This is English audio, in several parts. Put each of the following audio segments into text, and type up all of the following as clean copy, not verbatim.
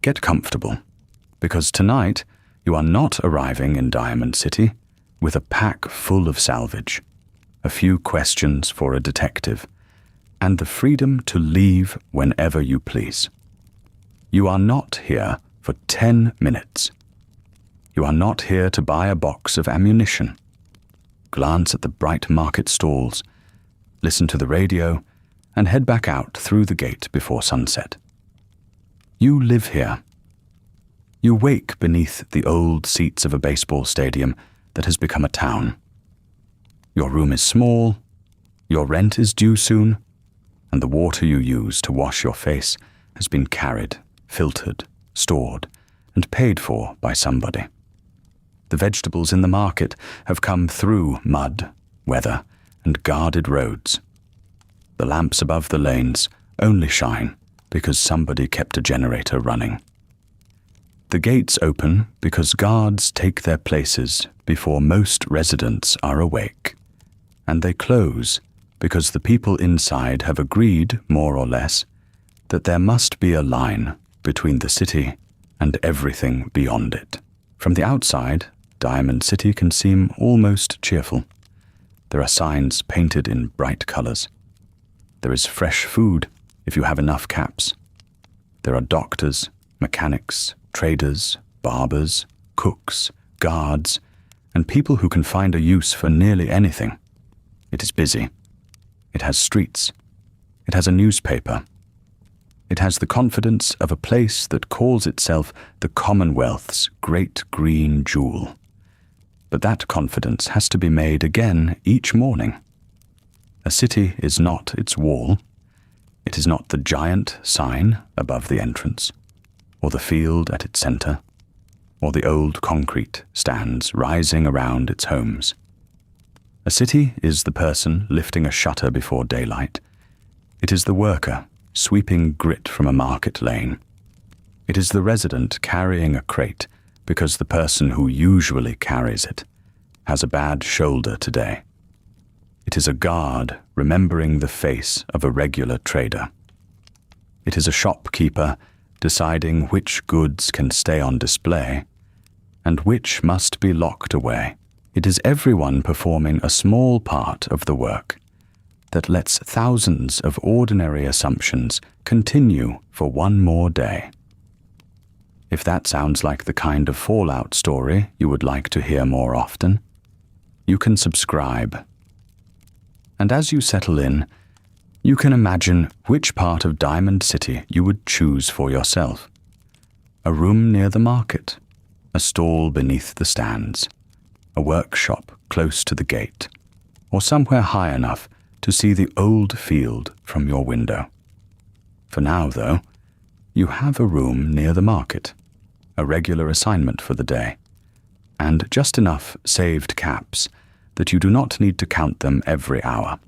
Get comfortable, because tonight you are not arriving in Diamond City with a pack full of salvage, a few questions for a detective, and the freedom to leave whenever you please. You are not here for 10 minutes. You are not here to buy a box of ammunition, glance at the bright market stalls, listen to the radio, and head back out through the gate before sunset. You live here. You wake beneath the old seats of a baseball stadium that has become a town. Your room is small, your rent is due soon, and the water you use to wash your face has been carried, filtered, stored, and paid for by somebody. The vegetables in the market have come through mud, weather, and guarded roads. The lamps above the lanes only shine because somebody kept a generator running. The gates open because guards take their places before most residents are awake, and they close because the people inside have agreed, more or less, that there must be a line between the city and everything beyond it. From the outside, Diamond City can seem almost cheerful. There are signs painted in bright colors. There is fresh food if you have enough caps. There are doctors, mechanics, traders, barbers, cooks, guards, and people who can find a use for nearly anything. It is busy. It has streets. It has a newspaper. It has the confidence of a place that calls itself the Commonwealth's great green jewel. But that confidence has to be made again each morning. A city is not its wall. It is not the giant sign above the entrance, or the field at its center, or the old concrete stands rising around its homes. A city is the person lifting a shutter before daylight. It is the worker sweeping grit from a market lane. It is the resident carrying a crate because the person who usually carries it has a bad shoulder today. It is a guard remembering the face of a regular trader. It is a shopkeeper deciding which goods can stay on display and which must be locked away. It is everyone performing a small part of the work that lets thousands of ordinary assumptions continue for one more day. If that sounds like the kind of Fallout story you would like to hear more often, you can subscribe. And as you settle in, you can imagine which part of Diamond City you would choose for yourself. A room near the market, a stall beneath the stands, a workshop close to the gate, or somewhere high enough to see the old field from your window. For now, though, you have a room near the market, a regular assignment for the day, and just enough saved caps that you do not need to count them every hour.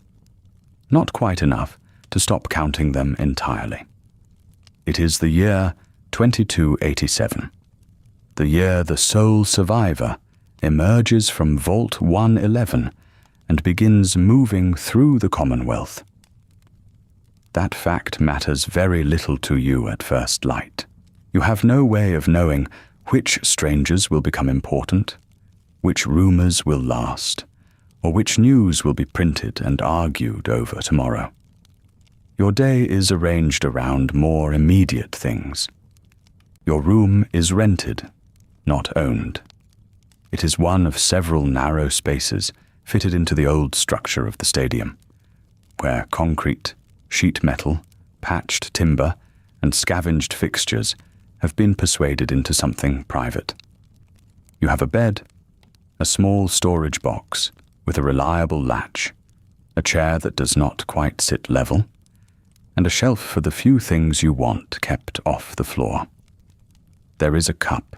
Not quite enough to stop counting them entirely. It is the year 2287, the year the sole survivor emerges from Vault 111 and begins moving through the Commonwealth. That fact matters very little to you at first light. You have no way of knowing which strangers will become important, which rumors will last, or which news will be printed and argued over tomorrow. Your day is arranged around more immediate things. Your room is rented, not owned. It is one of several narrow spaces fitted into the old structure of the stadium, where concrete, sheet metal, patched timber, and scavenged fixtures have been persuaded into something private. You have a bed, a small storage box with a reliable latch, a chair that does not quite sit level, and a shelf for the few things you want kept off the floor. There is a cup.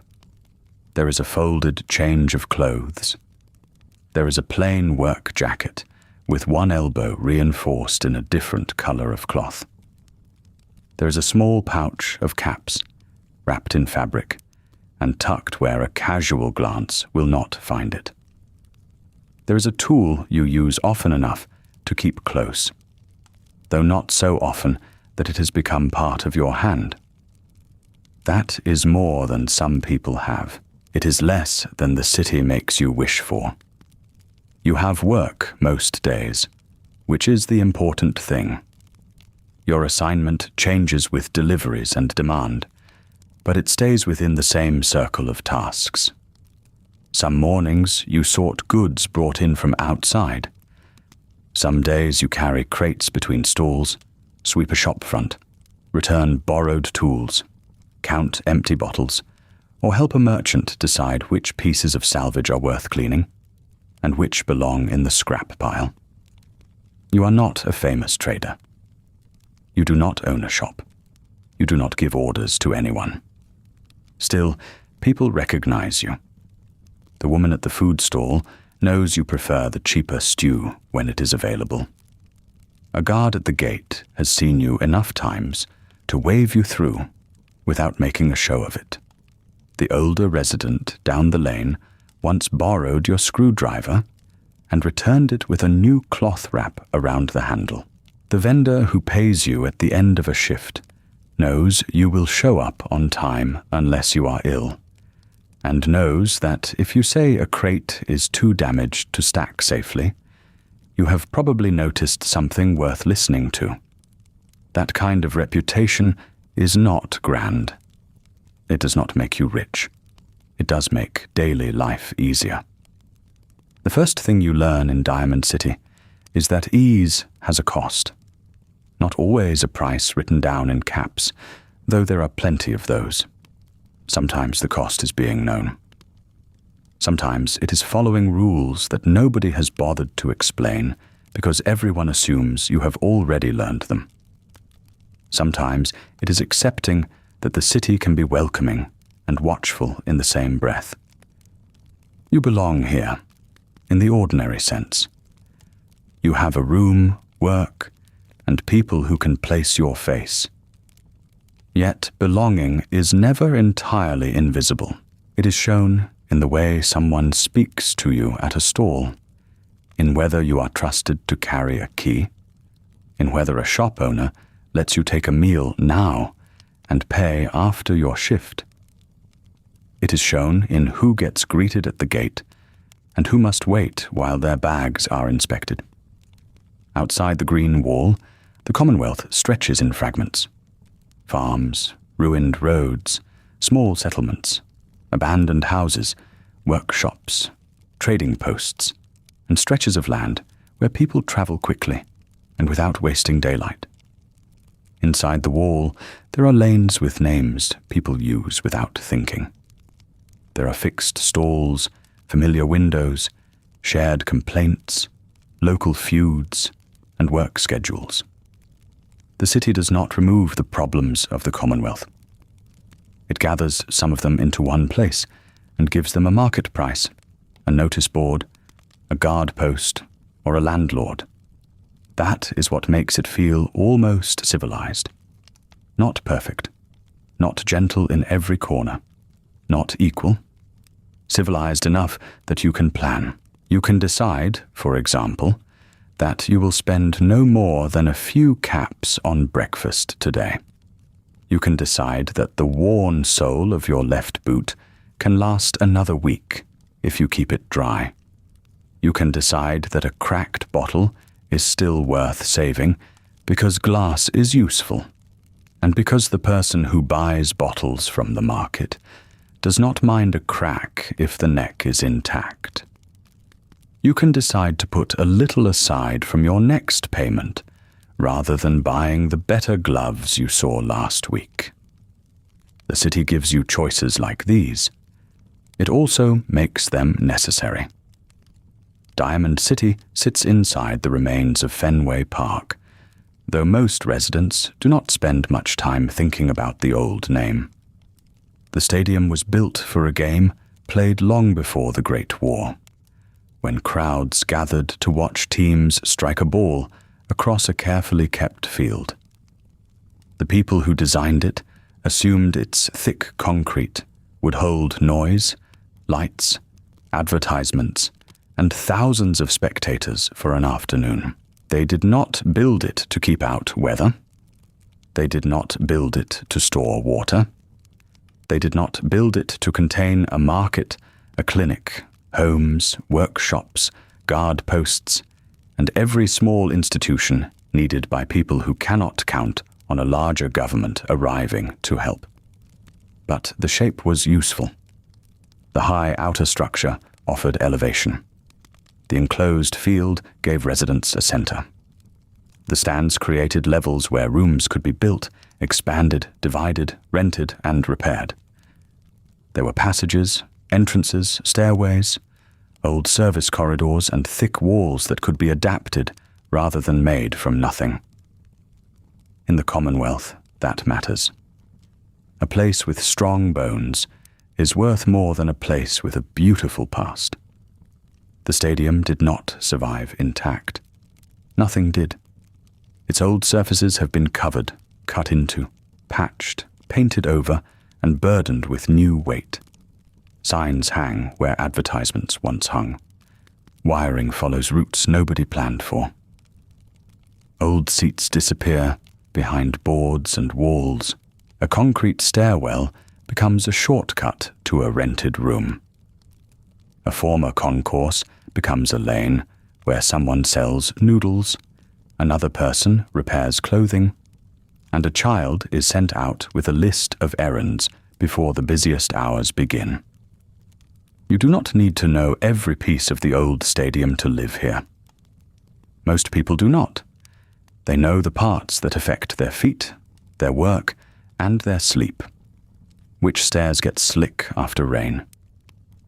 There is a folded change of clothes. There is a plain work jacket with one elbow reinforced in a different color of cloth. There is a small pouch of caps, wrapped in fabric, and tucked where a casual glance will not find it. There is a tool you use often enough to keep close, though not so often that it has become part of your hand. That is more than some people have. It is less than the city makes you wish for. You have work most days, which is the important thing. Your assignment changes with deliveries and demand, but it stays within the same circle of tasks. Some mornings you sort goods brought in from outside. Some days you carry crates between stalls, sweep a shop front, return borrowed tools, count empty bottles, or help a merchant decide which pieces of salvage are worth cleaning and which belong in the scrap pile. You are not a famous trader. You do not own a shop. You do not give orders to anyone. Still, people recognize you. The woman at the food stall knows you prefer the cheaper stew when it is available. A guard at the gate has seen you enough times to wave you through without making a show of it. The older resident down the lane once borrowed your screwdriver and returned it with a new cloth wrap around the handle. The vendor who pays you at the end of a shift knows you will show up on time unless you are ill, and knows that if you say a crate is too damaged to stack safely, you have probably noticed something worth listening to. That kind of reputation is not grand. It does not make you rich. It does make daily life easier. The first thing you learn in Diamond City is that ease has a cost. Not always a price written down in caps, though there are plenty of those. Sometimes the cost is being known. Sometimes it is following rules that nobody has bothered to explain because everyone assumes you have already learned them. Sometimes it is accepting that the city can be welcoming and watchful in the same breath. You belong here, in the ordinary sense. You have a room, work, and people who can place your face. Yet belonging is never entirely invisible. It is shown in the way someone speaks to you at a stall, in whether you are trusted to carry a key, in whether a shop owner lets you take a meal now and pay after your shift. It is shown in who gets greeted at the gate and who must wait while their bags are inspected. Outside the green wall, the Commonwealth stretches in fragments. Farms, ruined roads, small settlements, abandoned houses, workshops, trading posts, and stretches of land where people travel quickly and without wasting daylight. Inside the wall, there are lanes with names people use without thinking. There are fixed stalls, familiar windows, shared complaints, local feuds, and work schedules. The city does not remove the problems of the Commonwealth. It gathers some of them into one place and gives them a market price, a notice board, a guard post, or a landlord. That is what makes it feel almost civilized. Not perfect, not gentle in every corner, not equal. Civilized enough that you can plan. You can decide, for example, that you will spend no more than a few caps on breakfast today. You can decide that the worn sole of your left boot can last another week if you keep it dry. You can decide that a cracked bottle is still worth saving because glass is useful, and because the person who buys bottles from the market does not mind a crack if the neck is intact. You can decide to put a little aside from your next payment rather than buying the better gloves you saw last week. The city gives you choices like these. It also makes them necessary. Diamond City sits inside the remains of Fenway Park, though most residents do not spend much time thinking about the old name. The stadium was built for a game played long before the Great War, when crowds gathered to watch teams strike a ball across a carefully kept field. The people who designed it assumed its thick concrete would hold noise, lights, advertisements, and thousands of spectators for an afternoon. They did not build it to keep out weather. They did not build it to store water. They did not build it to contain a market, a clinic, homes, workshops, guard posts, and every small institution needed by people who cannot count on a larger government arriving to help. But the shape was useful. The high outer structure offered elevation. The enclosed field gave residents a center. The stands created levels where rooms could be built, expanded, divided, rented, and repaired. There were passages, entrances, stairways, old service corridors, and thick walls that could be adapted rather than made from nothing. In the Commonwealth, that matters. A place with strong bones is worth more than a place with a beautiful past. The stadium did not survive intact. Nothing did. Its old surfaces have been covered, cut into, patched, painted over, and burdened with new weight. Signs hang where advertisements once hung. Wiring follows routes nobody planned for. Old seats disappear behind boards and walls. A concrete stairwell becomes a shortcut to a rented room. A former concourse becomes a lane where someone sells noodles, another person repairs clothing, and a child is sent out with a list of errands before the busiest hours begin. You do not need to know every piece of the old stadium to live here. Most people do not. They know the parts that affect their feet, their work, and their sleep. Which stairs get slick after rain?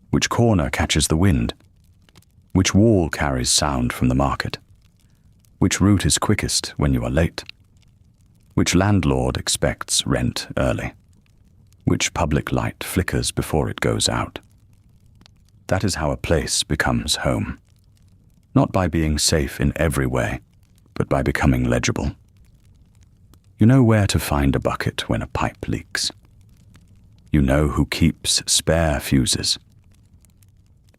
Which corner catches the wind? Which wall carries sound from the market? Which route is quickest when you are late? Which landlord expects rent early? Which public light flickers before it goes out? That is how a place becomes home. Not by being safe in every way, but by becoming legible. You know where to find a bucket when a pipe leaks. You know who keeps spare fuses.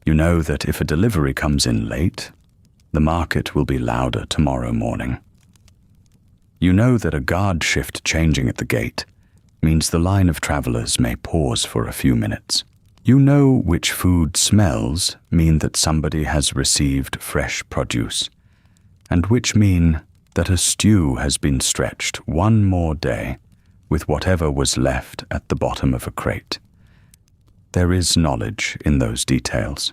You know that if a delivery comes in late, the market will be louder tomorrow morning. You know that a guard shift changing at the gate means the line of travelers may pause for a few minutes. You know which food smells mean that somebody has received fresh produce, and which mean that a stew has been stretched one more day with whatever was left at the bottom of a crate. There is knowledge in those details.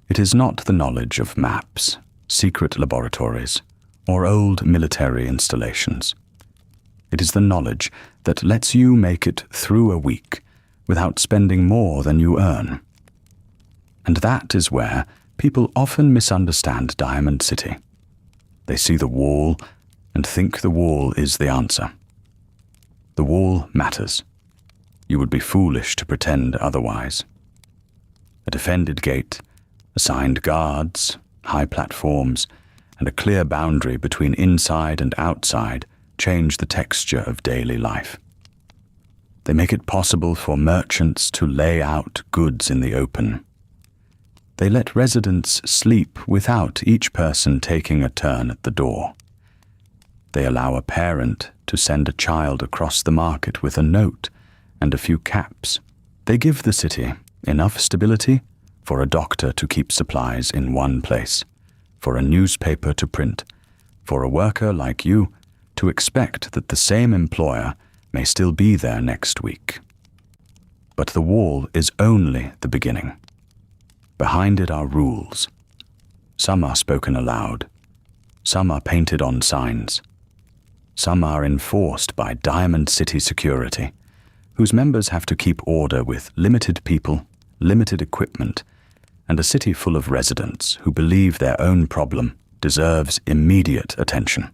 It is not the knowledge of maps, secret laboratories, or old military installations. It is the knowledge that lets you make it through a week without spending more than you earn. And that is where people often misunderstand Diamond City. They see the wall and think the wall is the answer. The wall matters. You would be foolish to pretend otherwise. A defended gate, assigned guards, high platforms, and a clear boundary between inside and outside change the texture of daily life. They make it possible for merchants to lay out goods in the open. They let residents sleep without each person taking a turn at the door. They allow a parent to send a child across the market with a note and a few caps. They give the city enough stability for a doctor to keep supplies in one place, for a newspaper to print, for a worker like you to expect that the same employer may still be there next week. But the wall is only the beginning. Behind it are rules. Some are spoken aloud. Some are painted on signs. Some are enforced by Diamond City Security, whose members have to keep order with limited people, limited equipment, and a city full of residents who believe their own problem deserves immediate attention.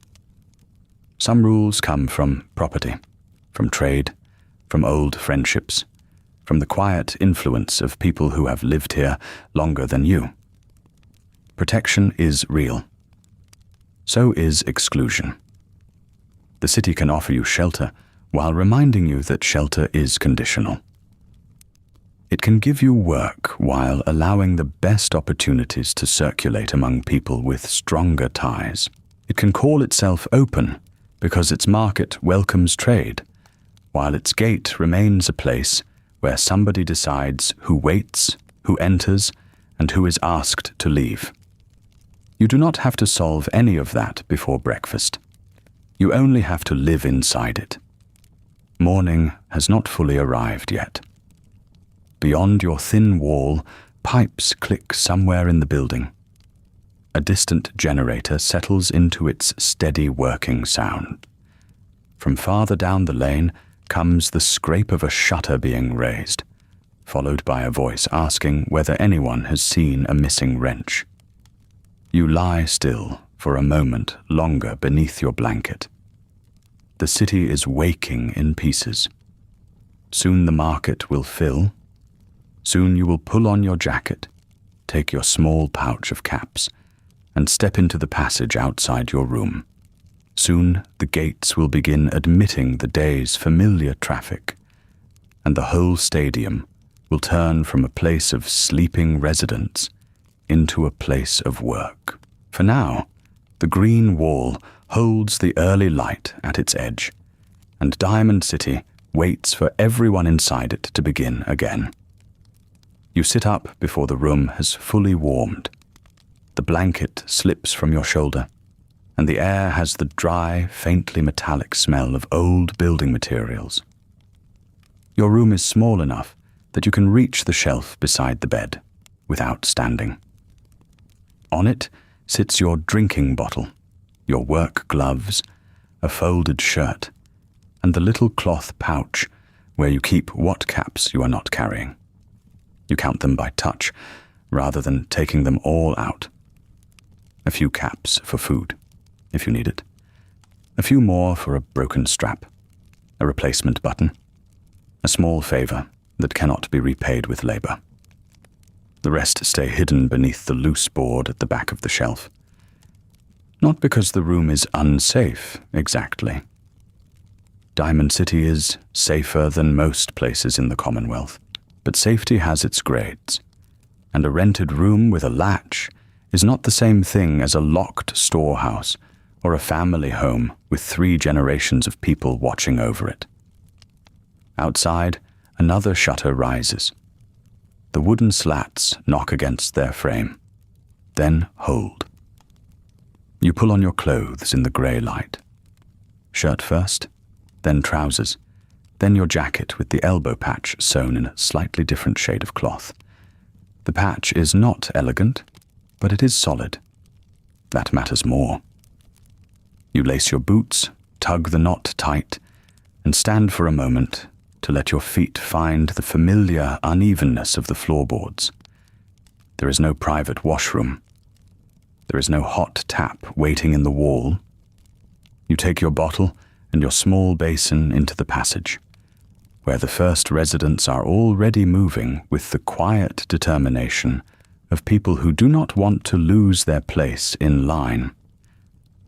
Some rules come from property, from trade, from old friendships, from the quiet influence of people who have lived here longer than you. Protection is real. So is exclusion. The city can offer you shelter while reminding you that shelter is conditional. It can give you work while allowing the best opportunities to circulate among people with stronger ties. It can call itself open because its market welcomes trade, while its gate remains a place where somebody decides who waits, who enters, and who is asked to leave. You do not have to solve any of that before breakfast. You only have to live inside it. Morning has not fully arrived yet. Beyond your thin wall, pipes click somewhere in the building. A distant generator settles into its steady working sound. From farther down the lane comes the scrape of a shutter being raised, followed by a voice asking whether anyone has seen a missing wrench. You lie still for a moment longer beneath your blanket. The city is waking in pieces. Soon the market will fill. Soon you will pull on your jacket, take your small pouch of caps, and step into the passage outside your room. Soon the gates will begin admitting the day's familiar traffic, and the whole stadium will turn from a place of sleeping residents into a place of work. For now, the green wall holds the early light at its edge, and Diamond City waits for everyone inside it to begin again. You sit up before the room has fully warmed. The blanket slips from your shoulder, and the air has the dry, faintly metallic smell of old building materials. Your room is small enough that you can reach the shelf beside the bed without standing. On it sits your drinking bottle, your work gloves, a folded shirt, and the little cloth pouch where you keep what caps you are not carrying. You count them by touch rather than taking them all out. A few caps for food, if you need it. A few more for a broken strap, a replacement button, a small favor that cannot be repaid with labor. The rest stay hidden beneath the loose board at the back of the shelf. Not because the room is unsafe, exactly. Diamond City is safer than most places in the Commonwealth, but safety has its grades, and a rented room with a latch is not the same thing as a locked storehouse or a family home with 3 generations of people watching over it. Outside, another shutter rises. The wooden slats knock against their frame, then hold. You pull on your clothes in the grey light. Shirt first, then trousers, then your jacket with the elbow patch sewn in a slightly different shade of cloth. The patch is not elegant, but it is solid. That matters more. You lace your boots, tug the knot tight, and stand for a moment to let your feet find the familiar unevenness of the floorboards. There is no private washroom. There is no hot tap waiting in the wall. You take your bottle and your small basin into the passage, where the first residents are already moving with the quiet determination of people who do not want to lose their place in line.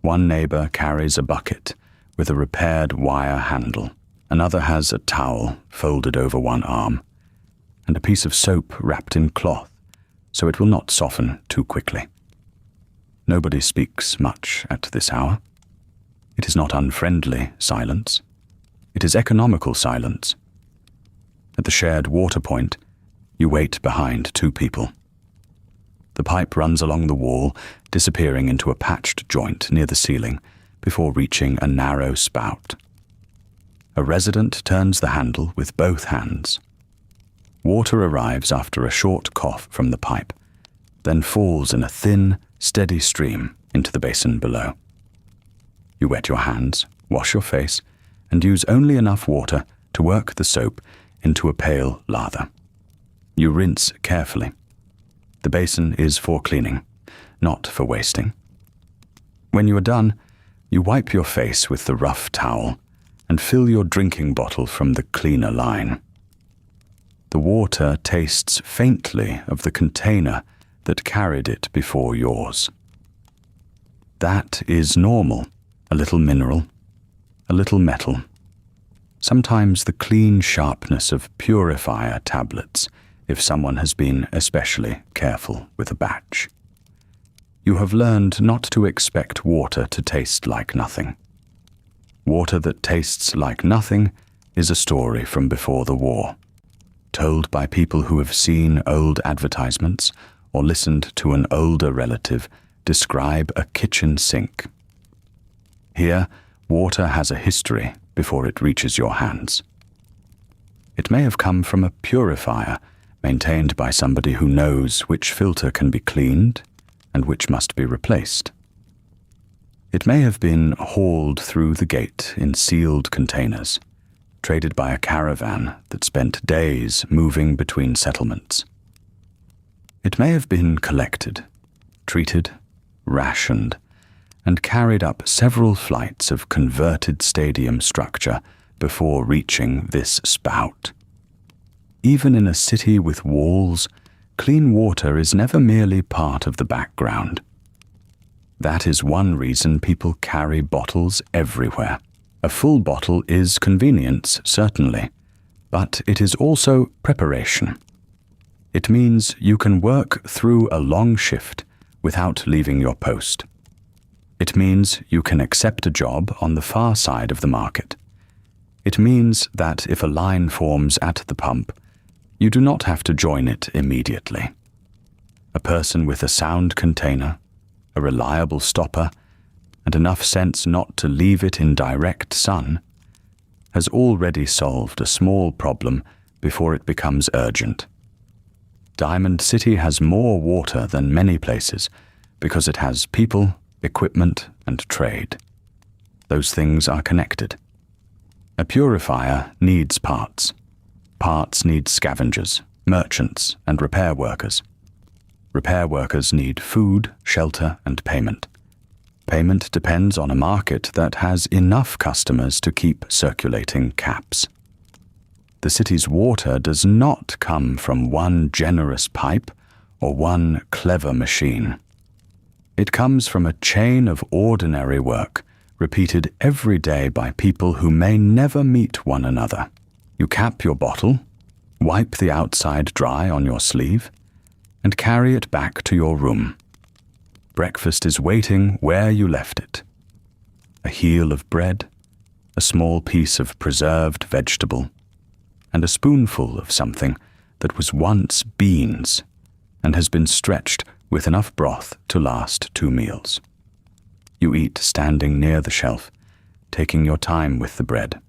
One neighbor carries a bucket with a repaired wire handle. Another has a towel folded over one arm, and a piece of soap wrapped in cloth, so it will not soften too quickly. Nobody speaks much at this hour. It is not unfriendly silence. It is economical silence. At the shared water point, you wait behind 2 people. The pipe runs along the wall, disappearing into a patched joint near the ceiling before reaching a narrow spout. A resident turns the handle with both hands. Water arrives after a short cough from the pipe, then falls in a thin, steady stream into the basin below. You wet your hands, wash your face, and use only enough water to work the soap into a pale lather. You rinse carefully. The basin is for cleaning, not for wasting. When you are done, you wipe your face with the rough towel and fill your drinking bottle from the cleaner line. The water tastes faintly of the container that carried it before yours. That is normal, a little mineral, a little metal. Sometimes the clean sharpness of purifier tablets if someone has been especially careful with a batch. You have learned not to expect water to taste like nothing. Water that tastes like nothing is a story from before the war, told by people who have seen old advertisements or listened to an older relative describe a kitchen sink. Here, water has a history before it reaches your hands. It may have come from a purifier maintained by somebody who knows which filter can be cleaned and which must be replaced. It may have been hauled through the gate in sealed containers, traded by a caravan that spent days moving between settlements. It may have been collected, treated, rationed, and carried up several flights of converted stadium structure before reaching this spout. Even in a city with walls, clean water is never merely part of the background. That is one reason people carry bottles everywhere. A full bottle is convenience, certainly, but it is also preparation. It means you can work through a long shift without leaving your post. It means you can accept a job on the far side of the market. It means that if a line forms at the pump, you do not have to join it immediately. A person with a sound container, a reliable stopper, and enough sense not to leave it in direct sun, has already solved a small problem before it becomes urgent. Diamond City has more water than many places because it has people, equipment, and trade. Those things are connected. A purifier needs parts. Parts need scavengers, merchants, and repair workers. Repair workers need food, shelter, and payment. Payment depends on a market that has enough customers to keep circulating caps. The city's water does not come from one generous pipe or one clever machine. It comes from a chain of ordinary work, repeated every day by people who may never meet one another. You cap your bottle, wipe the outside dry on your sleeve, and carry it back to your room. Breakfast is waiting where you left it. A heel of bread, a small piece of preserved vegetable, and a spoonful of something that was once beans and has been stretched with enough broth to last 2 meals. You eat standing near the shelf, taking your time with the bread.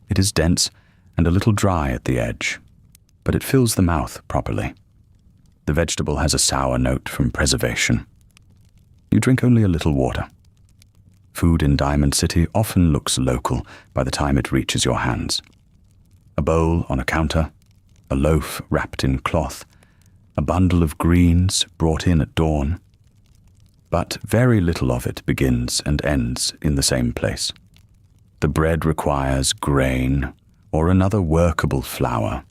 It is dense and a little dry at the edge, but it fills the mouth properly. The vegetable has a sour note from preservation. You drink only a little water. Food in Diamond City often looks local by the time it reaches your hands. A bowl on a counter, a loaf wrapped in cloth, a bundle of greens brought in at dawn. But very little of it begins and ends in the same place. The bread requires grain or another workable flour,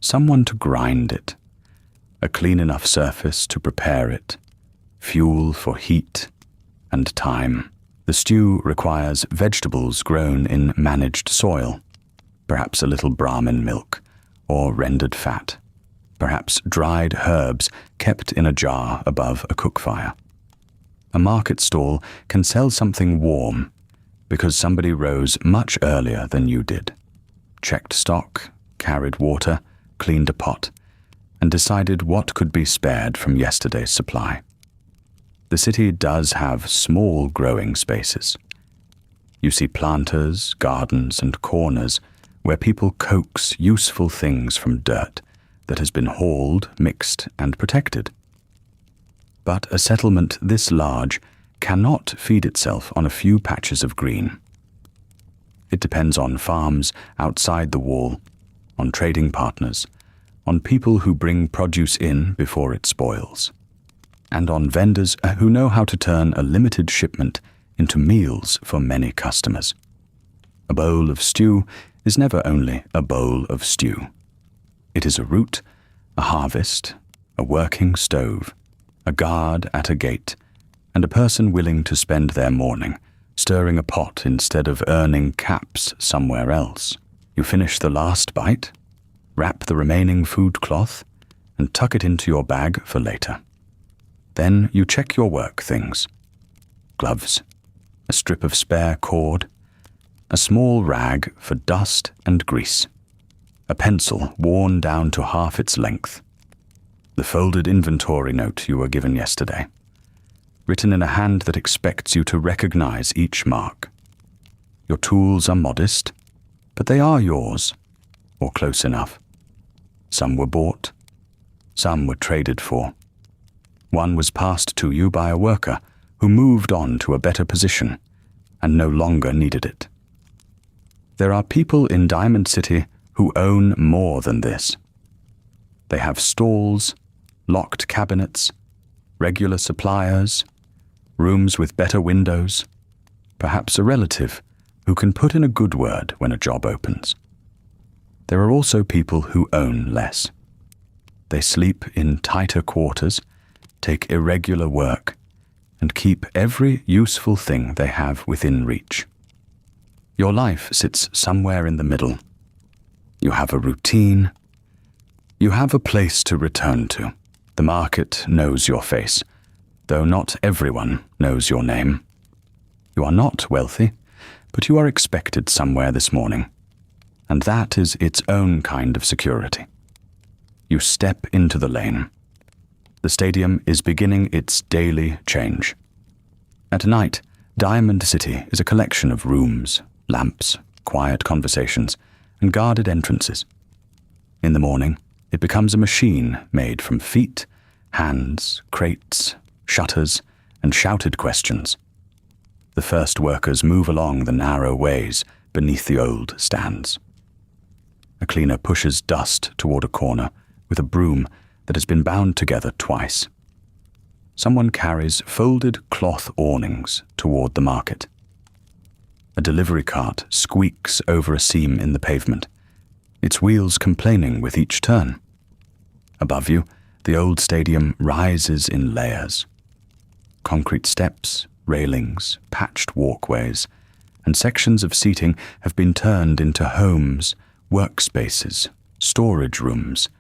someone to grind it, a clean enough surface to prepare it, fuel for heat and time. The stew requires vegetables grown in managed soil, perhaps a little Brahmin milk or rendered fat, perhaps dried herbs kept in a jar above a cook fire. A market stall can sell something warm because somebody rose much earlier than you did, checked stock, carried water, cleaned a pot, and decided what could be spared from yesterday's supply. The city does have small growing spaces. You see planters, gardens, and corners where people coax useful things from dirt that has been hauled, mixed, and protected. But a settlement this large cannot feed itself on a few patches of green. It depends on farms outside the wall, on trading partners, on people who bring produce in before it spoils, and on vendors who know how to turn a limited shipment into meals for many customers. A bowl of stew is never only a bowl of stew. It is a route, a harvest, a working stove, a guard at a gate, and a person willing to spend their morning stirring a pot instead of earning caps somewhere else. You finish the last bite, wrap the remaining food cloth, and tuck it into your bag for later. Then you check your work things. Gloves, a strip of spare cord, a small rag for dust and grease, a pencil worn down to half its length, the folded inventory note you were given yesterday, written in a hand that expects you to recognize each mark. Your tools are modest, but they are yours, or close enough. Some were bought, some were traded for. One was passed to you by a worker who moved on to a better position and no longer needed it. There are people in Diamond City who own more than this. They have stalls, locked cabinets, regular suppliers, rooms with better windows, perhaps a relative who can put in a good word when a job opens. There are also people who own less. They sleep in tighter quarters, take irregular work, and keep every useful thing they have within reach. Your life sits somewhere in the middle. You have a routine. You have a place to return to. The market knows your face, though not everyone knows your name. You are not wealthy, but you are expected somewhere this morning, and that is its own kind of security. You step into the lane. The stadium is beginning its daily change. At night, Diamond City is a collection of rooms, lamps, quiet conversations, and guarded entrances. In the morning, it becomes a machine made from feet, hands, crates, shutters, and shouted questions. The first workers move along the narrow ways beneath the old stands. A cleaner pushes dust toward a corner with a broom that has been bound together twice. Someone carries folded cloth awnings toward the market. A delivery cart squeaks over a seam in the pavement, its wheels complaining with each turn. Above you, the old stadium rises in layers. Concrete steps, railings, patched walkways, and sections of seating have been turned into homes, workspaces, storage rooms,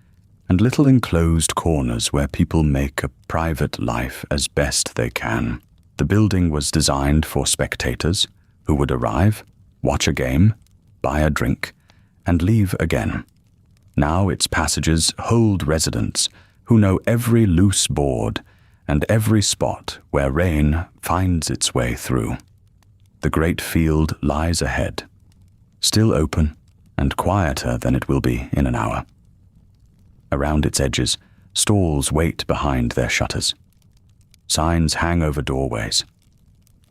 and little enclosed corners where people make a private life as best they can. The building was designed for spectators who would arrive, watch a game, buy a drink, and leave again. Now its passages hold residents who know every loose board and every spot where rain finds its way through. The great field lies ahead, still open and quieter than it will be in an hour. Around its edges, stalls wait behind their shutters. Signs hang over doorways.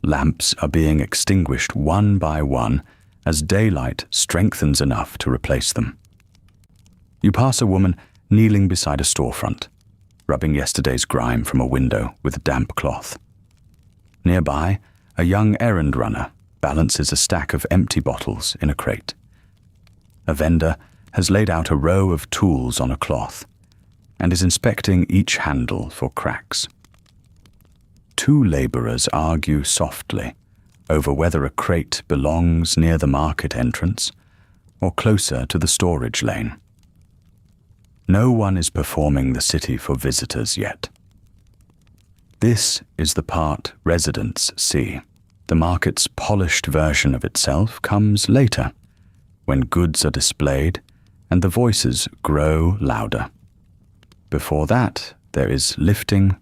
Lamps are being extinguished one by one as daylight strengthens enough to replace them. You pass a woman kneeling beside a storefront, rubbing yesterday's grime from a window with a damp cloth. Nearby, a young errand runner balances a stack of empty bottles in a crate. A vendor has laid out a row of tools on a cloth and is inspecting each handle for cracks. Two laborers argue softly over whether a crate belongs near the market entrance or closer to the storage lane. No one is performing the city for visitors yet. This is the part residents see. The market's polished version of itself comes later, when goods are displayed and the voices grow louder. Before that, there is lifting,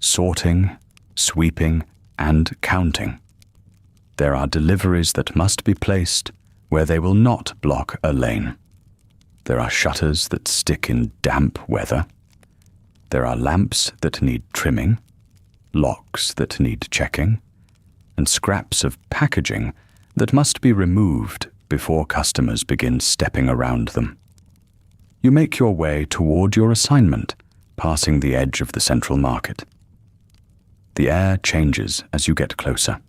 sorting, sweeping, and counting. There are deliveries that must be placed where they will not block a lane. There are shutters that stick in damp weather. There are lamps that need trimming, locks that need checking, and scraps of packaging that must be removed before customers begin stepping around them. You make your way toward your assignment, passing the edge of the central market. The air changes as you get closer.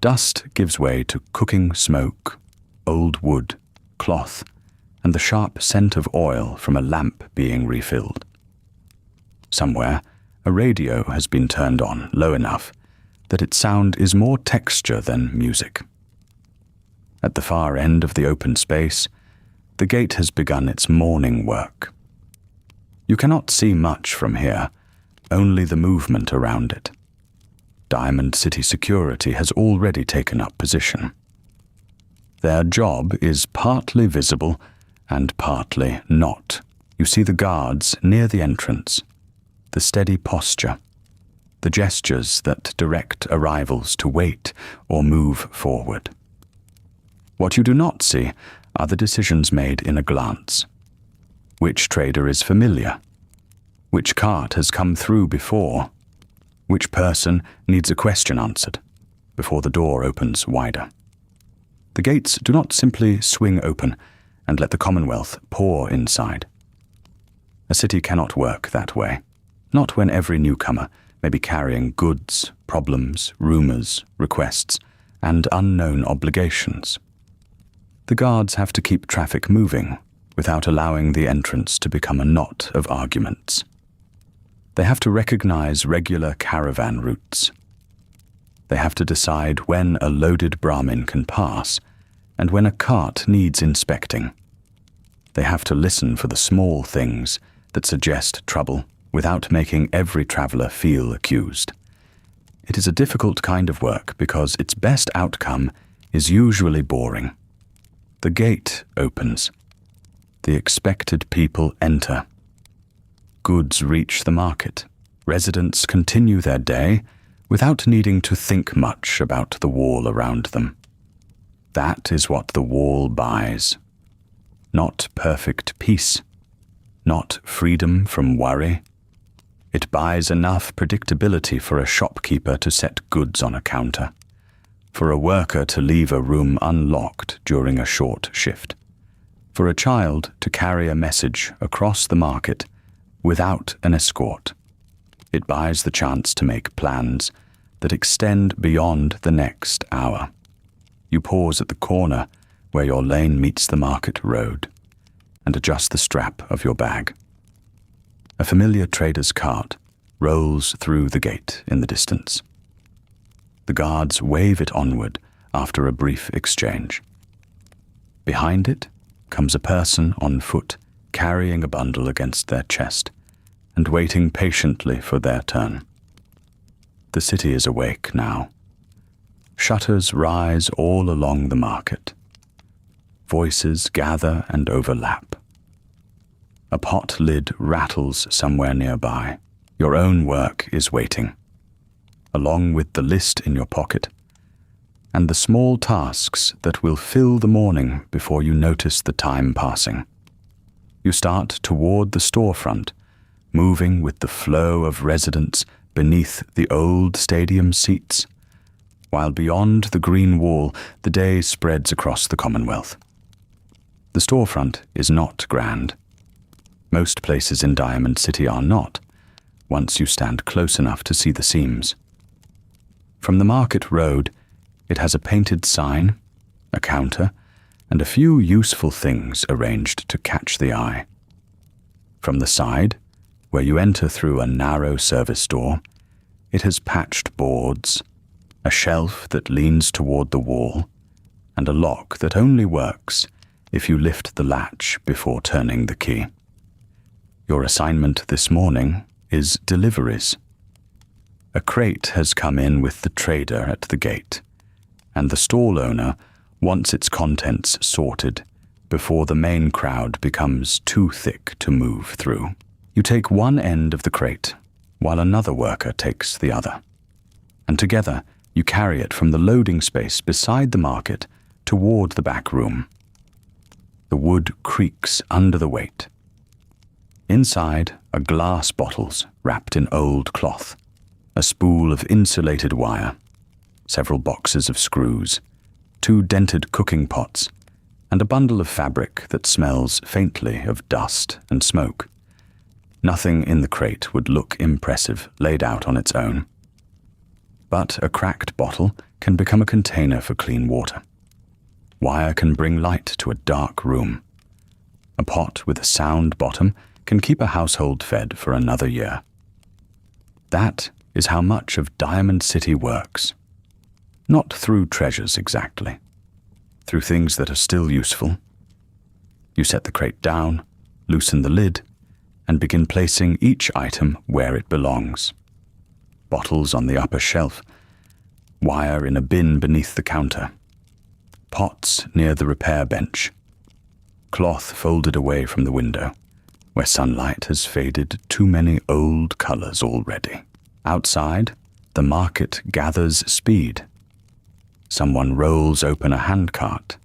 Dust gives way to cooking smoke, old wood, cloth, and the sharp scent of oil from a lamp being refilled. Somewhere, a radio has been turned on low enough that its sound is more texture than music. At the far end of the open space, the gate has begun its morning work. You cannot see much from here, only the movement around it. Diamond City security has already taken up position. Their job is partly visible and partly not. You see the guards near the entrance, the steady posture, the gestures that direct arrivals to wait or move forward. What you do not see are the decisions made in a glance. Which trader is familiar? Which cart has come through before? Which person needs a question answered before the door opens wider? The gates do not simply swing open and let the Commonwealth pour inside. A city cannot work that way, not when every newcomer may be carrying goods, problems, rumors, requests, and unknown obligations. The guards have to keep traffic moving without allowing the entrance to become a knot of arguments. They have to recognize regular caravan routes. They have to decide when a loaded Brahmin can pass and when a cart needs inspecting. They have to listen for the small things that suggest trouble without making every traveler feel accused. It is a difficult kind of work because its best outcome is usually boring. The gate opens. The expected people enter. Goods reach the market. Residents continue their day without needing to think much about the wall around them. That is what the wall buys. Not perfect peace, not freedom from worry. It buys enough predictability for a shopkeeper to set goods on a counter, for a worker to leave a room unlocked during a short shift, for a child to carry a message across the market without an escort. It buys the chance to make plans that extend beyond the next hour. You pause at the corner where your lane meets the market road and adjust the strap of your bag. A familiar trader's cart rolls through the gate in the distance. The guards wave it onward after a brief exchange. Behind it comes a person on foot carrying a bundle against their chest and waiting patiently for their turn. The city is awake now. Shutters rise all along the market. Voices gather and overlap. A pot lid rattles somewhere nearby. Your own work is waiting, along with the list in your pocket, and the small tasks that will fill the morning before you notice the time passing. You start toward the storefront, moving with the flow of residents beneath the old stadium seats, while beyond the green wall the day spreads across the Commonwealth. The storefront is not grand. Most places in Diamond City are not, once you stand close enough to see the seams. From the market road, it has a painted sign, a counter, and a few useful things arranged to catch the eye. From the side, where you enter through a narrow service door, it has patched boards, a shelf that leans toward the wall, and a lock that only works if you lift the latch before turning the key. Your assignment this morning is deliveries. A crate has come in with the trader at the gate, and the stall owner wants its contents sorted before the main crowd becomes too thick to move through. You take one end of the crate, while another worker takes the other, and together you carry it from the loading space beside the market toward the back room. The wood creaks under the weight. Inside are glass bottles wrapped in old cloth, a spool of insulated wire, several boxes of screws, 2 dented cooking pots, and a bundle of fabric that smells faintly of dust and smoke. Nothing in the crate would look impressive laid out on its own. But a cracked bottle can become a container for clean water. Wire can bring light to a dark room. A pot with a sound bottom can keep a household fed for another year. That is how much of Diamond City works. Not through treasures exactly, through things that are still useful. You set the crate down, loosen the lid, and begin placing each item where it belongs. Bottles on the upper shelf, wire in a bin beneath the counter, pots near the repair bench, cloth folded away from the window, where sunlight has faded too many old colors already. Outside, the market gathers speed. Someone rolls open a handcart.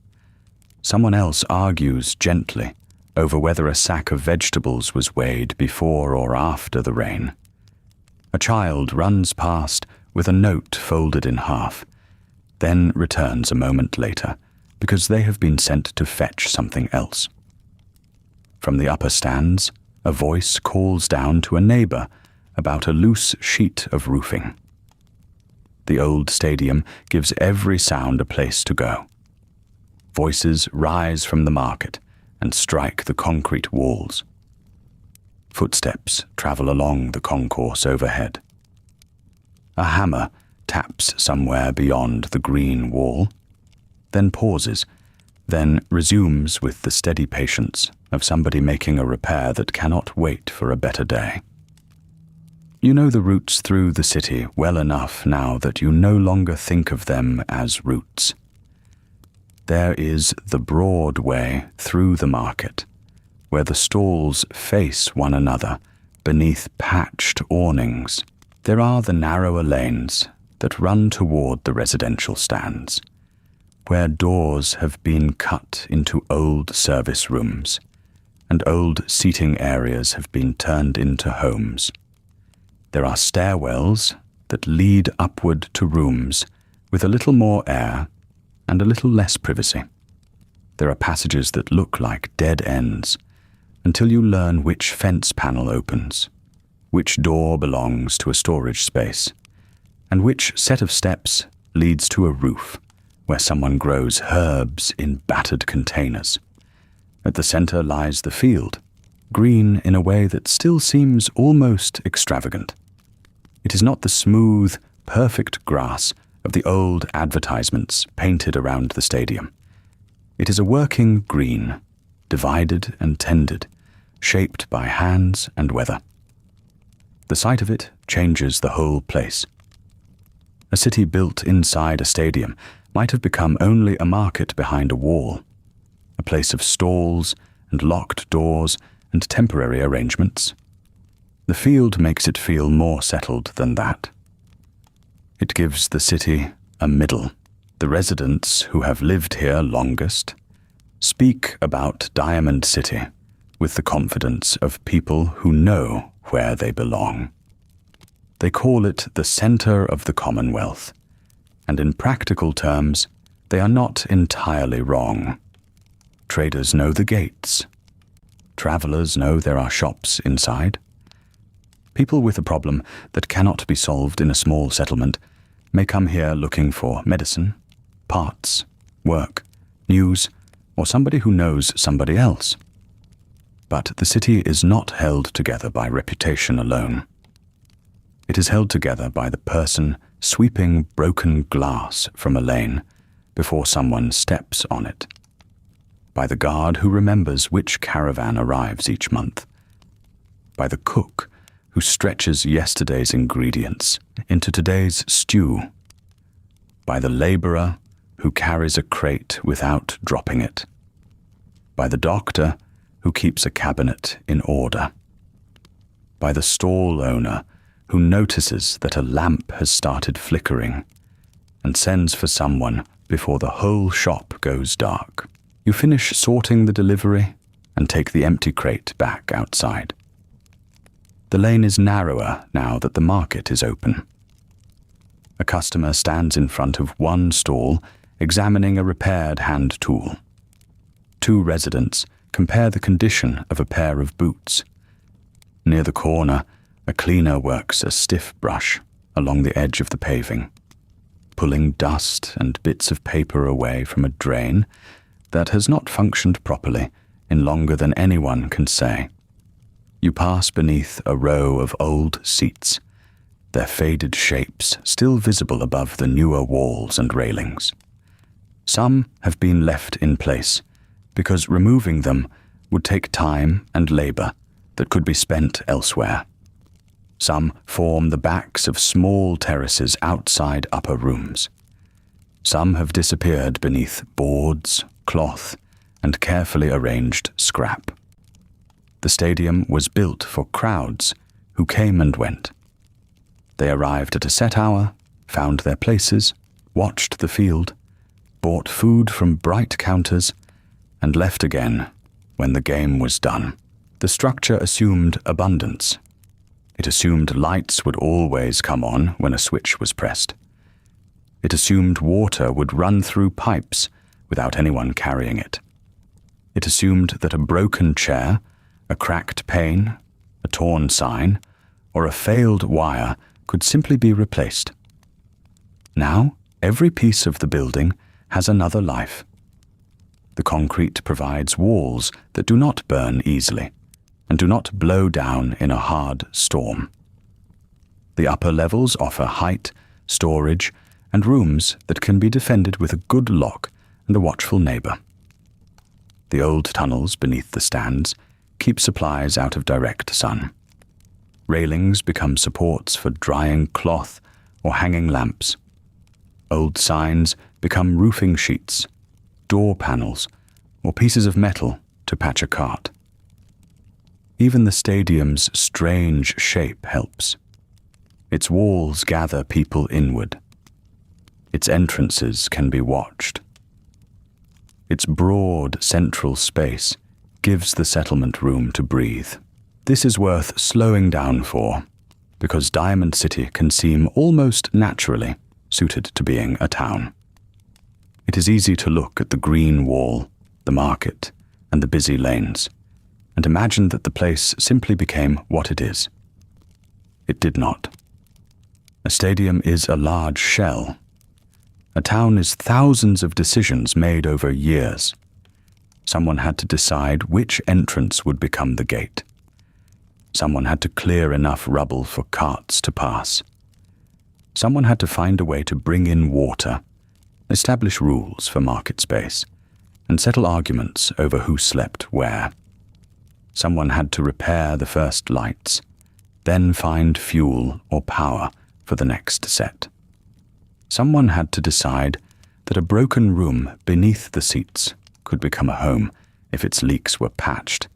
Someone else argues gently over whether a sack of vegetables was weighed before or after the rain. A child runs past with a note folded in half, then returns a moment later because they have been sent to fetch something else. From the upper stands, a voice calls down to a neighbor about a loose sheet of roofing. The old stadium gives every sound a place to go. Voices rise from the market and strike the concrete walls. Footsteps travel along the concourse overhead. A hammer taps somewhere beyond the green wall, then pauses, then resumes with the steady patience of somebody making a repair that cannot wait for a better day. You know the routes through the city well enough now that you no longer think of them as routes. There is the broad way through the market, where the stalls face one another beneath patched awnings. There are the narrower lanes that run toward the residential stands, where doors have been cut into old service rooms, and old seating areas have been turned into homes. There are stairwells that lead upward to rooms with a little more air and a little less privacy. There are passages that look like dead ends until you learn which fence panel opens, which door belongs to a storage space, and which set of steps leads to a roof where someone grows herbs in battered containers. At the center lies the field, green in a way that still seems almost extravagant. It is not the smooth, perfect grass of the old advertisements painted around the stadium. It is a working green, divided and tended, shaped by hands and weather. The sight of it changes the whole place. A city built inside a stadium might have become only a market behind a wall, a place of stalls and locked doors and temporary arrangements. The field makes it feel more settled than that. It gives the city a middle. The residents who have lived here longest speak about Diamond City with the confidence of people who know where they belong. They call it the center of the Commonwealth, and in practical terms, they are not entirely wrong. Traders know the gates. Travelers know there are shops inside. People with a problem that cannot be solved in a small settlement may come here looking for medicine, parts, work, news, or somebody who knows somebody else. But the city is not held together by reputation alone. It is held together by the person sweeping broken glass from a lane before someone steps on it, by the guard who remembers which caravan arrives each month, by the cook who stretches yesterday's ingredients into today's stew, by the laborer who carries a crate without dropping it, by the doctor who keeps a cabinet in order, by the stall owner who notices that a lamp has started flickering and sends for someone before the whole shop goes dark. You finish sorting the delivery and take the empty crate back outside. The lane is narrower now that the market is open. A customer stands in front of one stall examining a repaired hand tool. Two residents compare the condition of a pair of boots. Near the corner, a cleaner works a stiff brush along the edge of the paving, pulling dust and bits of paper away from a drain that has not functioned properly in longer than anyone can say. You pass beneath a row of old seats, their faded shapes still visible above the newer walls and railings. Some have been left in place because removing them would take time and labor that could be spent elsewhere. Some form the backs of small terraces outside upper rooms. Some have disappeared beneath boards, cloth, and carefully arranged scrap. The stadium was built for crowds who came and went. They arrived at a set hour, found their places, watched the field, bought food from bright counters, and left again when the game was done. The structure assumed abundance. It assumed lights would always come on when a switch was pressed. It assumed water would run through pipes without anyone carrying it. It assumed that a broken chair, a cracked pane, a torn sign, or a failed wire could simply be replaced. Now, every piece of the building has another life. The concrete provides walls that do not burn easily and do not blow down in a hard storm. The upper levels offer height, storage, and rooms that can be defended with a good lock and a watchful neighbor. The old tunnels beneath the stands keep supplies out of direct sun. Railings become supports for drying cloth or hanging lamps. Old signs become roofing sheets, door panels, or pieces of metal to patch a cart. Even the stadium's strange shape helps. Its walls gather people inward. Its entrances can be watched. Its broad central space gives the settlement room to breathe. This is worth slowing down for, because Diamond City can seem almost naturally suited to being a town. It is easy to look at the green wall, the market, and the busy lanes, and imagine that the place simply became what it is. It did not. A stadium is a large shell. A town is thousands of decisions made over years. Someone had to decide which entrance would become the gate. Someone had to clear enough rubble for carts to pass. Someone had to find a way to bring in water, establish rules for market space, and settle arguments over who slept where. Someone had to repair the first lights, then find fuel or power for the next set. Someone had to decide that a broken room beneath the seats could become a home if its leaks were patched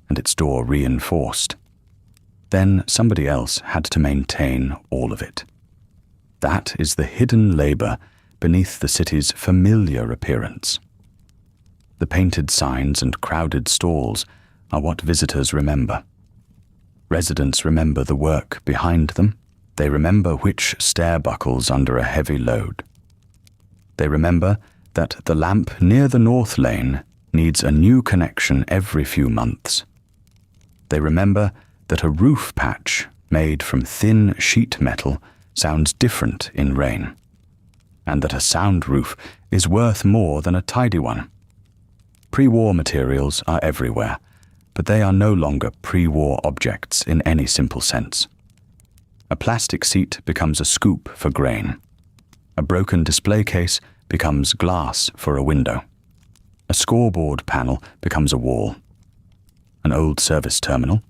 and its door reinforced. Then somebody else had to maintain all of it. That is the hidden labor beneath the city's familiar appearance. The painted signs and crowded stalls are what visitors remember. Residents remember the work behind them. They remember which stair buckles under a heavy load. They remember that the lamp near the north lane needs a new connection every few months. They remember that a roof patch made from thin sheet metal sounds different in rain, and that a sound roof is worth more than a tidy one. Pre-war materials are everywhere, but they are no longer pre-war objects in any simple sense. A plastic seat becomes a scoop for grain. A broken display case becomes glass for a window. A scoreboard panel becomes a wall. An old service terminal,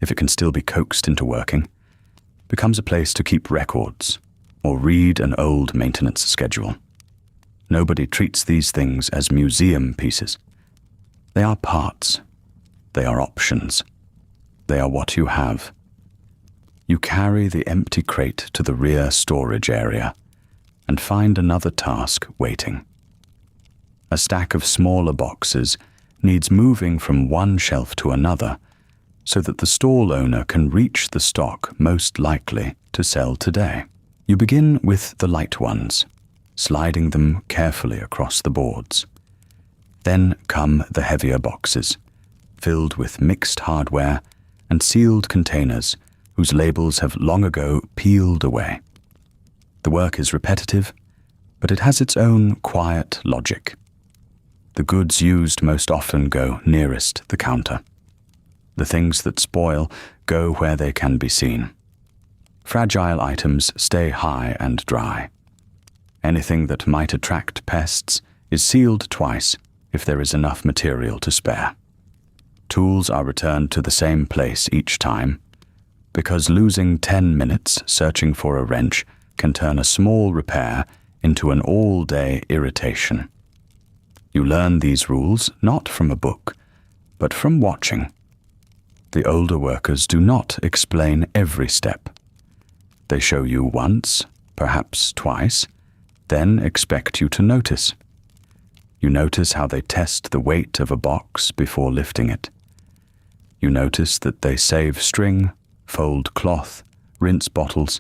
if it can still be coaxed into working, becomes a place to keep records or read an old maintenance schedule. Nobody treats these things as museum pieces. They are parts. They are options. They are what you have. You carry the empty crate to the rear storage area and find another task waiting. A stack of smaller boxes needs moving from one shelf to another so that the stall owner can reach the stock most likely to sell today. You begin with the light ones, sliding them carefully across the boards. Then come the heavier boxes, filled with mixed hardware and sealed containers whose labels have long ago peeled away. The work is repetitive, but it has its own quiet logic. The goods used most often go nearest the counter. The things that spoil go where they can be seen. Fragile items stay high and dry. Anything that might attract pests is sealed twice if there is enough material to spare. Tools are returned to the same place each time, because losing 10 minutes searching for a wrench can turn a small repair into an all-day irritation. You learn these rules not from a book, but from watching. The older workers do not explain every step. They show you once, perhaps twice, then expect you to notice. You notice how they test the weight of a box before lifting it. You notice that they save string, fold cloth, rinse bottles,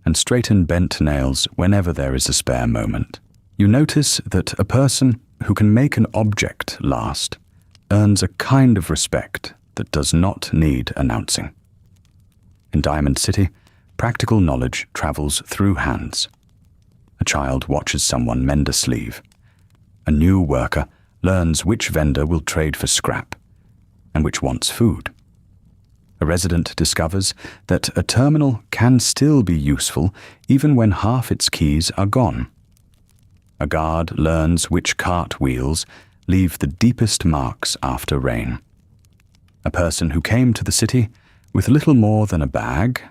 and straighten bent nails whenever there is a spare moment. You notice that a person who can make an object last earns a kind of respect that does not need announcing. In Diamond City, practical knowledge travels through hands. A child watches someone mend a sleeve. A new worker learns which vendor will trade for scrap and which wants food. A resident discovers that a terminal can still be useful even when half its keys are gone. A guard learns which cart wheels leave the deepest marks after rain. A person who came to the city with little more than a bag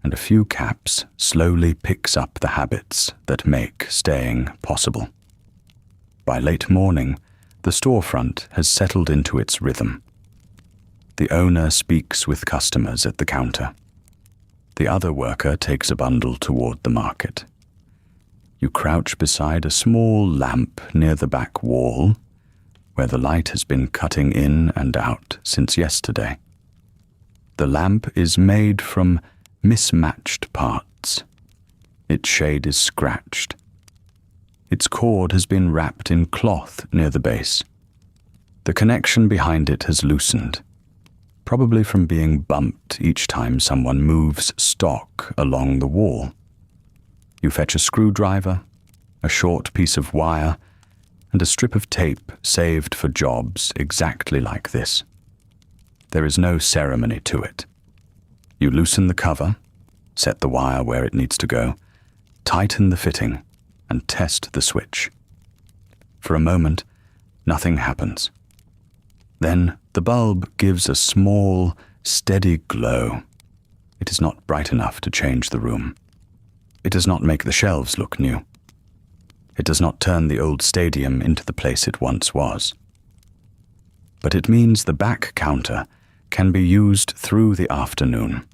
and a few caps slowly picks up the habits that make staying possible. By late morning, the storefront has settled into its rhythm. The owner speaks with customers at the counter. The other worker takes a bundle toward the market. You crouch beside a small lamp near the back wall, where the light has been cutting in and out since yesterday. The lamp is made from mismatched parts. Its shade is scratched. Its cord has been wrapped in cloth near the base. The connection behind it has loosened, probably from being bumped each time someone moves stock along the wall. You fetch a screwdriver, a short piece of wire, and a strip of tape saved for jobs exactly like this. There is no ceremony to it. You loosen the cover, set the wire where it needs to go, tighten the fitting, and test the switch. For a moment, nothing happens. Then the bulb gives a small, steady glow. It is not bright enough to change the room. It does not make the shelves look new. It does not turn the old stadium into the place it once was. But it means the back counter can be used through the afternoon.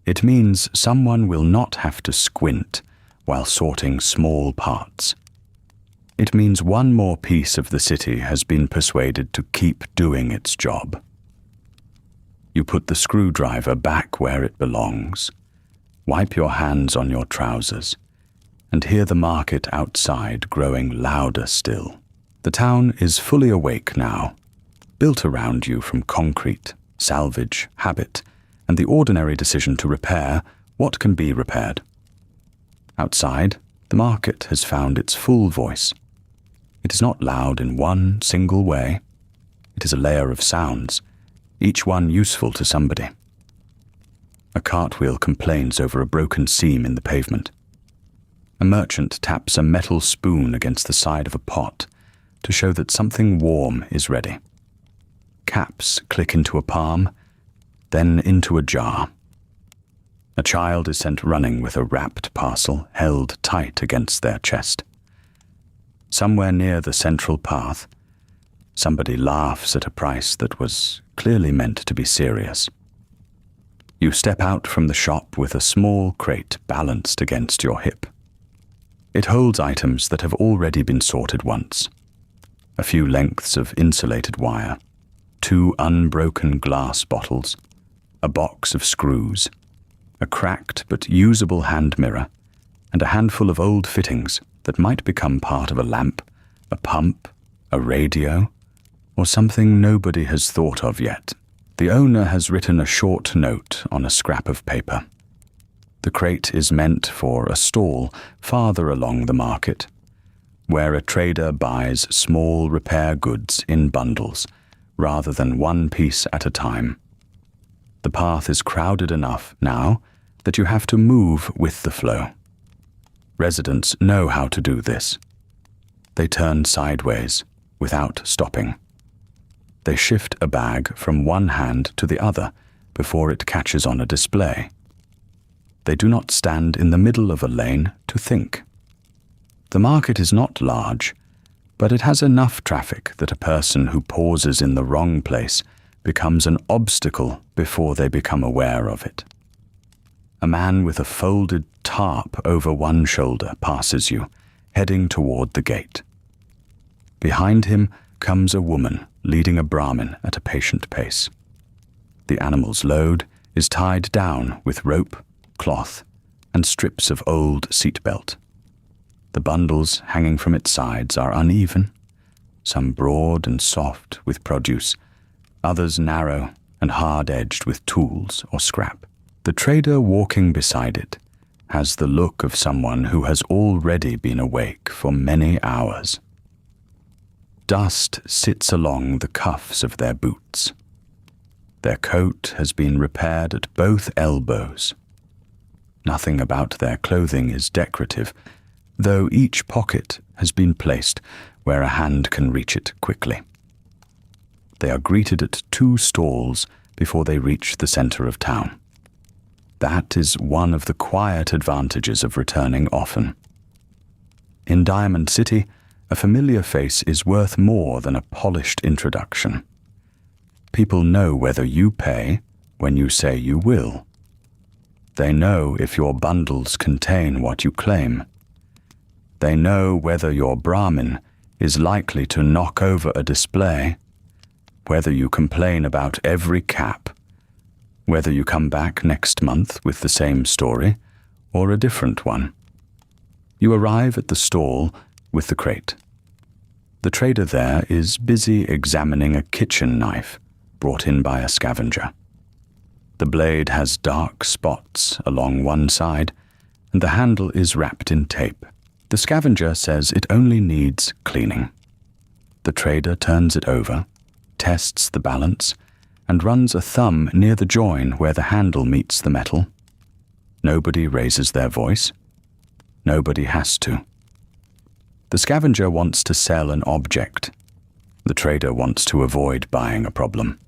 It means someone will not have to squint while sorting small parts. It means one more piece of the city has been persuaded to keep doing its job. You put the screwdriver back where it belongs, wipe your hands on your trousers, and hear the market outside growing louder still. The town is fully awake now, built around you from concrete, salvage, habit, and the ordinary decision to repair what can be repaired. Outside, the market has found its full voice. It is not loud in one single way. It is a layer of sounds, each one useful to somebody. A cartwheel complains over a broken seam in the pavement. A merchant taps a metal spoon against the side of a pot to show that something warm is ready. Caps click into a palm, then into a jar. A child is sent running with a wrapped parcel held tight against their chest. Somewhere near the central path, somebody laughs at a price that was clearly meant to be serious. You step out from the shop with a small crate balanced against your hip. It holds items that have already been sorted once. A few lengths of insulated wire, 2 unbroken glass bottles, a box of screws, a cracked but usable hand mirror, and a handful of old fittings that might become part of a lamp, a pump, a radio, or something nobody has thought of yet. The owner has written a short note on a scrap of paper. The crate is meant for a stall farther along the market, where a trader buys small repair goods in bundles, rather than one piece at a time. The path is crowded enough now that you have to move with the flow. Residents know how to do this. They turn sideways, without stopping. They shift a bag from one hand to the other before it catches on a display. They do not stand in the middle of a lane to think. The market is not large, but it has enough traffic that a person who pauses in the wrong place becomes an obstacle before they become aware of it. A man with a folded tarp over one shoulder passes you, heading toward the gate. Behind him comes a woman leading a Brahmin at a patient pace. The animal's load is tied down with rope, cloth, and strips of old seatbelt. The bundles hanging from its sides are uneven, some broad and soft with produce, others narrow and hard-edged with tools or scrap. The trader walking beside it has the look of someone who has already been awake for many hours. Dust sits along the cuffs of their boots. Their coat has been repaired at both elbows. Nothing about their clothing is decorative, though each pocket has been placed where a hand can reach it quickly. They are greeted at 2 stalls before they reach the center of town. That is one of the quiet advantages of returning often. In Diamond City, a familiar face is worth more than a polished introduction. People know whether you pay when you say you will. They know if your bundles contain what you claim. They know whether your Brahmin is likely to knock over a display, whether you complain about every cap, whether you come back next month with the same story or a different one. You arrive at the stall with the crate. The trader there is busy examining a kitchen knife brought in by a scavenger. The blade has dark spots along one side, and the handle is wrapped in tape. The scavenger says it only needs cleaning. The trader turns it over, tests the balance, and runs a thumb near the join where the handle meets the metal. Nobody raises their voice. Nobody has to. The scavenger wants to sell an object. The trader wants to avoid buying a problem.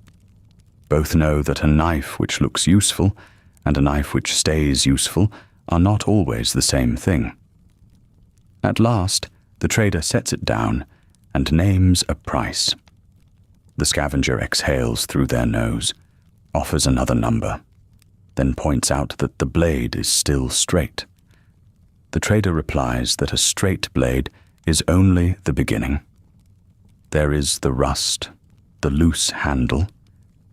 Both know that a knife which looks useful and a knife which stays useful are not always the same thing. At last, the trader sets it down and names a price. The scavenger exhales through their nose, offers another number, then points out that the blade is still straight. The trader replies that a straight blade is only the beginning. There is the rust, the loose handle,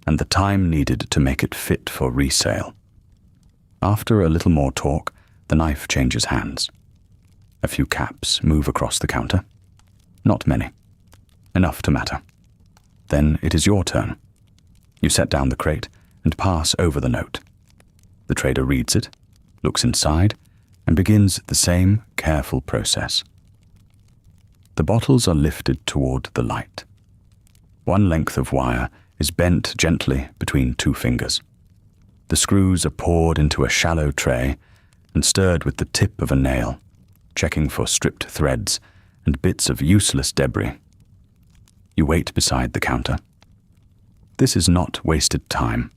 and the time needed to make it fit for resale. After a little more talk, the knife changes hands. A few caps move across the counter. Not many. Enough to matter. Then it is your turn. You set down the crate and pass over the note. The trader reads it, looks inside, and begins the same careful process. The bottles are lifted toward the light. One length of wire is bent gently between 2 fingers. The screws are poured into a shallow tray and stirred with the tip of a nail, checking for stripped threads and bits of useless debris. You wait beside the counter. This is not wasted time.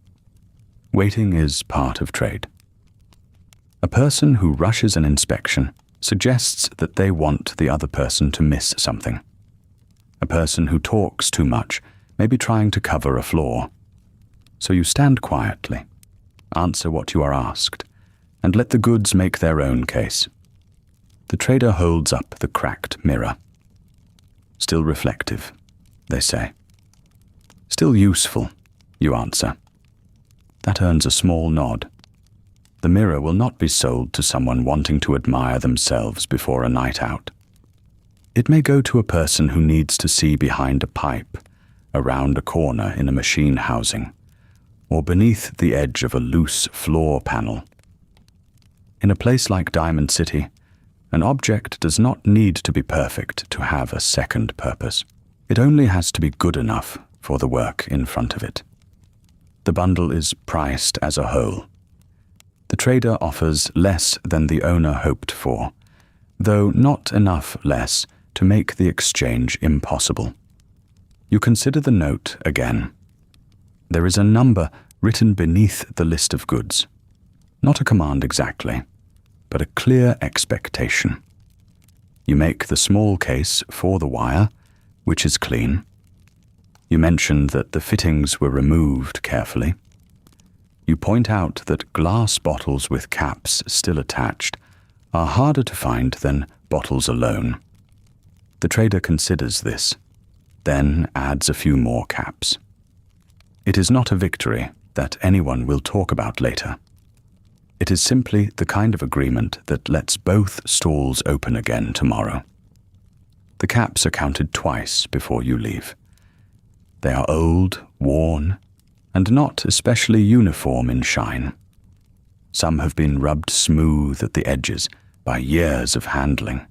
Waiting is part of trade. A person who rushes an inspection suggests that they want the other person to miss something. A person who talks too much may be trying to cover a flaw. So you stand quietly, answer what you are asked, and let the goods make their own case. The trader holds up the cracked mirror. Still reflective, they say. Still useful, you answer. That earns a small nod. The mirror will not be sold to someone wanting to admire themselves before a night out. It may go to a person who needs to see behind a pipe, around a corner in a machine housing, or beneath the edge of a loose floor panel. In a place like Diamond City, an object does not need to be perfect to have a second purpose. It only has to be good enough for the work in front of it. The bundle is priced as a whole. The trader offers less than the owner hoped for, though not enough less to make the exchange impossible. You consider the note again. There is a number written beneath the list of goods. Not a command exactly, but a clear expectation. You make the small case for the wire, which is clean. You mention that the fittings were removed carefully. You point out that glass bottles with caps still attached are harder to find than bottles alone. The trader considers this, then adds a few more caps. It is not a victory that anyone will talk about later. It is simply the kind of agreement that lets both stalls open again tomorrow. The caps are counted twice before you leave. They are old, worn, and not especially uniform in shine. Some have been rubbed smooth at the edges by years of handling.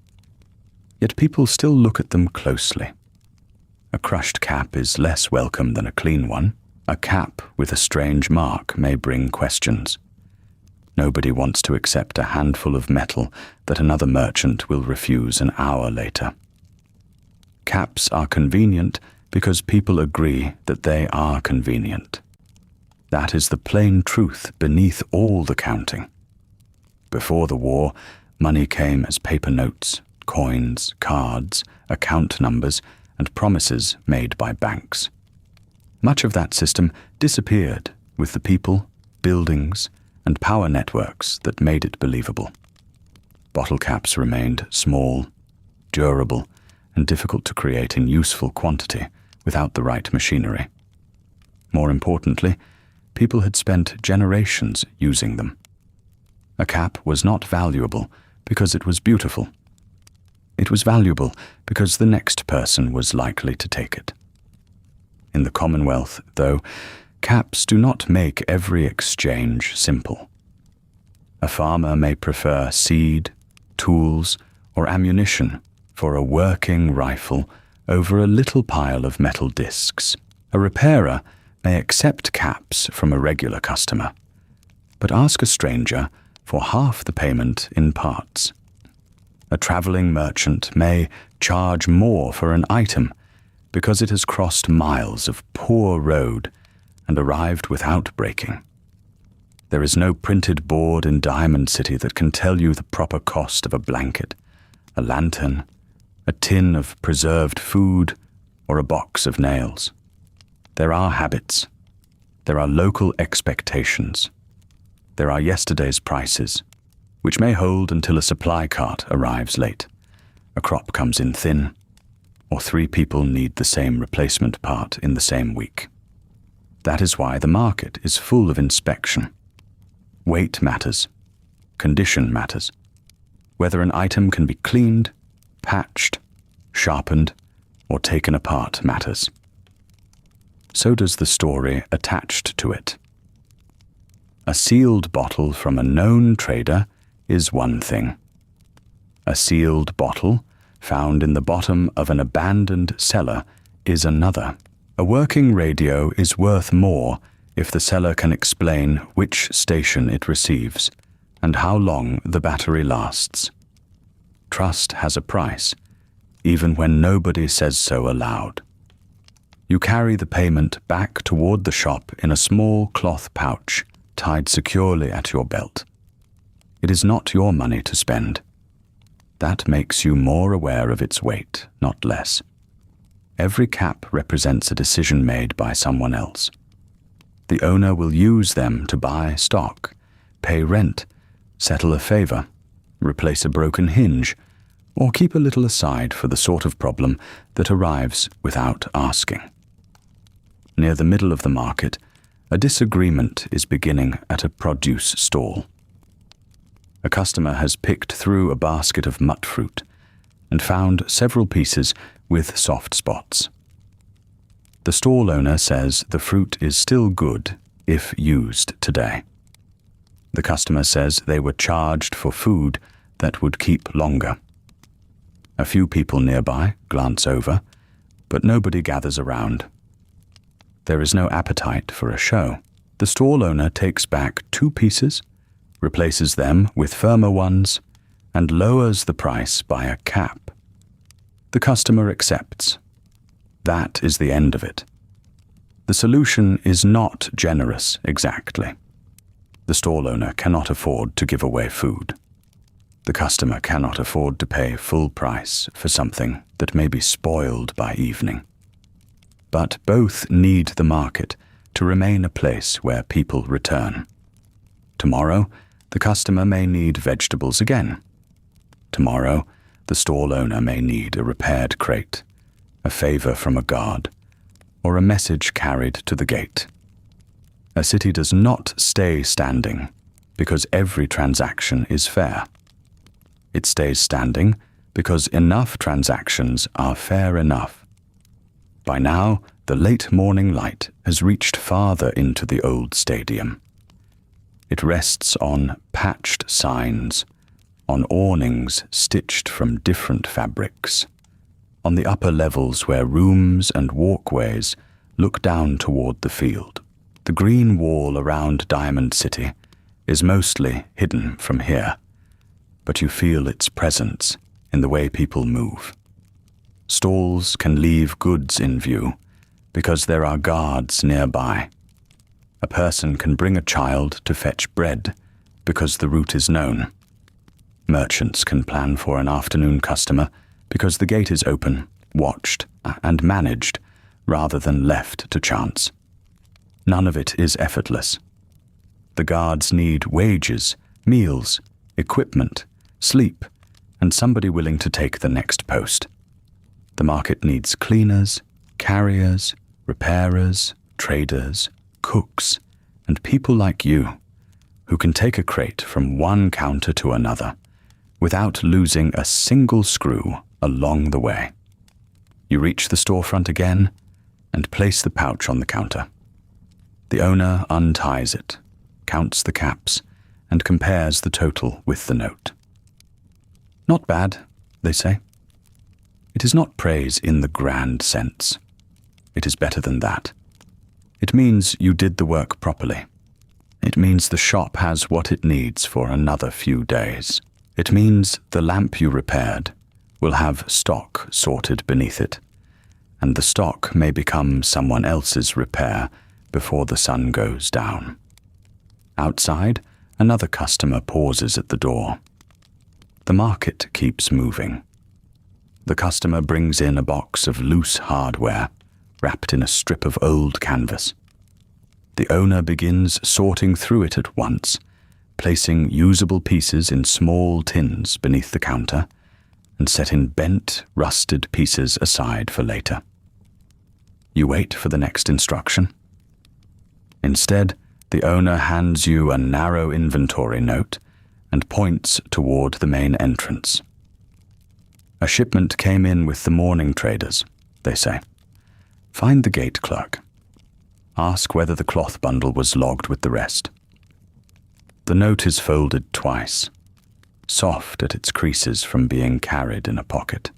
Yet people still look at them closely. A crushed cap is less welcome than a clean one. A cap with a strange mark may bring questions. Nobody wants to accept a handful of metal that another merchant will refuse an hour later. Caps are convenient because people agree that they are convenient. That is the plain truth beneath all the counting. Before the war, money came as paper notes, coins, cards, account numbers, and promises made by banks. Much of that system disappeared with the people, buildings, and power networks that made it believable. Bottle caps remained small, durable, and difficult to create in useful quantity without the right machinery. More importantly, people had spent generations using them. A cap was not valuable because it was beautiful. It was valuable because the next person was likely to take it. In the Commonwealth, though, caps do not make every exchange simple. A farmer may prefer seed, tools, or ammunition for a working rifle over a little pile of metal discs. A repairer may accept caps from a regular customer, but ask a stranger for half the payment in parts. A traveling merchant may charge more for an item because it has crossed miles of poor road and arrived without breaking. There is no printed board in Diamond City that can tell you the proper cost of a blanket, a lantern, a tin of preserved food, or a box of nails. There are habits. There are local expectations. There are yesterday's prices, which may hold until a supply cart arrives late, a crop comes in thin, or 3 people need the same replacement part in the same week. That is why the market is full of inspection. Weight matters. Condition matters. Whether an item can be cleaned, patched, sharpened, or taken apart matters. So does the story attached to it. A sealed bottle from a known trader is one thing. A sealed bottle found in the bottom of an abandoned cellar is another. A working radio is worth more if the seller can explain which station it receives and how long the battery lasts. Trust has a price, even when nobody says so aloud. You carry the payment back toward the shop in a small cloth pouch tied securely at your belt. It is not your money to spend. That makes you more aware of its weight, not less. Every cap represents a decision made by someone else. The owner will use them to buy stock, pay rent, settle a favor, replace a broken hinge, or keep a little aside for the sort of problem that arrives without asking. Near the middle of the market, a disagreement is beginning at a produce stall. A customer has picked through a basket of mut fruit and found several pieces with soft spots. The stall owner says the fruit is still good if used today. The customer says they were charged for food that would keep longer. A few people nearby glance over, but nobody gathers around. There is no appetite for a show. The stall owner takes back 2 pieces, replaces them with firmer ones, and lowers the price by a cap. The customer accepts. That is the end of it. The solution is not generous exactly. The stall owner cannot afford to give away food. The customer cannot afford to pay full price for something that may be spoiled by evening. But both need the market to remain a place where people return. Tomorrow, the customer may need vegetables again. Tomorrow, the stall owner may need a repaired crate, a favor from a guard, or a message carried to the gate. A city does not stay standing because every transaction is fair. It stays standing because enough transactions are fair enough. By now, the late morning light has reached farther into the old stadium. It rests on patched signs, on awnings stitched from different fabrics, on the upper levels where rooms and walkways look down toward the field. The green wall around Diamond City is mostly hidden from here, but you feel its presence in the way people move. Stalls can leave goods in view because there are guards nearby. A person can bring a child to fetch bread because the route is known. Merchants can plan for an afternoon customer because the gate is open, watched, and managed rather than left to chance. None of it is effortless. The guards need wages, meals, equipment, sleep, and somebody willing to take the next post. The market needs cleaners, carriers, repairers, traders, cooks, and people like you, who can take a crate from one counter to another without losing a single screw along the way. You reach the storefront again and place the pouch on the counter. The owner unties it, counts the caps, and compares the total with the note. Not bad, they say. It is not praise in the grand sense. It is better than that. It means you did the work properly. It means the shop has what it needs for another few days. It means the lamp you repaired will have stock sorted beneath it, and the stock may become someone else's repair before the sun goes down. Outside, another customer pauses at the door. The market keeps moving. The customer brings in a box of loose hardware wrapped in a strip of old canvas. The owner begins sorting through it at once, placing usable pieces in small tins beneath the counter and setting bent, rusted pieces aside for later. You wait for the next instruction. Instead, the owner hands you a narrow inventory note and points toward the main entrance. A shipment came in with the morning traders, they say. Find the gate clerk. Ask whether the cloth bundle was logged with the rest. The note is folded twice, soft at its creases from being carried in a pocket.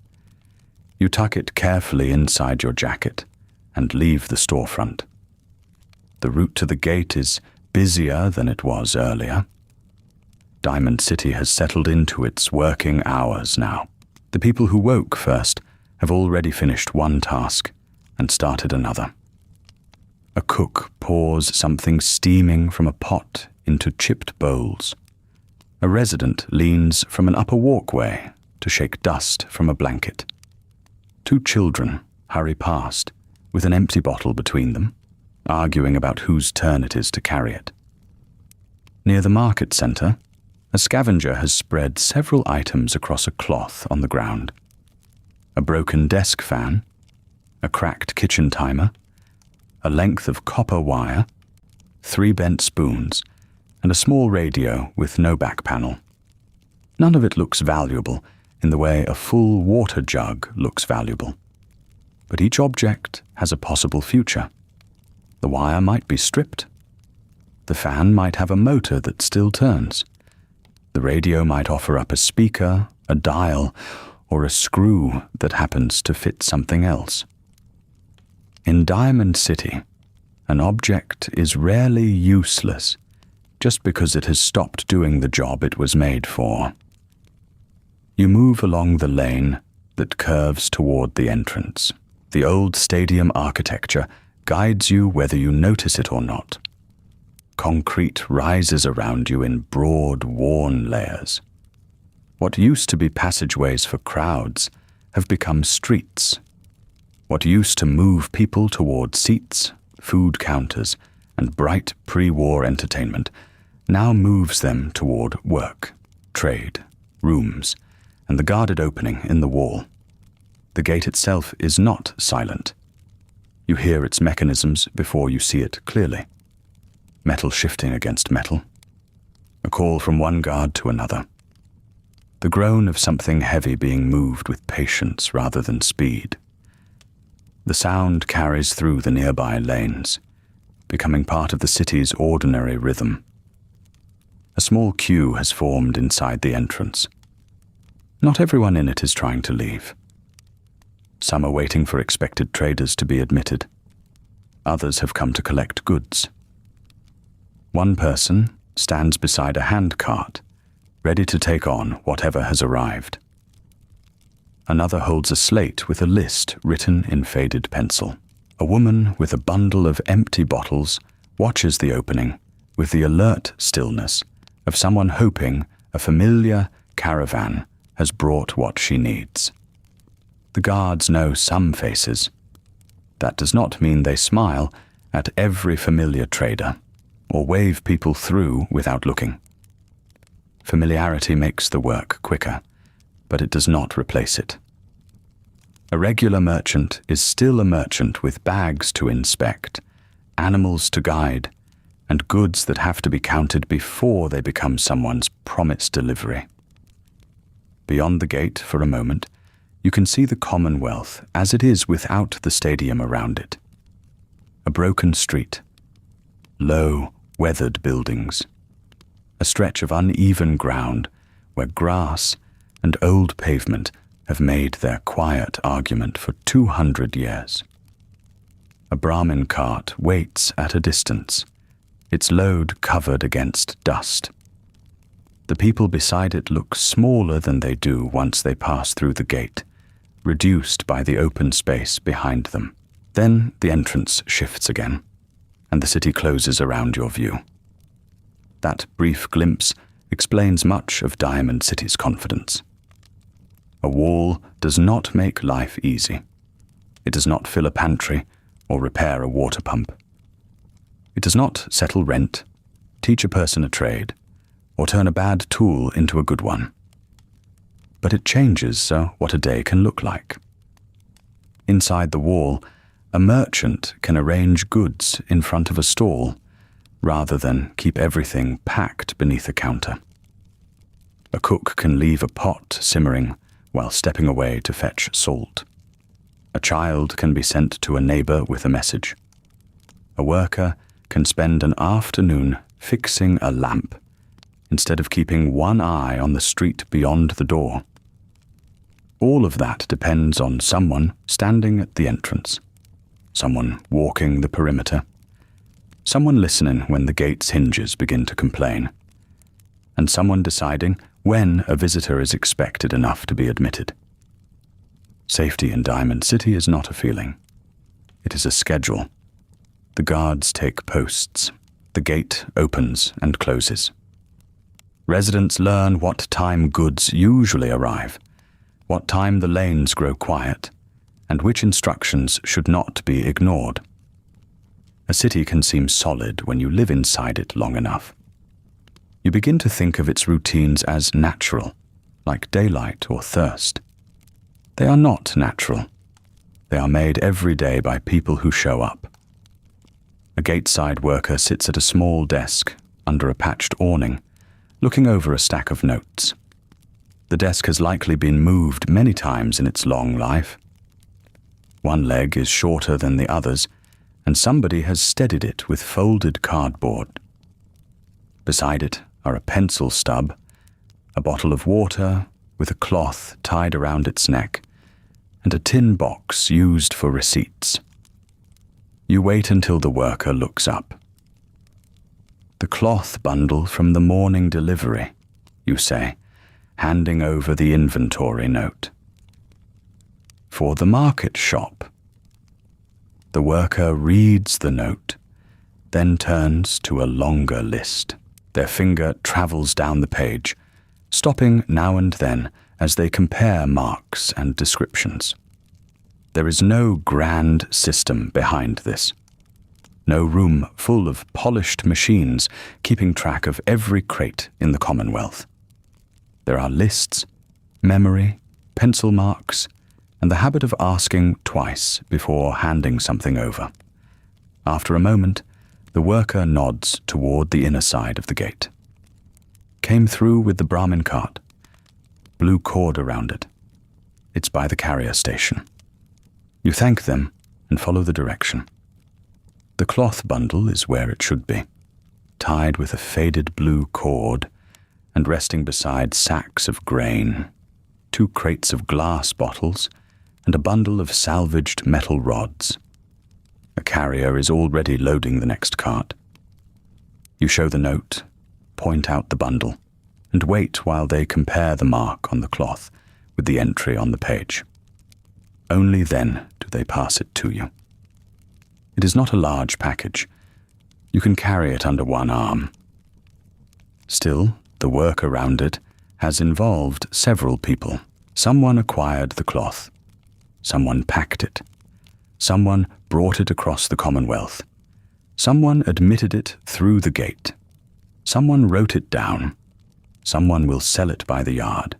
You tuck it carefully inside your jacket and leave the storefront. The route to the gate is busier than it was earlier. Diamond City has settled into its working hours now. The people who woke first have already finished one task and started another. A cook pours something steaming from a pot into chipped bowls. A resident leans from an upper walkway to shake dust from a blanket. Two children hurry past with an empty bottle between them, arguing about whose turn it is to carry it. Near the market center, a scavenger has spread several items across a cloth on the ground. A broken desk fan, a cracked kitchen timer, a length of copper wire, 3 bent spoons, and a small radio with no back panel. None of it looks valuable in the way a full water jug looks valuable. But each object has a possible future. The wire might be stripped. The fan might have a motor that still turns. The radio might offer up a speaker, a dial, or a screw that happens to fit something else. In Diamond City, an object is rarely useless just because it has stopped doing the job it was made for. You move along the lane that curves toward the entrance. The old stadium architecture guides you whether you notice it or not. Concrete rises around you in broad, worn layers. What used to be passageways for crowds have become streets. What used to move people toward seats, food counters, and bright pre-war entertainment now moves them toward work, trade, rooms, and the guarded opening in the wall. The gate itself is not silent. You hear its mechanisms before you see it clearly. Metal shifting against metal. A call from one guard to another. The groan of something heavy being moved with patience rather than speed. The sound carries through the nearby lanes, becoming part of the city's ordinary rhythm. A small queue has formed inside the entrance. Not everyone in it is trying to leave. Some are waiting for expected traders to be admitted. Others have come to collect goods. One person stands beside a handcart, ready to take on whatever has arrived. Another holds a slate with a list written in faded pencil. A woman with a bundle of empty bottles watches the opening with the alert stillness of someone hoping a familiar caravan has brought what she needs. The guards know some faces. That does not mean they smile at every familiar trader or wave people through without looking. Familiarity makes the work quicker, but it does not replace it. A regular merchant is still a merchant with bags to inspect, animals to guide, and goods that have to be counted before they become someone's promised delivery. Beyond the gate for a moment, you can see the Commonwealth as it is without the stadium around it. A broken street, low, weathered buildings, a stretch of uneven ground where grass and old pavement have made their quiet argument for 200 years. A Brahmin cart waits at a distance, its load covered against dust. The people beside it look smaller than they do once they pass through the gate, reduced by the open space behind them. Then the entrance shifts again, and the city closes around your view. That brief glimpse explains much of Diamond City's confidence. A wall does not make life easy. It does not fill a pantry or repair a water pump. It does not settle rent, teach a person a trade, or turn a bad tool into a good one. But it changes what a day can look like. Inside the wall, a merchant can arrange goods in front of a stall rather than keep everything packed beneath a counter. A cook can leave a pot simmering while stepping away to fetch salt. A child can be sent to a neighbor with a message. A worker can spend an afternoon fixing a lamp instead of keeping one eye on the street beyond the door. All of that depends on someone standing at the entrance, someone walking the perimeter, someone listening when the gate's hinges begin to complain, and someone deciding when a visitor is expected enough to be admitted. Safety in Diamond City is not a feeling. It is a schedule. The guards take posts. The gate opens and closes. Residents learn what time goods usually arrive, what time the lanes grow quiet, and which instructions should not be ignored. A city can seem solid when you live inside it long enough. You begin to think of its routines as natural, like daylight or thirst. They are not natural. They are made every day by people who show up. A gateside worker sits at a small desk under a patched awning, looking over a stack of notes. The desk has likely been moved many times in its long life. One leg is shorter than the others, and somebody has steadied it with folded cardboard. Beside it are a pencil stub, a bottle of water with a cloth tied around its neck, and a tin box used for receipts. You wait until the worker looks up. "The cloth bundle from the morning delivery," you say, handing over the inventory note. "For the market shop." The worker reads the note, then turns to a longer list. Their finger travels down the page, stopping now and then as they compare marks and descriptions. There is no grand system behind this. No room full of polished machines keeping track of every crate in the Commonwealth. There are lists, memory, pencil marks, and the habit of asking twice before handing something over. After a moment, the worker nods toward the inner side of the gate. Came through with the Brahmin cart. Blue cord around it. It's by the carrier station. You thank them and follow the direction. The cloth bundle is where it should be, tied with a faded blue cord and resting beside sacks of grain, 2 crates of glass bottles, and a bundle of salvaged metal rods. A carrier is already loading the next cart. You show the note, point out the bundle, and wait while they compare the mark on the cloth with the entry on the page. Only then do they pass it to you. It is not a large package. You can carry it under one arm. Still, the work around it has involved several people. Someone acquired the cloth. Someone packed it. Someone brought it across the Commonwealth. Someone admitted it through the gate. Someone wrote it down. Someone will sell it by the yard,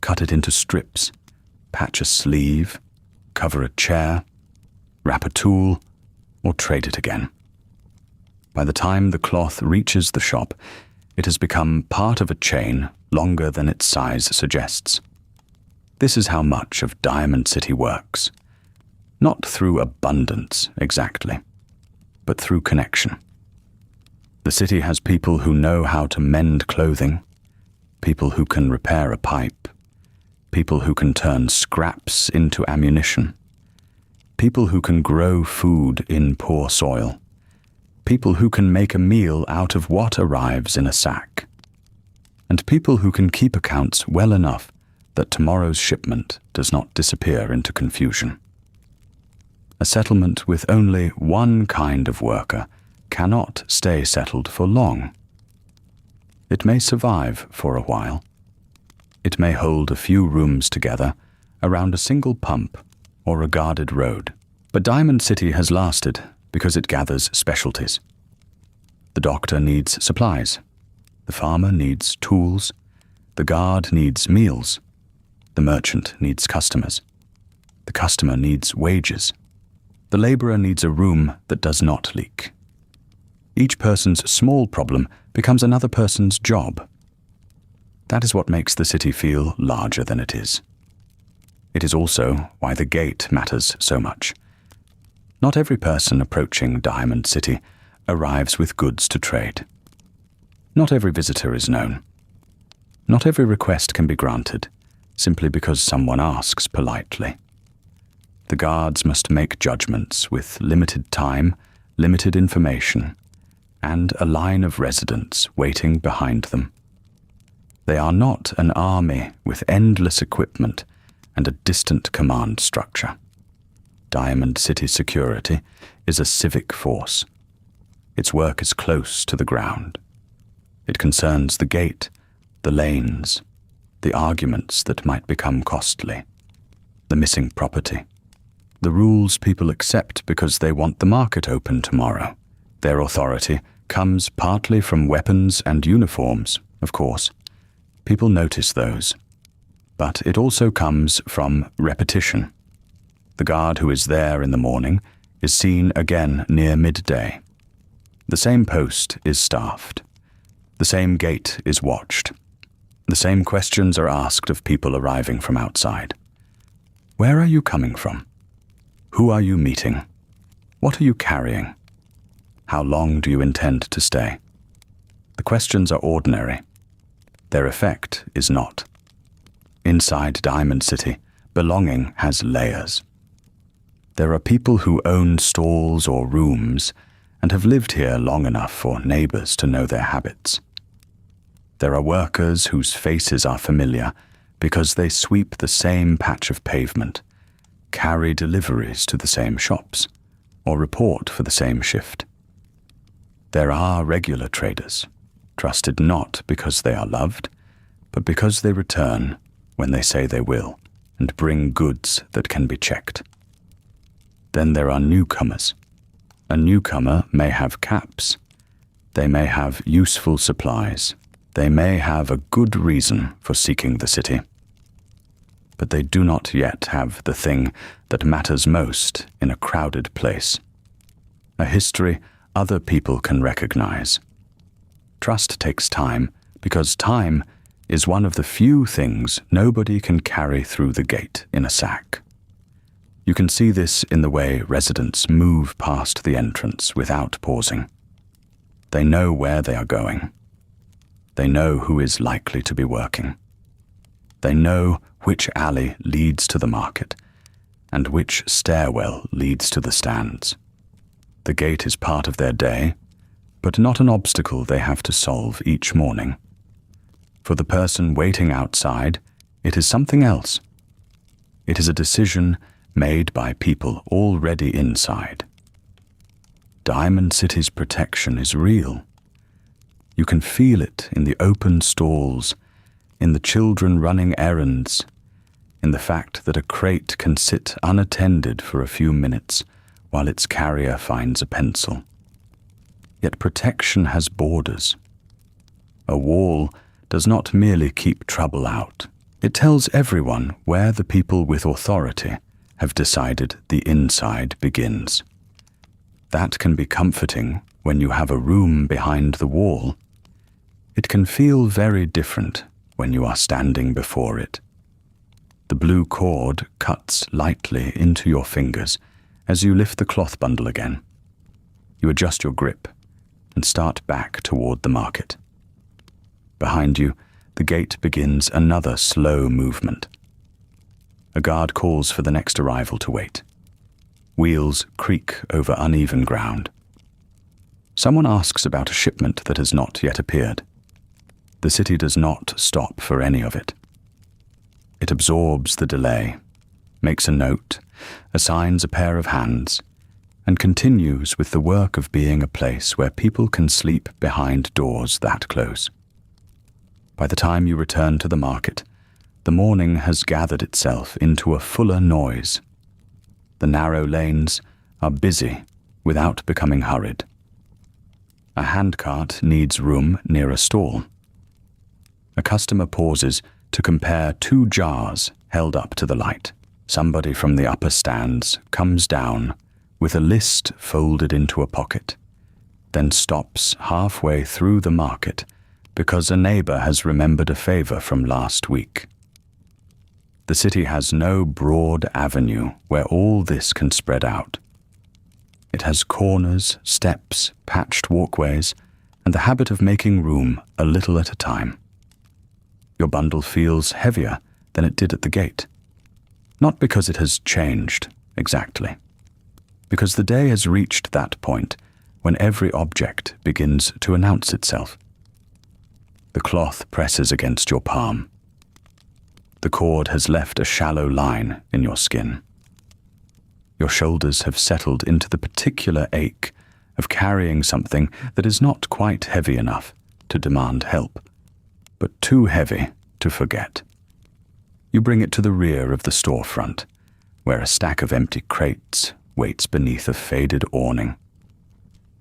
cut it into strips, patch a sleeve, cover a chair, wrap a tool, or trade it again. By the time the cloth reaches the shop, it has become part of a chain longer than its size suggests. This is how much of Diamond City works. Not through abundance, exactly, but through connection. The city has people who know how to mend clothing, people who can repair a pipe, people who can turn scraps into ammunition, people who can grow food in poor soil, people who can make a meal out of what arrives in a sack, and people who can keep accounts well enough that tomorrow's shipment does not disappear into confusion. A settlement with only one kind of worker cannot stay settled for long. It may survive for a while. It may hold a few rooms together around a single pump or a guarded road. But Diamond City has lasted because it gathers specialties. The doctor needs supplies. The farmer needs tools. The guard needs meals. The merchant needs customers. The customer needs wages. The laborer needs a room that does not leak. Each person's small problem becomes another person's job. That is what makes the city feel larger than it is. It is also why the gate matters so much. Not every person approaching Diamond City arrives with goods to trade. Not every visitor is known. Not every request can be granted, simply because someone asks politely. The guards must make judgments with limited time, limited information, and a line of residents waiting behind them. They are not an army with endless equipment and a distant command structure. Diamond City security is a civic force. Its work is close to the ground. It concerns the gate, the lanes, the arguments that might become costly, the missing property, the rules people accept because they want the market open tomorrow. Their authority comes partly from weapons and uniforms, of course. People notice those. But it also comes from repetition. The guard who is there in the morning is seen again near midday. The same post is staffed. The same gate is watched. The same questions are asked of people arriving from outside. Where are you coming from? Who are you meeting? What are you carrying? How long do you intend to stay? The questions are ordinary. Their effect is not. Inside Diamond City, belonging has layers. There are people who own stalls or rooms and have lived here long enough for neighbors to know their habits. There are workers whose faces are familiar because they sweep the same patch of pavement, carry deliveries to the same shops, or report for the same shift. There are regular traders, trusted not because they are loved, but because they return when they say they will and bring goods that can be checked. Then there are newcomers. A newcomer may have caps. They may have useful supplies. They may have a good reason for seeking the city. But they do not yet have the thing that matters most in a crowded place. A history other people can recognize. Trust takes time because time is one of the few things nobody can carry through the gate in a sack. You can see this in the way residents move past the entrance without pausing. They know where they are going. They know who is likely to be working. They know which alley leads to the market and which stairwell leads to the stands. The gate is part of their day, but not an obstacle they have to solve each morning. For the person waiting outside, it is something else. It is a decision made by people already inside. Diamond City's protection is real. You can feel it in the open stalls, in the children running errands, in the fact that a crate can sit unattended for a few minutes while its carrier finds a pencil. Yet protection has borders. A wall does not merely keep trouble out. It tells everyone where the people with authority have decided the inside begins. That can be comforting when you have a room behind the wall. It can feel very different when you are standing before it. The blue cord cuts lightly into your fingers as you lift the cloth bundle again. You adjust your grip and start back toward the market. Behind you, the gate begins another slow movement. A guard calls for the next arrival to wait. Wheels creak over uneven ground. Someone asks about a shipment that has not yet appeared. The city does not stop for any of it. It absorbs the delay, makes a note, assigns a pair of hands, and continues with the work of being a place where people can sleep behind doors that close. By the time you return to the market, the morning has gathered itself into a fuller noise. The narrow lanes are busy without becoming hurried. A handcart needs room near a stall. A customer pauses to compare two jars held up to the light. Somebody from the upper stands comes down with a list folded into a pocket, then stops halfway through the market because a neighbor has remembered a favor from last week. The city has no broad avenue where all this can spread out. It has corners, steps, patched walkways, and the habit of making room a little at a time. Your bundle feels heavier than it did at the gate. Not because it has changed, exactly. Because the day has reached that point when every object begins to announce itself. The cloth presses against your palm. The cord has left a shallow line in your skin. Your shoulders have settled into the particular ache of carrying something that is not quite heavy enough to demand help, but too heavy to forget. You bring it to the rear of the storefront, where a stack of empty crates waits beneath a faded awning.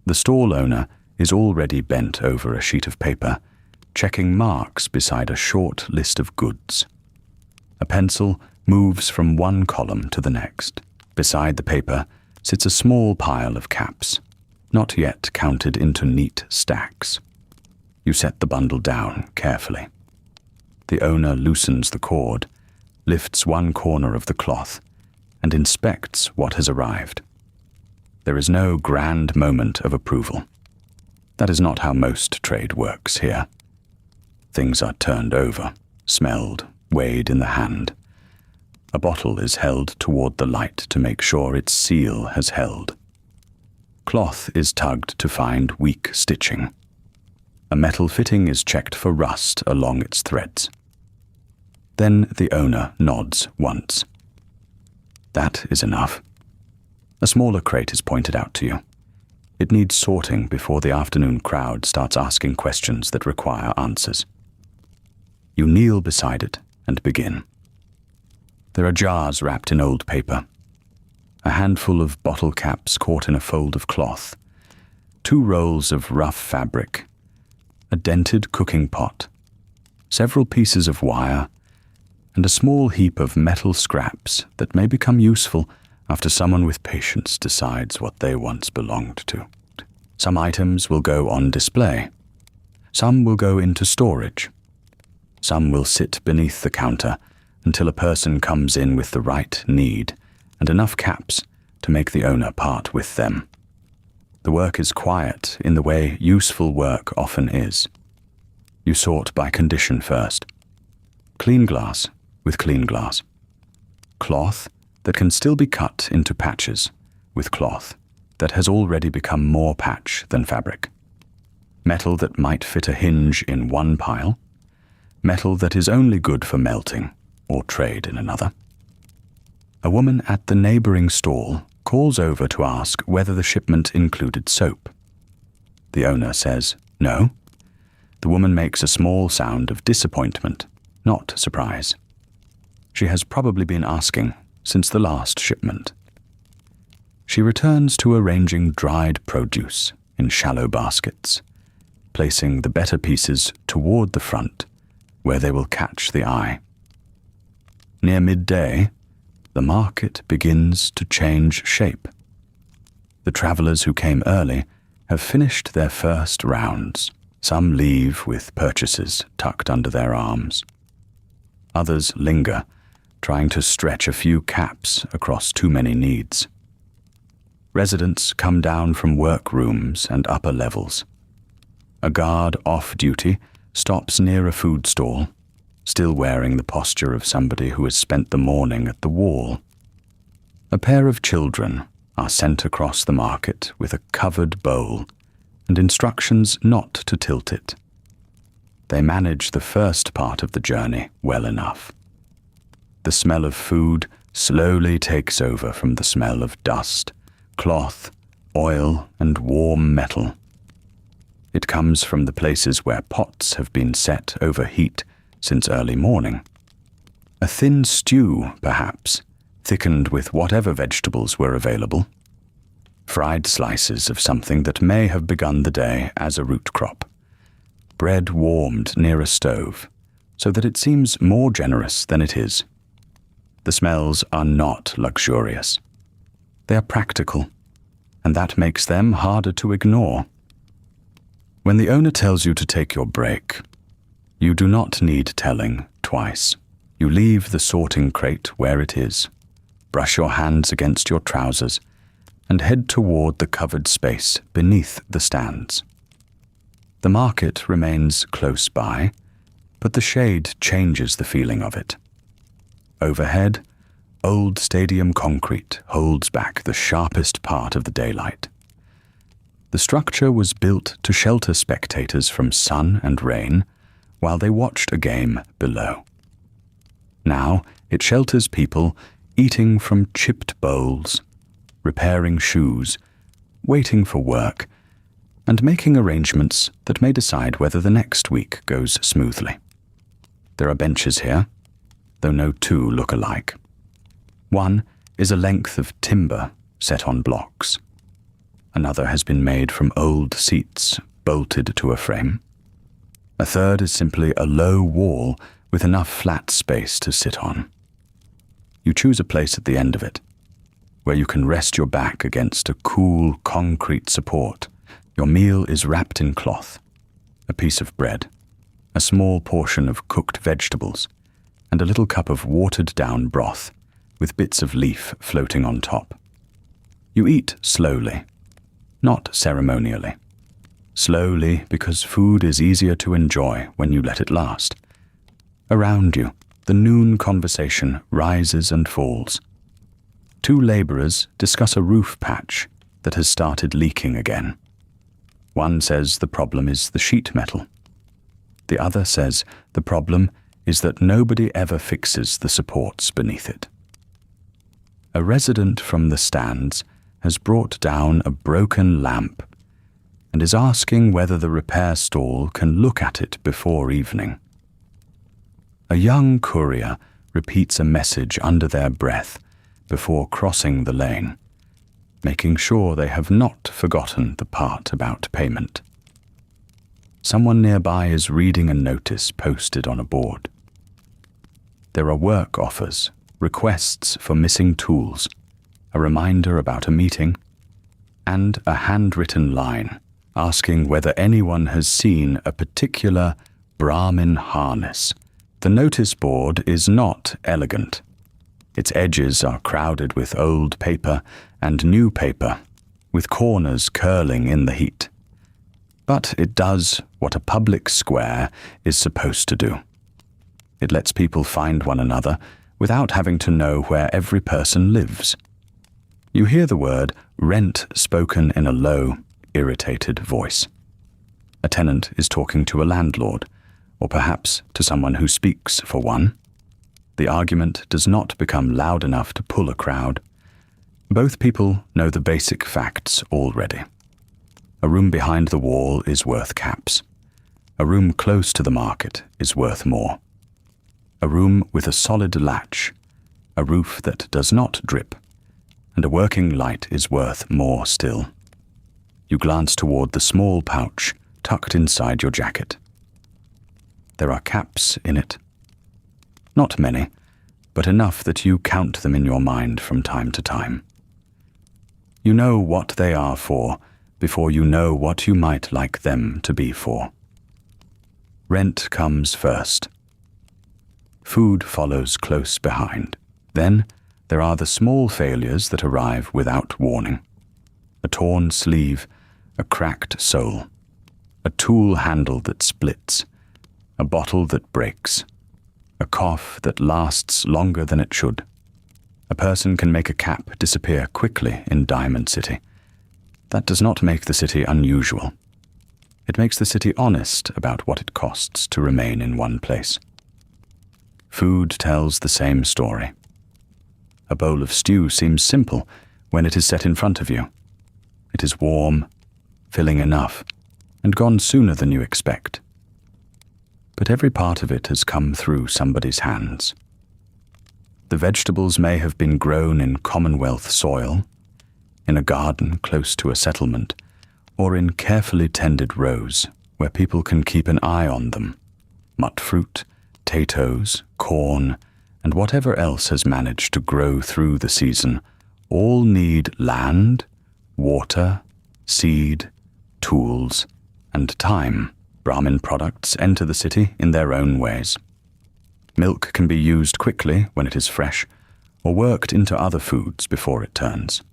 The stall owner is already bent over a sheet of paper, checking marks beside a short list of goods. A pencil moves from one column to the next. Beside the paper sits a small pile of caps, not yet counted into neat stacks. You set the bundle down carefully. The owner loosens the cord, lifts one corner of the cloth, and inspects what has arrived. There is no grand moment of approval. That is not how most trade works here. Things are turned over, smelled, weighed in the hand. A bottle is held toward the light to make sure its seal has held. Cloth is tugged to find weak stitching. A metal fitting is checked for rust along its threads. Then the owner nods once. That is enough. A smaller crate is pointed out to you. It needs sorting before the afternoon crowd starts asking questions that require answers. You kneel beside it and begin. There are jars wrapped in old paper, a handful of bottle caps caught in a fold of cloth, 2 rolls of rough fabric, a dented cooking pot, several pieces of wire, and a small heap of metal scraps that may become useful after someone with patience decides what they once belonged to. Some items will go on display. Some will go into storage. Some will sit beneath the counter until a person comes in with the right need and enough caps to make the owner part with them. The work is quiet in the way useful work often is. You sort by condition first. Clean glass with clean glass. Cloth that can still be cut into patches with cloth that has already become more patch than fabric. Metal that might fit a hinge in one pile. Metal that is only good for melting or trade in another. A woman at the neighboring stall calls over to ask whether the shipment included soap. The owner says no. The woman makes a small sound of disappointment, not surprise. She has probably been asking since the last shipment. She returns to arranging dried produce in shallow baskets, placing the better pieces toward the front, where they will catch the eye. Near midday, the market begins to change shape. The travelers who came early have finished their first rounds. Some leave with purchases tucked under their arms. Others linger, trying to stretch a few caps across too many needs. Residents come down from workrooms and upper levels. A guard off duty stops near a food stall, still wearing the posture of somebody who has spent the morning at the wall. A pair of children are sent across the market with a covered bowl and instructions not to tilt it. They manage the first part of the journey well enough. The smell of food slowly takes over from the smell of dust, cloth, oil, and warm metal. It comes from the places where pots have been set over heat since early morning. A thin stew, perhaps, thickened with whatever vegetables were available. Fried slices of something that may have begun the day as a root crop. Bread warmed near a stove, so that it seems more generous than it is. The smells are not luxurious. They are practical, and that makes them harder to ignore. When the owner tells you to take your break, you do not need telling twice. You leave the sorting crate where it is, brush your hands against your trousers, and head toward the covered space beneath the stands. The market remains close by, but the shade changes the feeling of it. Overhead, old stadium concrete holds back the sharpest part of the daylight. The structure was built to shelter spectators from sun and rain while they watched a game below. Now it shelters people eating from chipped bowls, repairing shoes, waiting for work, and making arrangements that may decide whether the next week goes smoothly. There are benches here, though no two look alike. One is a length of timber set on blocks. Another has been made from old seats bolted to a frame. A third is simply a low wall with enough flat space to sit on. You choose a place at the end of it, where you can rest your back against a cool concrete support. Your meal is wrapped in cloth, a piece of bread, a small portion of cooked vegetables, and a little cup of watered-down broth with bits of leaf floating on top. You eat slowly, not ceremonially. Slowly because food is easier to enjoy when you let it last. Around you, the noon conversation rises and falls. Two laborers discuss a roof patch that has started leaking again. One says the problem is the sheet metal. The other says the problem is that nobody ever fixes the supports beneath it. A resident from the stands has brought down a broken lamp and is asking whether the repair stall can look at it before evening. A young courier repeats a message under their breath before crossing the lane, making sure they have not forgotten the part about payment. Someone nearby is reading a notice posted on a board. There are work offers, requests for missing tools, a reminder about a meeting, and a handwritten line asking whether anyone has seen a particular Brahmin harness. The notice board is not elegant. Its edges are crowded with old paper and new paper, with corners curling in the heat. But it does what a public square is supposed to do. It lets people find one another without having to know where every person lives. You hear the word rent spoken in a low, irritated voice. A tenant is talking to a landlord, or perhaps to someone who speaks for one. The argument does not become loud enough to pull a crowd. Both people know the basic facts already. A room behind the wall is worth caps. A room close to the market is worth more. A room with a solid latch, a roof that does not drip, and a working light is worth more still. You glance toward the small pouch tucked inside your jacket. There are caps in it. Not many, but enough that you count them in your mind from time to time. You know what they are for before you know what you might like them to be for. Rent comes first. Food follows close behind. Then there are the small failures that arrive without warning. A torn sleeve, a cracked sole, a tool handle that splits, a bottle that breaks, a cough that lasts longer than it should. A person can make a cap disappear quickly in Diamond City. That does not make the city unusual. It makes the city honest about what it costs to remain in one place. Food tells the same story. A bowl of stew seems simple when it is set in front of you. It is warm, filling enough, and gone sooner than you expect. But every part of it has come through somebody's hands. The vegetables may have been grown in Commonwealth soil, in a garden close to a settlement, or in carefully tended rows where people can keep an eye on them. Mutfruit, potatoes, corn, and whatever else has managed to grow through the season all need land, water, seed, tools, and time. Brahmin products enter the city in their own ways. Milk can be used quickly when it is fresh, or worked into other foods before it turns.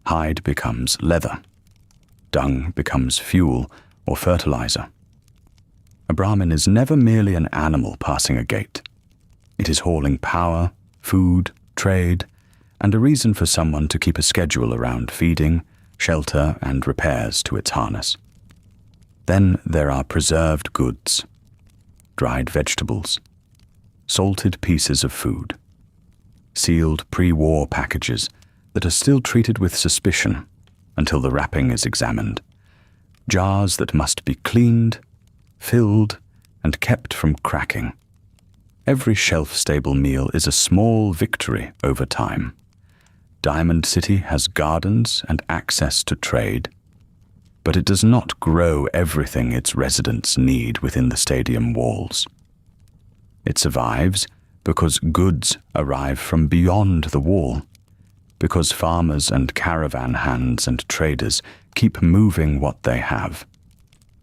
Hide becomes leather. Dung becomes fuel or fertilizer. A Brahmin is never merely an animal passing a gate. It is hauling power, food, trade, and a reason for someone to keep a schedule around feeding, shelter, and repairs to its harness. Then there are preserved goods, dried vegetables, salted pieces of food, sealed pre-war packages that are still treated with suspicion until the wrapping is examined, jars that must be cleaned, filled, and kept from cracking. Every shelf-stable meal is a small victory over time. Diamond City has gardens and access to trade, but it does not grow everything its residents need within the stadium walls. It survives because goods arrive from beyond the wall, because farmers and caravan hands and traders keep moving what they have,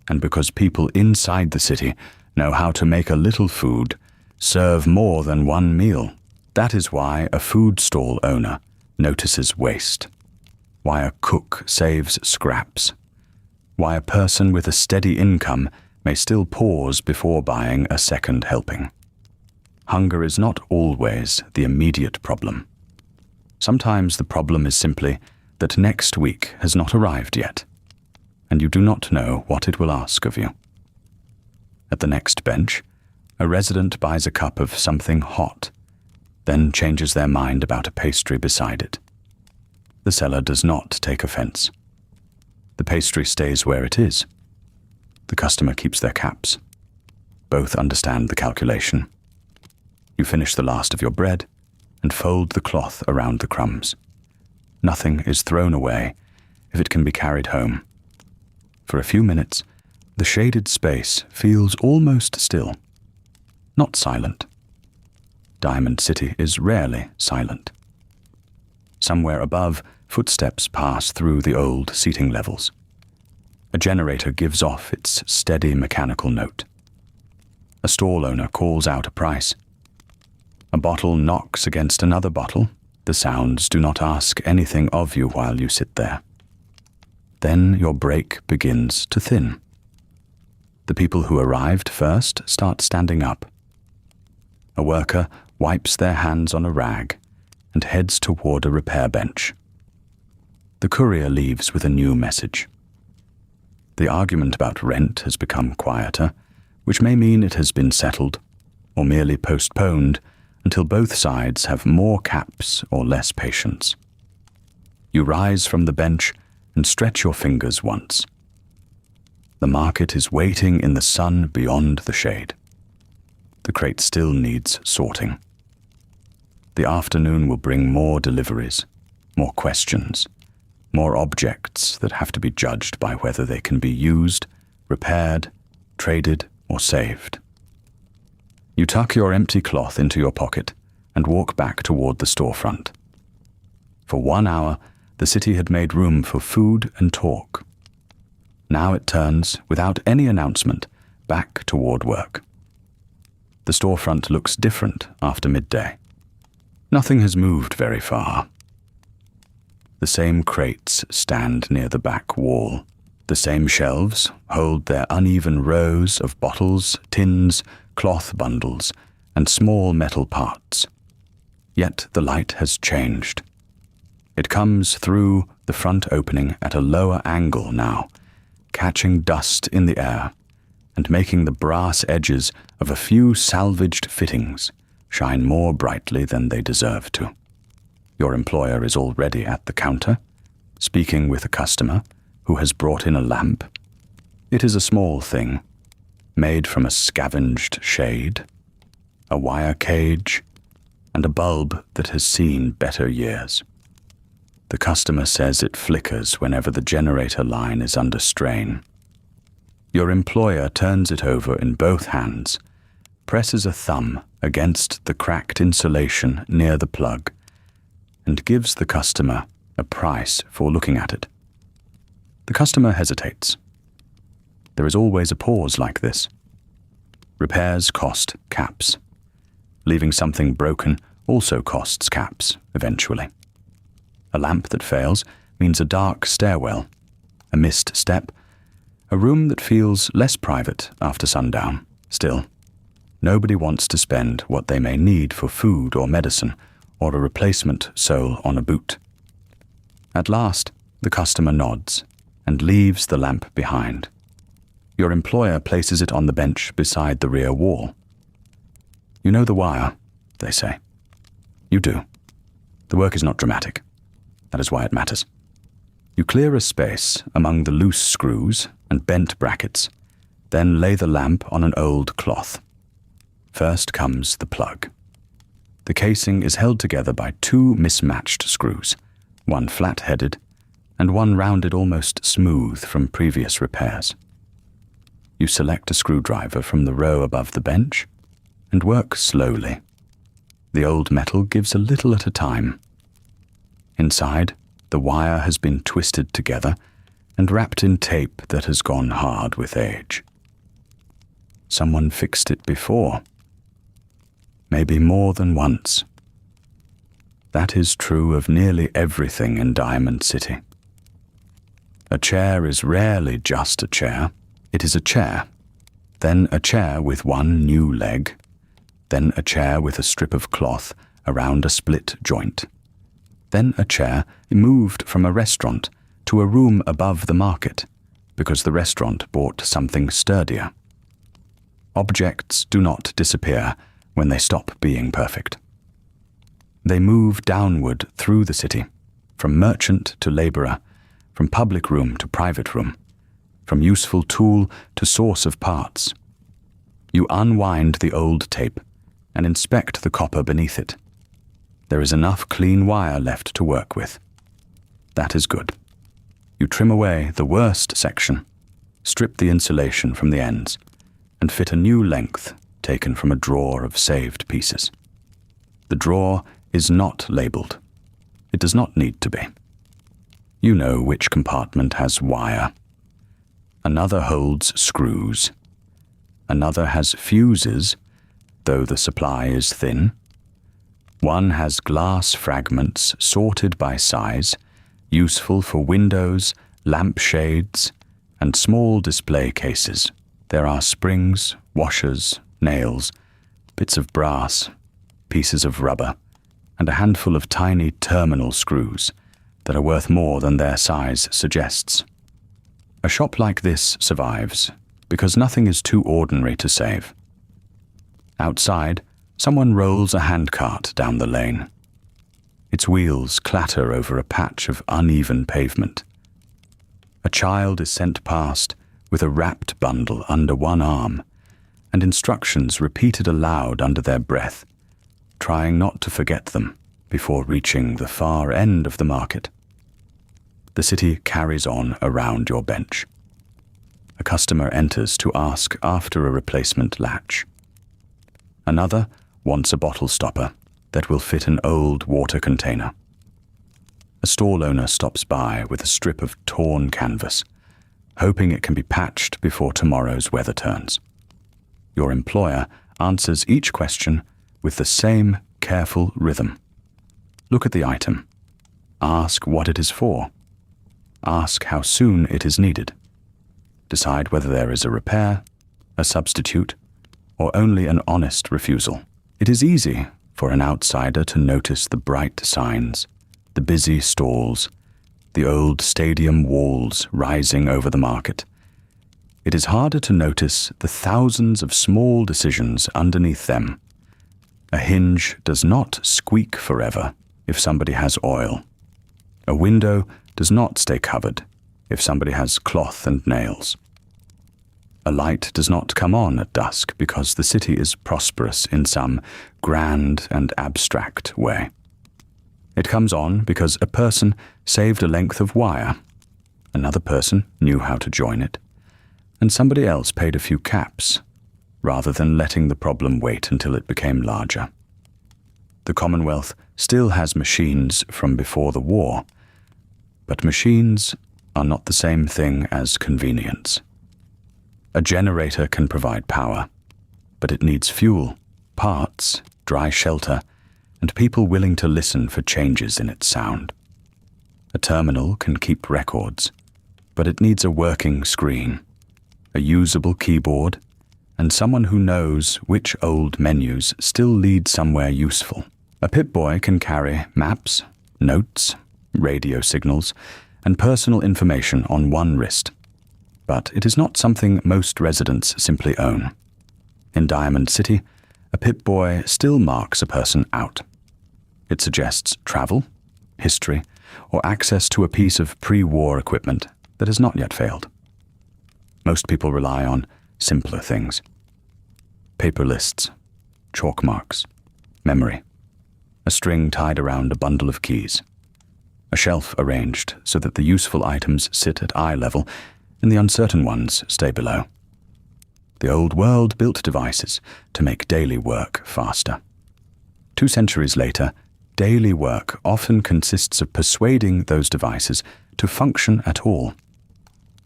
and because people inside the city know how to make a little food serve more than one meal. That is why a food stall owner notices waste, why a cook saves scraps, why a person with a steady income may still pause before buying a second helping. Hunger is not always the immediate problem. Sometimes the problem is simply that next week has not arrived yet, and you do not know what it will ask of you. At the next bench, a resident buys a cup of something hot, then changes their mind about a pastry beside it. The seller does not take offense. The pastry stays where it is. The customer keeps their caps. Both understand the calculation. You finish the last of your bread and fold the cloth around the crumbs. Nothing is thrown away if it can be carried home. For a few minutes, the shaded space feels almost still, not silent. Diamond City is rarely silent. Somewhere above, footsteps pass through the old seating levels. A generator gives off its steady mechanical note. A stall owner calls out a price. A bottle knocks against another bottle. The sounds do not ask anything of you while you sit there. Then your break begins to thin. The people who arrived first start standing up. A worker wipes their hands on a rag and heads toward a repair bench. The courier leaves with a new message. The argument about rent has become quieter, which may mean it has been settled or merely postponed until both sides have more caps or less patience. You rise from the bench and stretch your fingers once. The market is waiting in the sun beyond the shade. The crate still needs sorting. The afternoon will bring more deliveries, more questions, more objects that have to be judged by whether they can be used, repaired, traded, or saved. You tuck your empty cloth into your pocket and walk back toward the storefront. For 1 hour, the city had made room for food and talk. Now it turns, without any announcement, back toward work. The storefront looks different after midday. Nothing has moved very far. The same crates stand near the back wall. The same shelves hold their uneven rows of bottles, tins, cloth bundles, and small metal parts. Yet the light has changed. It comes through the front opening at a lower angle now, catching dust in the air and making the brass edges of a few salvaged fittings shine more brightly than they deserve to. Your employer is already at the counter, speaking with a customer who has brought in a lamp. It is a small thing, made from a scavenged shade, a wire cage, and a bulb that has seen better years. The customer says it flickers whenever the generator line is under strain. Your employer turns it over in both hands, presses a thumb against the cracked insulation near the plug, and gives the customer a price for looking at it. The customer hesitates. There is always a pause like this. Repairs cost caps. Leaving something broken also costs caps, eventually. A lamp that fails means a dark stairwell, a missed step, a room that feels less private after sundown. Still, nobody wants to spend what they may need for food or medicine or a replacement sole on a boot. At last, the customer nods and leaves the lamp behind. Your employer places it on the bench beside the rear wall. You know the wire, they say. You do. The work is not dramatic. That is why it matters. You clear a space among the loose screws and bent brackets, then lay the lamp on an old cloth. First comes the plug. The casing is held together by 2 mismatched screws, one flat-headed and one rounded almost smooth from previous repairs. You select a screwdriver from the row above the bench and work slowly. The old metal gives a little at a time. Inside, the wire has been twisted together and wrapped in tape that has gone hard with age. Someone fixed it before. Maybe more than once. That is true of nearly everything in Diamond City. A chair is rarely just a chair. It is a chair, then a chair with one new leg, then a chair with a strip of cloth around a split joint, then a chair moved from a restaurant to a room above the market because the restaurant bought something sturdier. Objects do not disappear when they stop being perfect. They move downward through the city, from merchant to laborer, from public room to private room, from useful tool to source of parts. You unwind the old tape and inspect the copper beneath it. There is enough clean wire left to work with. That is good. You trim away the worst section, strip the insulation from the ends, and fit a new length taken from a drawer of saved pieces. The drawer is not labeled. It does not need to be. You know which compartment has wire. Another holds screws. Another has fuses, though the supply is thin. One has glass fragments sorted by size, useful for windows, lampshades, and small display cases. There are springs, washers, nails, bits of brass, pieces of rubber, and a handful of tiny terminal screws that are worth more than their size suggests. A shop like this survives because nothing is too ordinary to save. Outside, someone rolls a handcart down the lane. Its wheels clatter over a patch of uneven pavement. A child is sent past with a wrapped bundle under one arm, and instructions repeated aloud under their breath, trying not to forget them before reaching the far end of the market. The city carries on around your bench. A customer enters to ask after a replacement latch. Another wants a bottle stopper that will fit an old water container. A stall owner stops by with a strip of torn canvas, hoping it can be patched before tomorrow's weather turns. Your employer answers each question with the same careful rhythm. Look at the item. Ask what it is for. Ask how soon it is needed. Decide whether there is a repair, a substitute, or only an honest refusal. It is easy for an outsider to notice the bright signs, the busy stalls, the old stadium walls rising over the market. It is harder to notice the thousands of small decisions underneath them. A hinge does not squeak forever if somebody has oil. A window does not stay covered if somebody has cloth and nails. A light does not come on at dusk because the city is prosperous in some grand and abstract way. It comes on because a person saved a length of wire, another person knew how to join it, and somebody else paid a few caps, rather than letting the problem wait until it became larger. The Commonwealth still has machines from before the war, but machines are not the same thing as convenience. A generator can provide power, but it needs fuel, parts, dry shelter, and people willing to listen for changes in its sound. A terminal can keep records, but it needs a working screen, a usable keyboard, and someone who knows which old menus still lead somewhere useful. A Pip-Boy can carry maps, notes, radio signals, and personal information on one wrist. But it is not something most residents simply own. In Diamond City, a Pip-Boy still marks a person out. It suggests travel, history, or access to a piece of pre-war equipment that has not yet failed. Most people rely on simpler things. Paper lists, chalk marks, memory, a string tied around a bundle of keys, a shelf arranged so that the useful items sit at eye level and the uncertain ones stay below. The old world built devices to make daily work faster. 2 centuries later, daily work often consists of persuading those devices to function at all.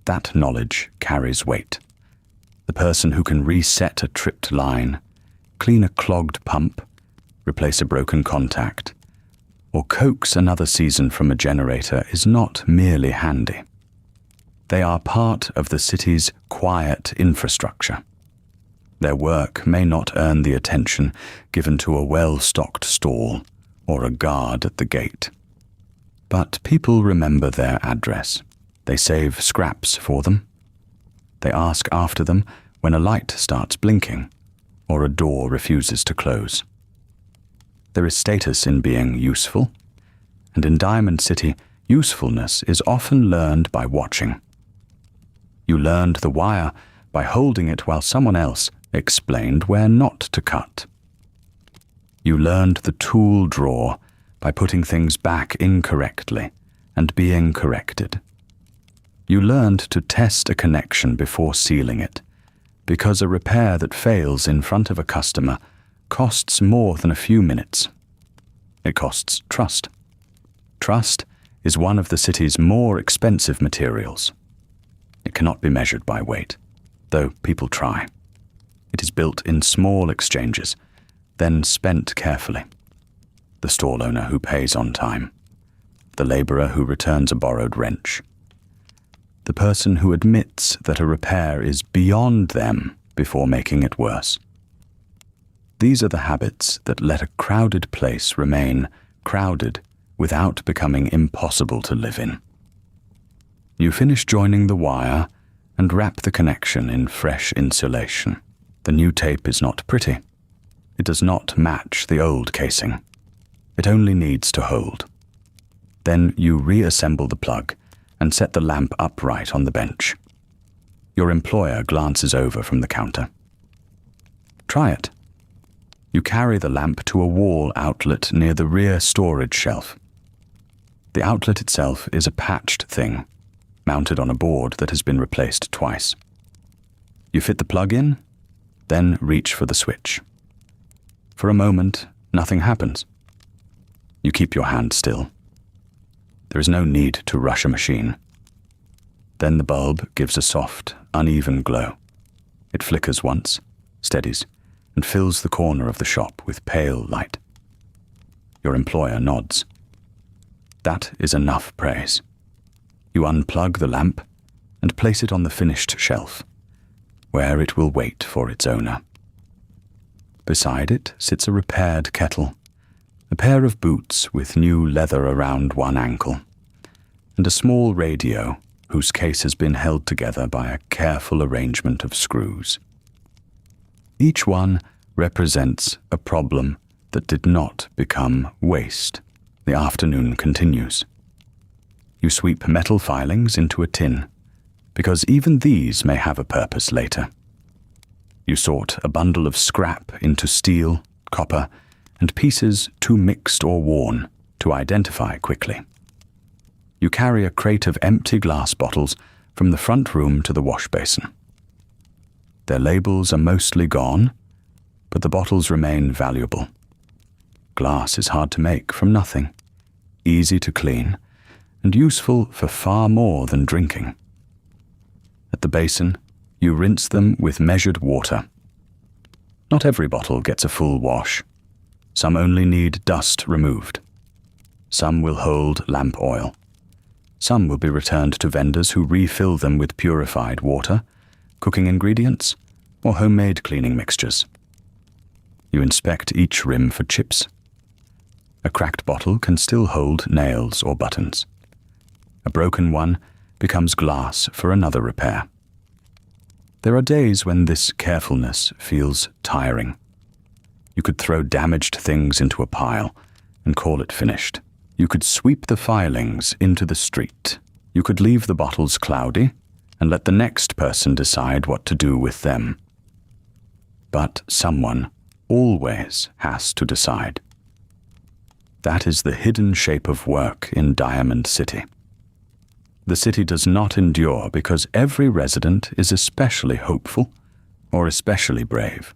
That knowledge carries weight. The person who can reset a tripped line, clean a clogged pump, replace a broken contact, or coax another season from a generator is not merely handy. They are part of the city's quiet infrastructure. Their work may not earn the attention given to a well-stocked stall or a guard at the gate. But people remember their address. They save scraps for them. They ask after them when a light starts blinking or a door refuses to close. There is status in being useful, and in Diamond City, usefulness is often learned by watching. You learned the wire by holding it while someone else explained where not to cut. You learned the tool drawer by putting things back incorrectly and being corrected. You learned to test a connection before sealing it, because a repair that fails in front of a customer costs more than a few minutes. It costs trust. Trust is one of the city's more expensive materials. It cannot be measured by weight, though people try. It is built in small exchanges, then spent carefully. The stall owner who pays on time, the laborer who returns a borrowed wrench, the person who admits that a repair is beyond them before making it worse. These are the habits that let a crowded place remain crowded without becoming impossible to live in. You finish joining the wire and wrap the connection in fresh insulation. The new tape is not pretty. It does not match the old casing. It only needs to hold. Then you reassemble the plug and set the lamp upright on the bench. Your employer glances over from the counter. Try it. You carry the lamp to a wall outlet near the rear storage shelf. The outlet itself is a patched thing, mounted on a board that has been replaced twice. You fit the plug in, then reach for the switch. For a moment, nothing happens. You keep your hand still. There is no need to rush a machine. Then the bulb gives a soft, uneven glow. It flickers once, steadies, and fills the corner of the shop with pale light. Your employer nods. That is enough praise. You unplug the lamp and place it on the finished shelf, where it will wait for its owner. Beside it sits a repaired kettle, a pair of boots with new leather around one ankle, and a small radio whose case has been held together by a careful arrangement of screws. Each one represents a problem that did not become waste. The afternoon continues. You sweep metal filings into a tin, because even these may have a purpose later. You sort a bundle of scrap into steel, copper, and pieces too mixed or worn to identify quickly. You carry a crate of empty glass bottles from the front room to the wash basin. Their labels are mostly gone, but the bottles remain valuable. Glass is hard to make from nothing, easy to clean, and useful for far more than drinking. At the basin, you rinse them with measured water. Not every bottle gets a full wash. Some only need dust removed. Some will hold lamp oil. Some will be returned to vendors who refill them with purified water, cooking ingredients, or homemade cleaning mixtures. You inspect each rim for chips. A cracked bottle can still hold nails or buttons. A broken one becomes glass for another repair. There are days when this carefulness feels tiring. You could throw damaged things into a pile and call it finished. You could sweep the filings into the street. You could leave the bottles cloudy and let the next person decide what to do with them. But someone always has to decide. That is the hidden shape of work in Diamond City. The city does not endure because every resident is especially hopeful, or especially brave,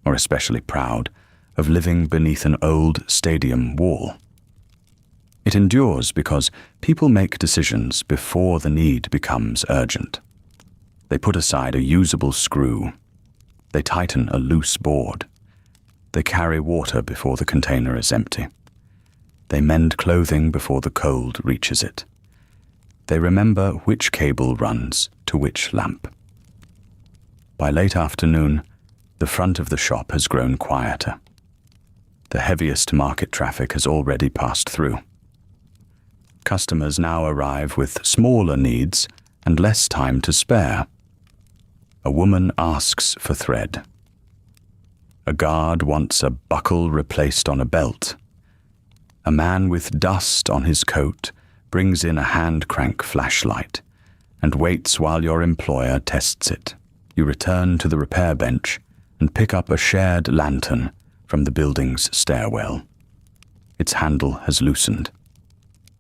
or especially proud of living beneath an old stadium wall. It endures because people make decisions before the need becomes urgent. They put aside a usable screw. They tighten a loose board. They carry water before the container is empty. They mend clothing before the cold reaches it. They remember which cable runs to which lamp. By late afternoon, the front of the shop has grown quieter. The heaviest market traffic has already passed through. Customers now arrive with smaller needs and less time to spare. A woman asks for thread. A guard wants a buckle replaced on a belt. A man with dust on his coat brings in a hand crank flashlight and waits while your employer tests it. You return to the repair bench and pick up a shared lantern from the building's stairwell. Its handle has loosened.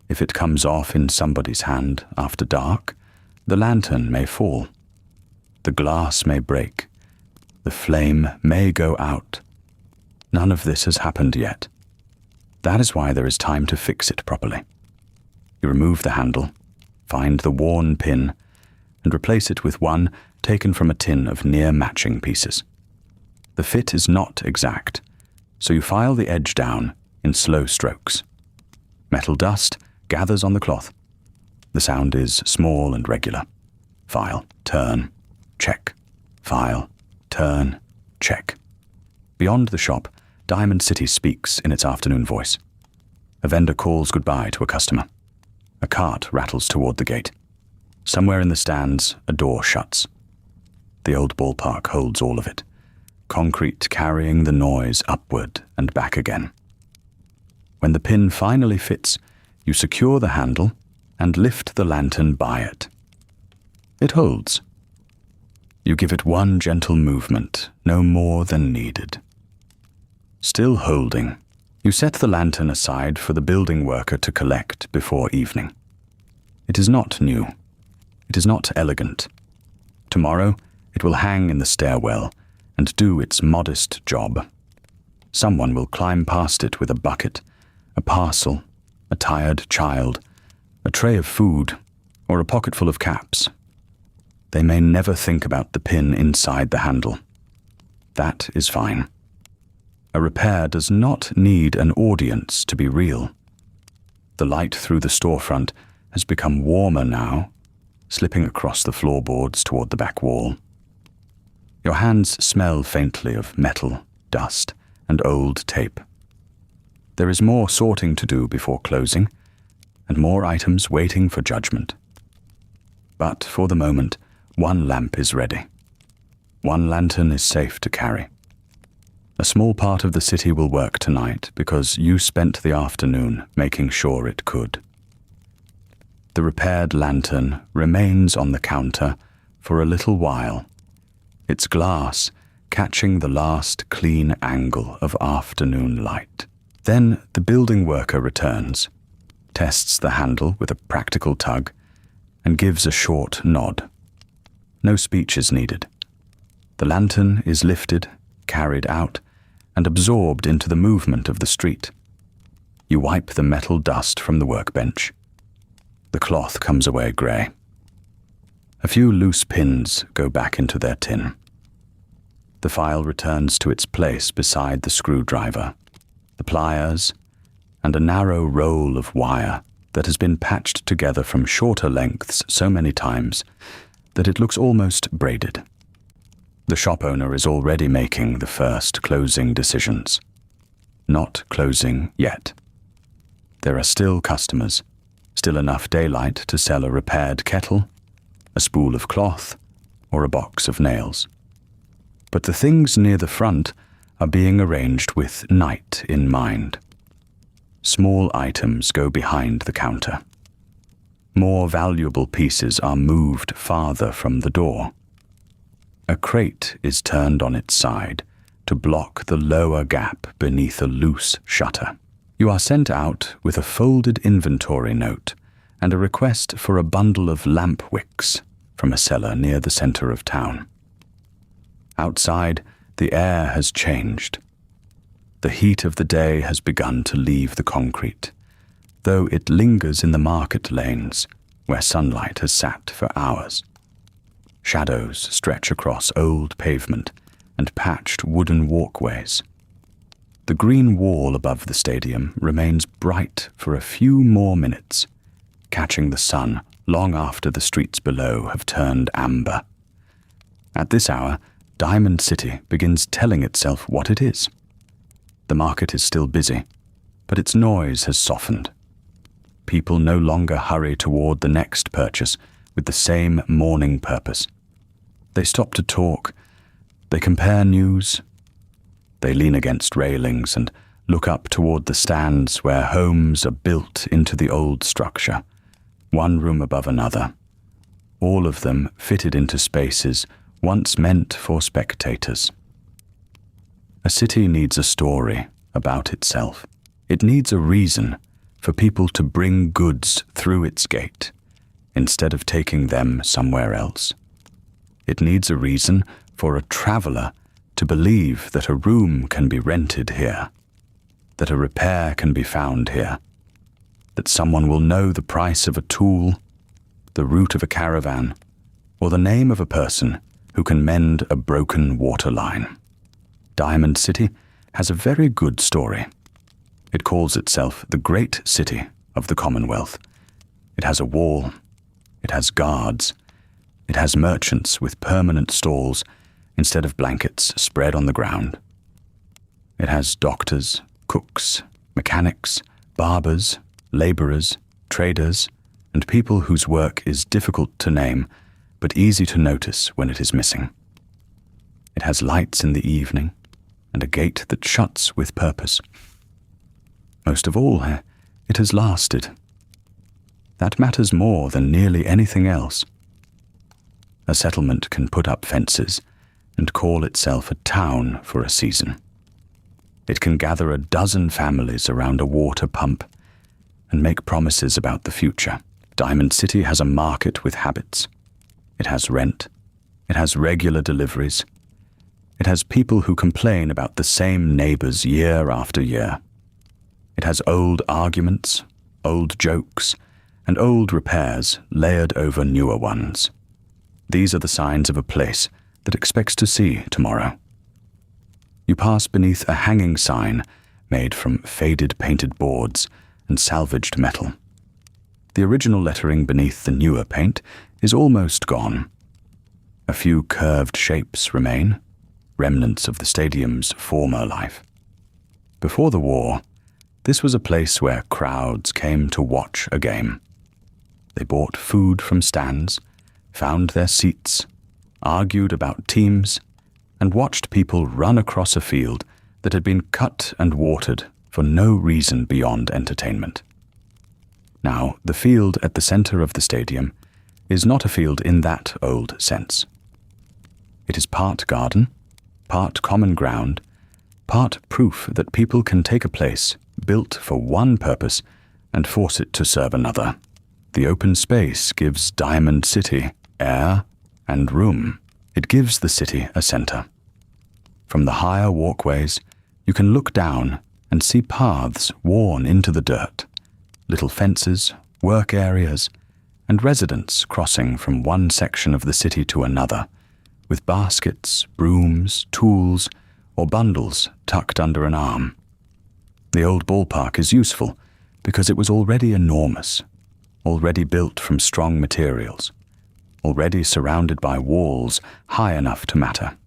If it comes off in somebody's hand after dark, the lantern may fall. The glass may break. The flame may go out. None of this has happened yet. That is why there is time to fix it properly. You remove the handle, find the worn pin, and replace it with one taken from a tin of near-matching pieces. The fit is not exact, so you file the edge down in slow strokes. Metal dust gathers on the cloth. The sound is small and regular. File, turn, check. File, turn, check. Beyond the shop, Diamond City speaks in its afternoon voice. A vendor calls goodbye to a customer. A cart rattles toward the gate. Somewhere in the stands, a door shuts. The old ballpark holds all of it, concrete carrying the noise upward and back again. When the pin finally fits, you secure the handle and lift the lantern by it. It holds. You give it one gentle movement, no more than needed. Still holding, you set the lantern aside for the building worker to collect before evening. It is not new. It is not elegant. Tomorrow, it will hang in the stairwell and do its modest job. Someone will climb past it with a bucket, a parcel, a tired child, a tray of food, or a pocketful of caps. They may never think about the pin inside the handle. That is fine. A repair does not need an audience to be real. The light through the storefront has become warmer now, slipping across the floorboards toward the back wall. Your hands smell faintly of metal, dust, and old tape. There is more sorting to do before closing, and more items waiting for judgment. But for the moment, one lamp is ready. One lantern is safe to carry. A small part of the city will work tonight because you spent the afternoon making sure it could. The repaired lantern remains on the counter for a little while, its glass catching the last clean angle of afternoon light. Then the building worker returns, tests the handle with a practical tug, and gives a short nod. No speech is needed. The lantern is lifted, carried out, and absorbed into the movement of the street. You wipe the metal dust from the workbench. The cloth comes away grey. A few loose pins go back into their tin. The file returns to its place beside the screwdriver, the pliers, and a narrow roll of wire that has been patched together from shorter lengths so many times that it looks almost braided. The shop owner is already making the first closing decisions. Not closing yet. There are still customers, still enough daylight to sell a repaired kettle, a spool of cloth, or a box of nails. But the things near the front are being arranged with night in mind. Small items go behind the counter. More valuable pieces are moved farther from the door. A crate is turned on its side to block the lower gap beneath a loose shutter. You are sent out with a folded inventory note and a request for a bundle of lamp wicks from a cellar near the center of town. Outside, the air has changed. The heat of the day has begun to leave the concrete, though it lingers in the market lanes where sunlight has sat for hours. Shadows stretch across old pavement and patched wooden walkways. The green wall above the stadium remains bright for a few more minutes, catching the sun long after the streets below have turned amber. At this hour, Diamond City begins telling itself what it is. The market is still busy, but its noise has softened. People no longer hurry toward the next purchase with the same morning purpose. They stop to talk. They compare news. They lean against railings and look up toward the stands where homes are built into the old structure, one room above another, all of them fitted into spaces once meant for spectators. A city needs a story about itself. It needs a reason for people to bring goods through its gate instead of taking them somewhere else. It needs a reason for a traveler to believe that a room can be rented here, that a repair can be found here, that someone will know the price of a tool, the route of a caravan, or the name of a person who can mend a broken water line. Diamond City has a very good story. It calls itself the Great City of the Commonwealth. It has a wall. It has guards. It has merchants with permanent stalls instead of blankets spread on the ground. It has doctors, cooks, mechanics, barbers, laborers, traders, and people whose work is difficult to name but easy to notice when it is missing. It has lights in the evening and a gate that shuts with purpose. Most of all, it has lasted. That matters more than nearly anything else. A settlement can put up fences and call itself a town for a season. It can gather a dozen families around a water pump and make promises about the future. Diamond City has a market with habits. It has rent. It has regular deliveries. It has people who complain about the same neighbors year after year. It has old arguments, old jokes, and old repairs layered over newer ones. These are the signs of a place that expects to see tomorrow. You pass beneath a hanging sign made from faded painted boards and salvaged metal. The original lettering beneath the newer paint is almost gone. A few curved shapes remain, remnants of the stadium's former life. Before the war, this was a place where crowds came to watch a game. They bought food from stands, found their seats, argued about teams, and watched people run across a field that had been cut and watered for no reason beyond entertainment. Now, the field at the center of the stadium is not a field in that old sense. It is part garden, part common ground, part proof that people can take a place built for one purpose and force it to serve another. The open space gives Diamond City air and room. It gives the city a center. From the higher walkways, you can look down and see paths worn into the dirt, little fences, work areas, and residents crossing from one section of the city to another, with baskets, brooms, tools, or bundles tucked under an arm. The old ballpark is useful because it was already enormous, already built from strong materials, already surrounded by walls high enough to matter.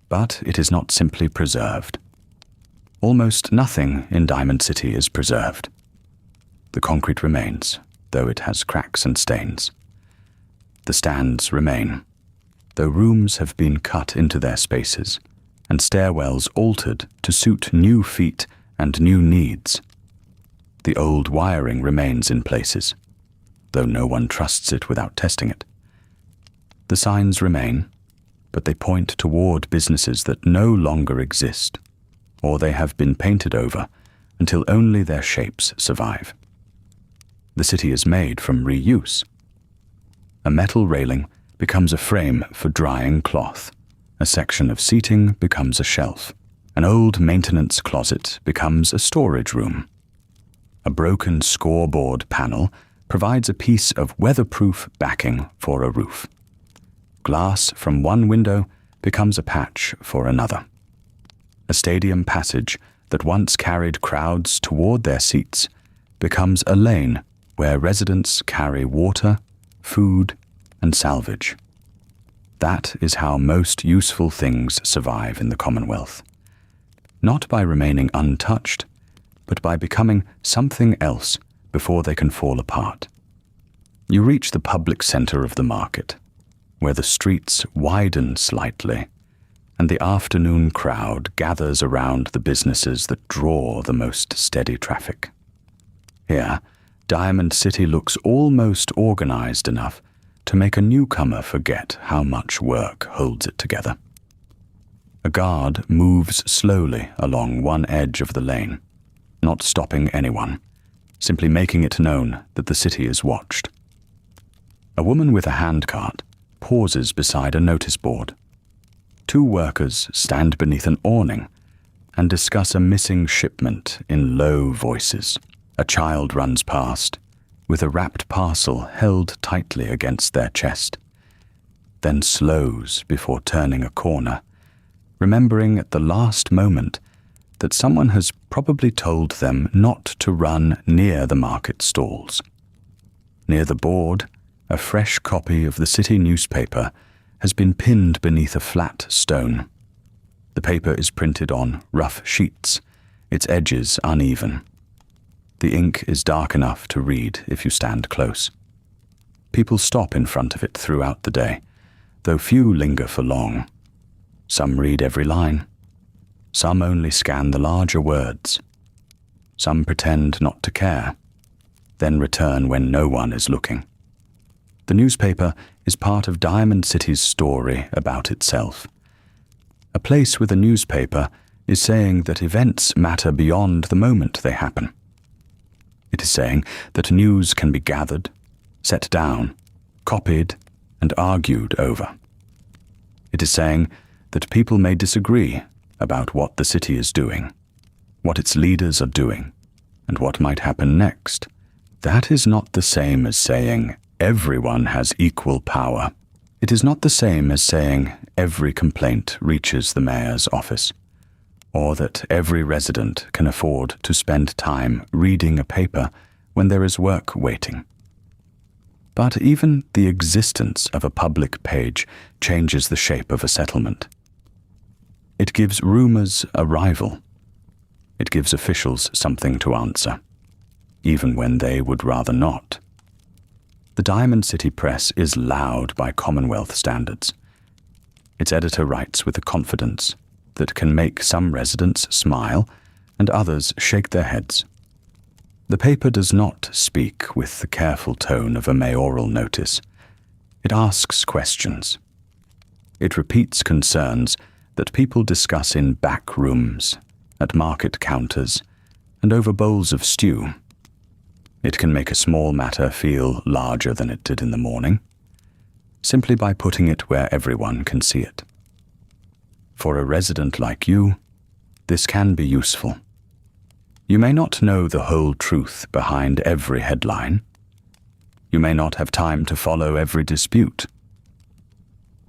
But it is not simply preserved. Almost nothing in Diamond City is preserved. The concrete remains, though it has cracks and stains. The stands remain, though rooms have been cut into their spaces and stairwells altered to suit new feet and new needs. The old wiring remains in places, though no one trusts it without testing it. The signs remain, but they point toward businesses that no longer exist, or they have been painted over until only their shapes survive. The city is made from reuse. A metal railing becomes a frame for drying cloth. A section of seating becomes a shelf. An old maintenance closet becomes a storage room. A broken scoreboard panel provides a piece of weatherproof backing for a roof. Glass from one window becomes a patch for another. A stadium passage that once carried crowds toward their seats becomes a lane where residents carry water, food, and salvage. That is how most useful things survive in the Commonwealth. Not by remaining untouched, but by becoming something else before they can fall apart. You reach the public center of the market, where the streets widen slightly, and the afternoon crowd gathers around the businesses that draw the most steady traffic. Here, Diamond City looks almost organized enough to make a newcomer forget how much work holds it together. A guard moves slowly along one edge of the lane, not stopping anyone, simply making it known that the city is watched. A woman with a handcart pauses beside a notice board. Two workers stand beneath an awning and discuss a missing shipment in low voices. A child runs past, with a wrapped parcel held tightly against their chest, then slows before turning a corner, remembering at the last moment that someone has probably told them not to run near the market stalls. Near the board, a fresh copy of the city newspaper has been pinned beneath a flat stone. The paper is printed on rough sheets, its edges uneven. The ink is dark enough to read if you stand close. People stop in front of it throughout the day, though few linger for long. Some read every line. Some only scan the larger words. Some pretend not to care, then return when no one is looking. The newspaper is part of Diamond City's story about itself. A place with a newspaper is saying that events matter beyond the moment they happen. It is saying that news can be gathered, set down, copied, and argued over. It is saying that people may disagree about what the city is doing, what its leaders are doing, and what might happen next. That is not the same as saying everyone has equal power. It is not the same as saying every complaint reaches the mayor's office, or that every resident can afford to spend time reading a paper when there is work waiting. But even the existence of a public page changes the shape of a settlement. It gives rumors a rival. It gives officials something to answer, even when they would rather not. The Diamond City Press is loud by Commonwealth standards. Its editor writes with a confidence that can make some residents smile and others shake their heads. The paper does not speak with the careful tone of a mayoral notice. It asks questions. It repeats concerns that people discuss in back rooms, at market counters, and over bowls of stew. It can make a small matter feel larger than it did in the morning, simply by putting it where everyone can see it. For a resident like you, this can be useful. You may not know the whole truth behind every headline. You may not have time to follow every dispute.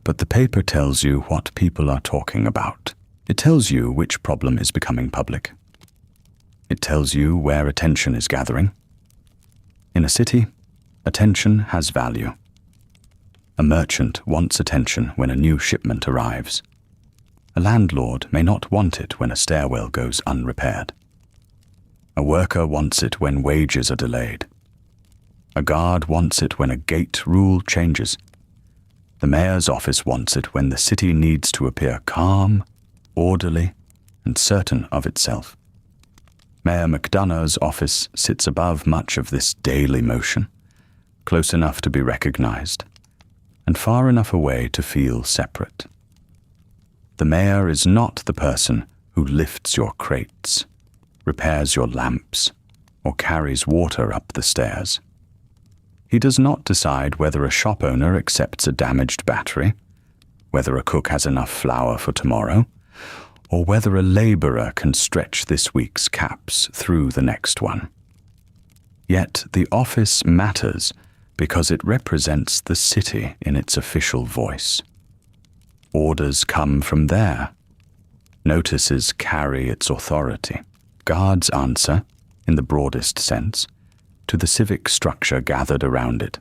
But the paper tells you what people are talking about. It tells you which problem is becoming public. It tells you where attention is gathering. In a city, attention has value. A merchant wants attention when a new shipment arrives. A landlord may not want it when a stairwell goes unrepaired. A worker wants it when wages are delayed. A guard wants it when a gate rule changes. The mayor's office wants it when the city needs to appear calm, orderly, and certain of itself. Mayor McDonough's office sits above much of this daily motion, close enough to be recognized, and far enough away to feel separate. The mayor is not the person who lifts your crates, repairs your lamps, or carries water up the stairs. He does not decide whether a shop owner accepts a damaged battery, whether a cook has enough flour for tomorrow, or whether a laborer can stretch this week's caps through the next one. Yet the office matters because it represents the city in its official voice. Orders come from there. Notices carry its authority. Guards answer, in the broadest sense, to the civic structure gathered around it.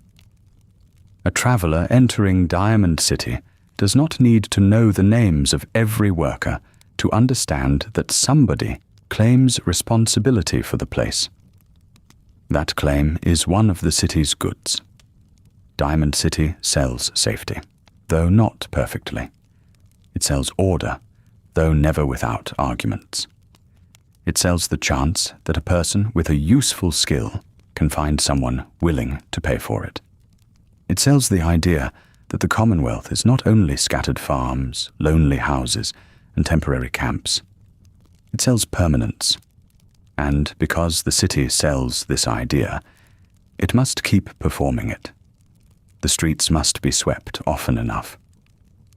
A traveler entering Diamond City does not need to know the names of every worker to understand that somebody claims responsibility for the place. That claim is one of the city's goods. Diamond City sells safety, though not perfectly. It sells order, though never without arguments. It sells the chance that a person with a useful skill can find someone willing to pay for it. It sells the idea that the Commonwealth is not only scattered farms, lonely houses, and temporary camps. It sells permanence. And because the city sells this idea, it must keep performing it. The streets must be swept often enough.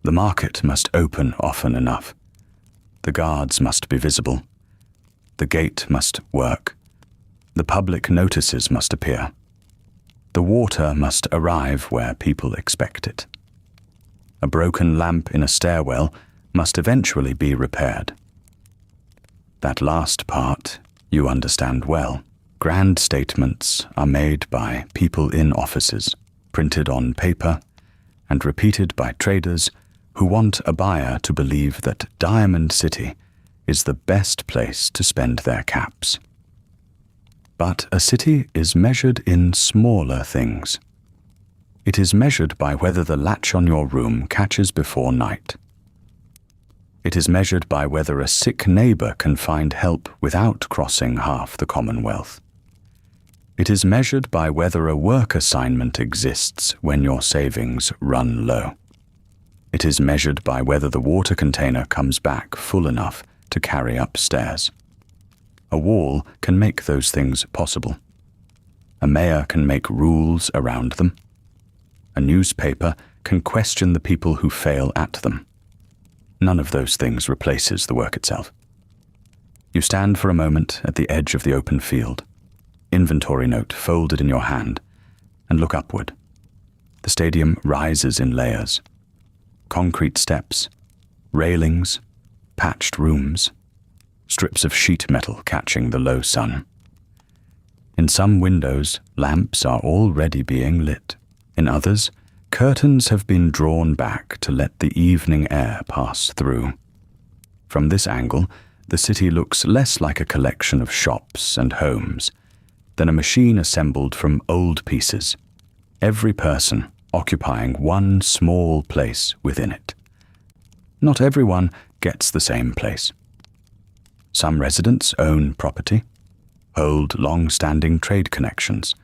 The market must open often enough. The guards must be visible. The gate must work. The public notices must appear. The water must arrive where people expect it. A broken lamp in a stairwell must eventually be repaired. That last part you understand well. Grand statements are made by people in offices, printed on paper, and repeated by traders who want a buyer to believe that Diamond City is the best place to spend their caps. But a city is measured in smaller things. It is measured by whether the latch on your room catches before night. It is measured by whether a sick neighbor can find help without crossing half the Commonwealth. It is measured by whether a work assignment exists when your savings run low. It is measured by whether the water container comes back full enough to carry upstairs. A wall can make those things possible. A mayor can make rules around them. A newspaper can question the people who fail at them. None of those things replaces the work itself. You stand for a moment at the edge of the open field, inventory note folded in your hand, and look upward. The stadium rises in layers. Concrete steps, railings, patched rooms, strips of sheet metal catching the low sun. In some windows, lamps are already being lit. In others, curtains have been drawn back to let the evening air pass through. From this angle, the city looks less like a collection of shops and homes than a machine assembled from old pieces, every person occupying one small place within it. Not everyone gets the same place. Some residents own property, hold long-standing trade connections,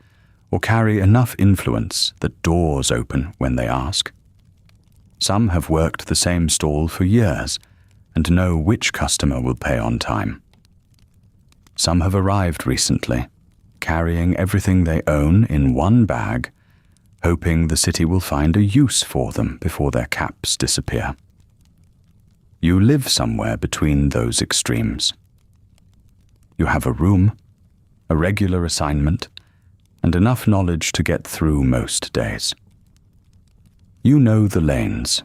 or carry enough influence that doors open when they ask. Some have worked the same stall for years and know which customer will pay on time. Some have arrived recently, carrying everything they own in one bag, hoping the city will find a use for them before their caps disappear. You live somewhere between those extremes. You have a room, a regular assignment, and enough knowledge to get through most days. You know the lanes.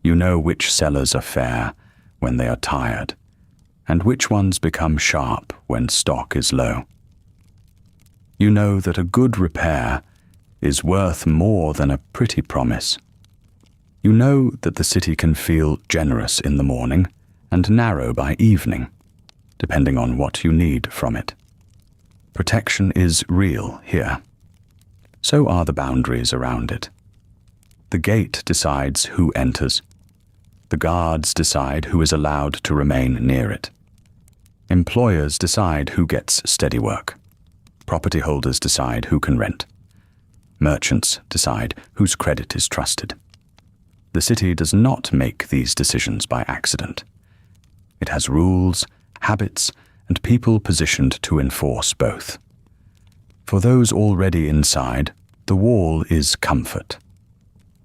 You know which sellers are fair when they are tired, and which ones become sharp when stock is low. You know that a good repair is worth more than a pretty promise. You know that the city can feel generous in the morning and narrow by evening, depending on what you need from it. Protection is real here. So are the boundaries around it. The gate decides who enters. The guards decide who is allowed to remain near it. Employers decide who gets steady work. Property holders decide who can rent. Merchants decide whose credit is trusted. The city does not make these decisions by accident. It has rules, habits, and people positioned to enforce both. For those already inside, the wall is comfort.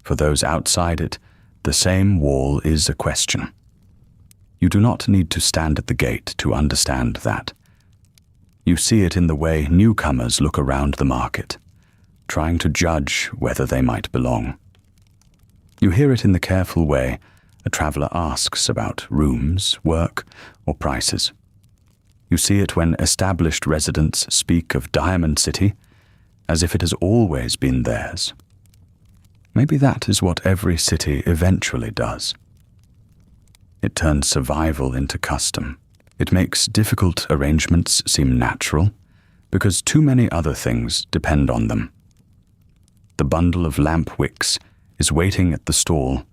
For those outside it, the same wall is a question. You do not need to stand at the gate to understand that. You see it in the way newcomers look around the market, trying to judge whether they might belong. You hear it in the careful way a traveler asks about rooms, work, or prices. You see it when established residents speak of Diamond City as if it has always been theirs. Maybe that is what every city eventually does. It turns survival into custom. It makes difficult arrangements seem natural because too many other things depend on them. The bundle of lamp wicks is waiting at the stall,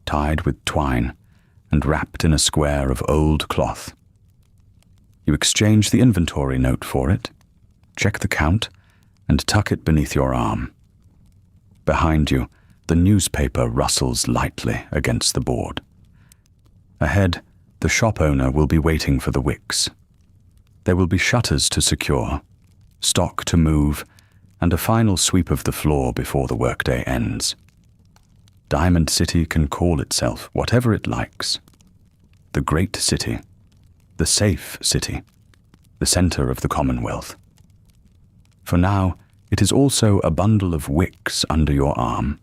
tied with twine and wrapped in a square of old cloth. You exchange the inventory note for it, check the count, and tuck it beneath your arm. Behind you, the newspaper rustles lightly against the board. Ahead, the shop owner will be waiting for the wicks. There will be shutters to secure, stock to move, and a final sweep of the floor before the workday ends. Diamond City can call itself whatever it likes. The Great City, the Safe City, the center of the Commonwealth. For now, it is also a bundle of wicks under your arm,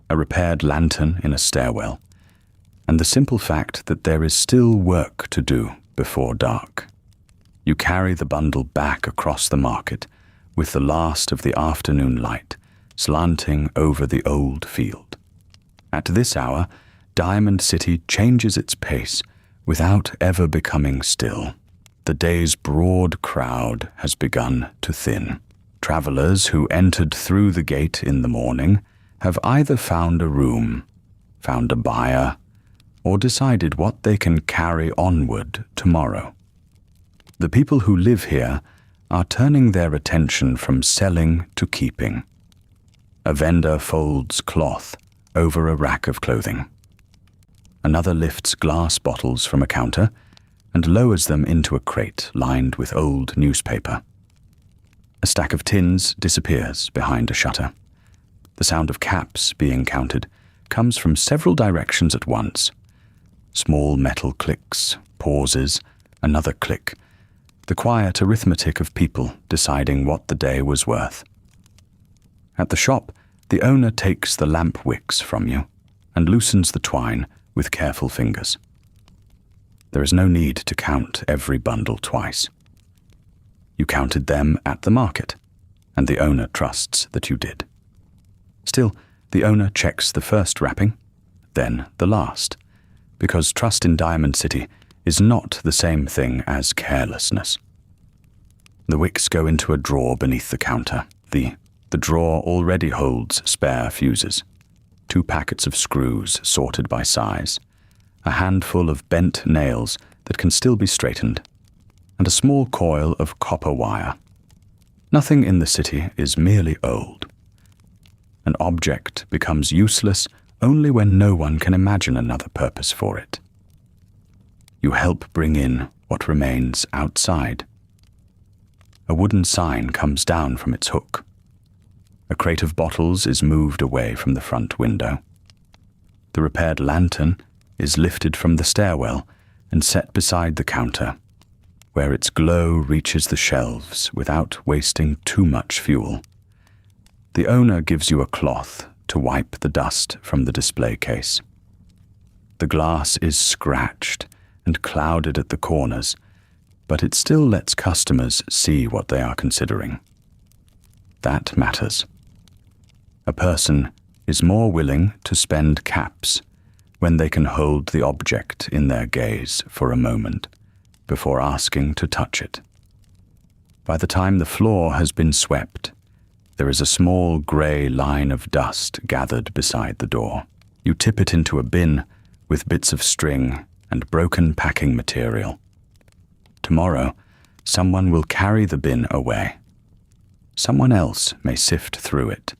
a repaired lantern in a stairwell, and the simple fact that there is still work to do before dark. You carry the bundle back across the market with the last of the afternoon light slanting over the old field. At this hour, Diamond City changes its pace without ever becoming still. The day's broad crowd has begun to thin. Travelers who entered through the gate in the morning have either found a room, found a buyer, or decided what they can carry onward tomorrow. The people who live here are turning their attention from selling to keeping. A vendor folds cloth over a rack of clothing. Another lifts glass bottles from a counter and lowers them into a crate lined with old newspaper. A stack of tins disappears behind a shutter. The sound of caps being counted comes from several directions at once. Small metal clicks, pauses, another click. The quiet arithmetic of people deciding what the day was worth. At the shop, the owner takes the lamp wicks from you and loosens the twine with careful fingers. There is no need to count every bundle twice. You counted them at the market, and the owner trusts that you did. Still, the owner checks the first wrapping, then the last, because trust in Diamond City is not the same thing as carelessness. The wicks go into a drawer beneath the counter. The drawer already holds spare fuses, 2 packets of screws sorted by size, a handful of bent nails that can still be straightened, and a small coil of copper wire. Nothing in the city is merely old. An object becomes useless only when no one can imagine another purpose for it. You help bring in what remains outside. A wooden sign comes down from its hook. A crate of bottles is moved away from the front window. The repaired lantern is lifted from the stairwell and set beside the counter, where its glow reaches the shelves without wasting too much fuel. The owner gives you a cloth to wipe the dust from the display case. The glass is scratched and clouded at the corners, but it still lets customers see what they are considering. That matters. A person is more willing to spend caps when they can hold the object in their gaze for a moment before asking to touch it. By the time the floor has been swept, there is a small grey line of dust gathered beside the door. You tip it into a bin with bits of string and broken packing material. Tomorrow, someone will carry the bin away. Someone else may sift through it.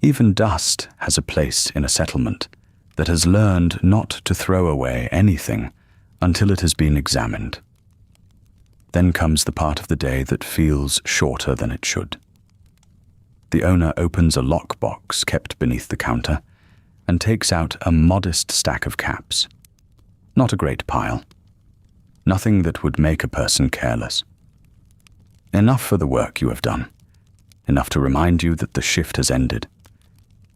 Even dust has a place in a settlement that has learned not to throw away anything until it has been examined. Then comes the part of the day that feels shorter than it should. The owner opens a lockbox kept beneath the counter and takes out a modest stack of caps. Not a great pile. Nothing that would make a person careless. Enough for the work you have done. Enough to remind you that the shift has ended.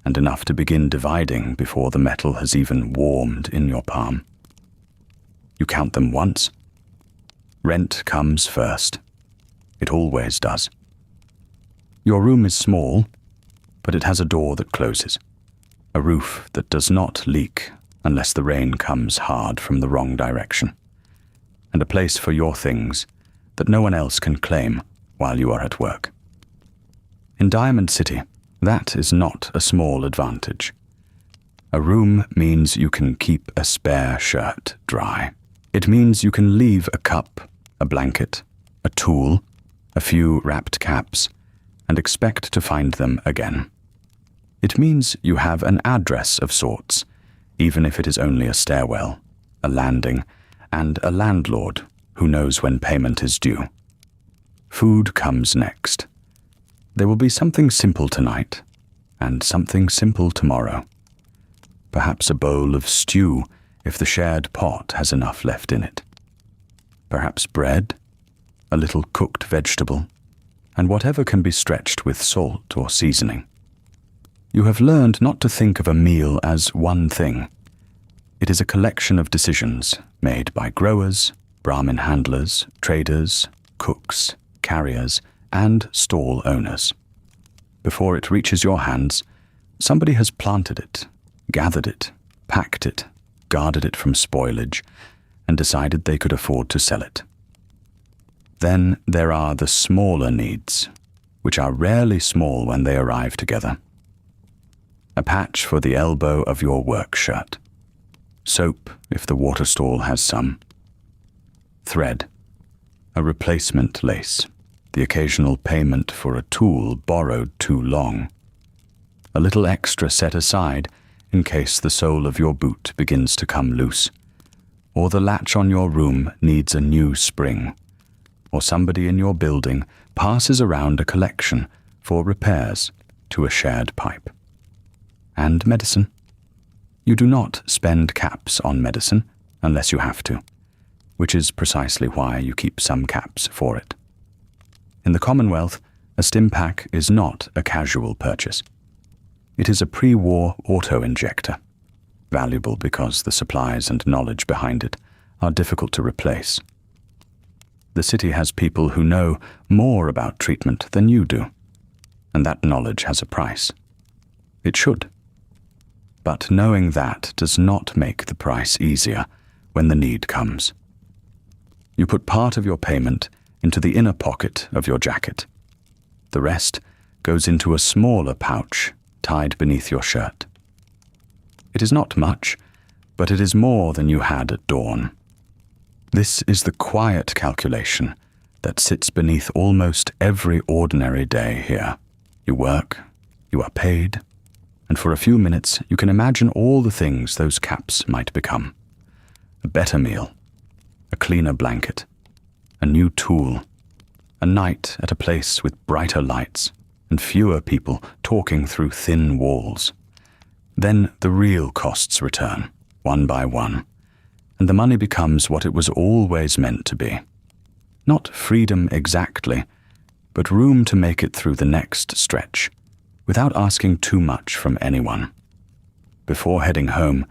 And enough to begin dividing before the metal has even warmed in your palm. You count them once. Rent comes first. It always does. Your room is small, but it has a door that closes, a roof that does not leak unless the rain comes hard from the wrong direction, and a place for your things that no one else can claim while you are at work. In Diamond City, that is not a small advantage. A room means you can keep a spare shirt dry. It means you can leave a cup, a blanket, a tool, a few wrapped caps, and expect to find them again. It means you have an address of sorts, even if it is only a stairwell, a landing, and a landlord who knows when payment is due. Food comes next. There will be something simple tonight, and something simple tomorrow. Perhaps a bowl of stew if the shared pot has enough left in it. Perhaps bread, a little cooked vegetable, and whatever can be stretched with salt or seasoning. You have learned not to think of a meal as one thing. It is a collection of decisions made by growers, Brahmin handlers, traders, cooks, carriers, and stall owners. Before it reaches your hands, somebody has planted it, gathered it, packed it, guarded it from spoilage, and decided they could afford to sell it. Then there are the smaller needs, which are rarely small when they arrive together. A patch for the elbow of your work shirt. Soap, if the water stall has some. Thread. A replacement lace. The occasional payment for a tool borrowed too long. A little extra set aside in case the sole of your boot begins to come loose, or the latch on your room needs a new spring, or somebody in your building passes around a collection for repairs to a shared pipe. And medicine. You do not spend caps on medicine unless you have to, which is precisely why you keep some caps for it. In the Commonwealth, a stim pack is not a casual purchase. It is a pre-war auto-injector, valuable because the supplies and knowledge behind it are difficult to replace. The city has people who know more about treatment than you do, and that knowledge has a price. It should. But knowing that does not make the price easier when the need comes. You put part of your payment into the inner pocket of your jacket. The rest goes into a smaller pouch tied beneath your shirt. It is not much, but it is more than you had at dawn. This is the quiet calculation that sits beneath almost every ordinary day here. You work, you are paid, and for a few minutes you can imagine all the things those caps might become. A better meal, a cleaner blanket, a new tool, a night at a place with brighter lights and fewer people talking through thin walls. Then the real costs return, one by one, and the money becomes what it was always meant to be. Not freedom exactly, but room to make it through the next stretch, without asking too much from anyone. Before heading home,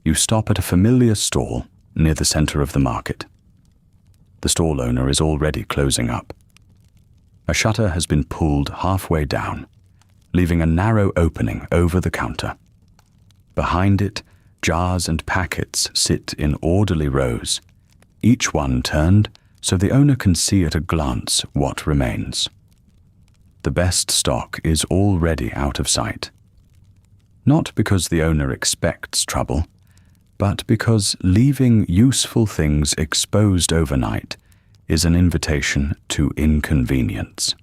you stop at a familiar stall near the center of the market. The stall owner is already closing up. A shutter has been pulled halfway down, leaving a narrow opening over the counter. Behind it, jars and packets sit in orderly rows, each one turned so the owner can see at a glance what remains. The best stock is already out of sight. Not because the owner expects trouble, but because leaving useful things exposed overnight is an invitation to inconvenience.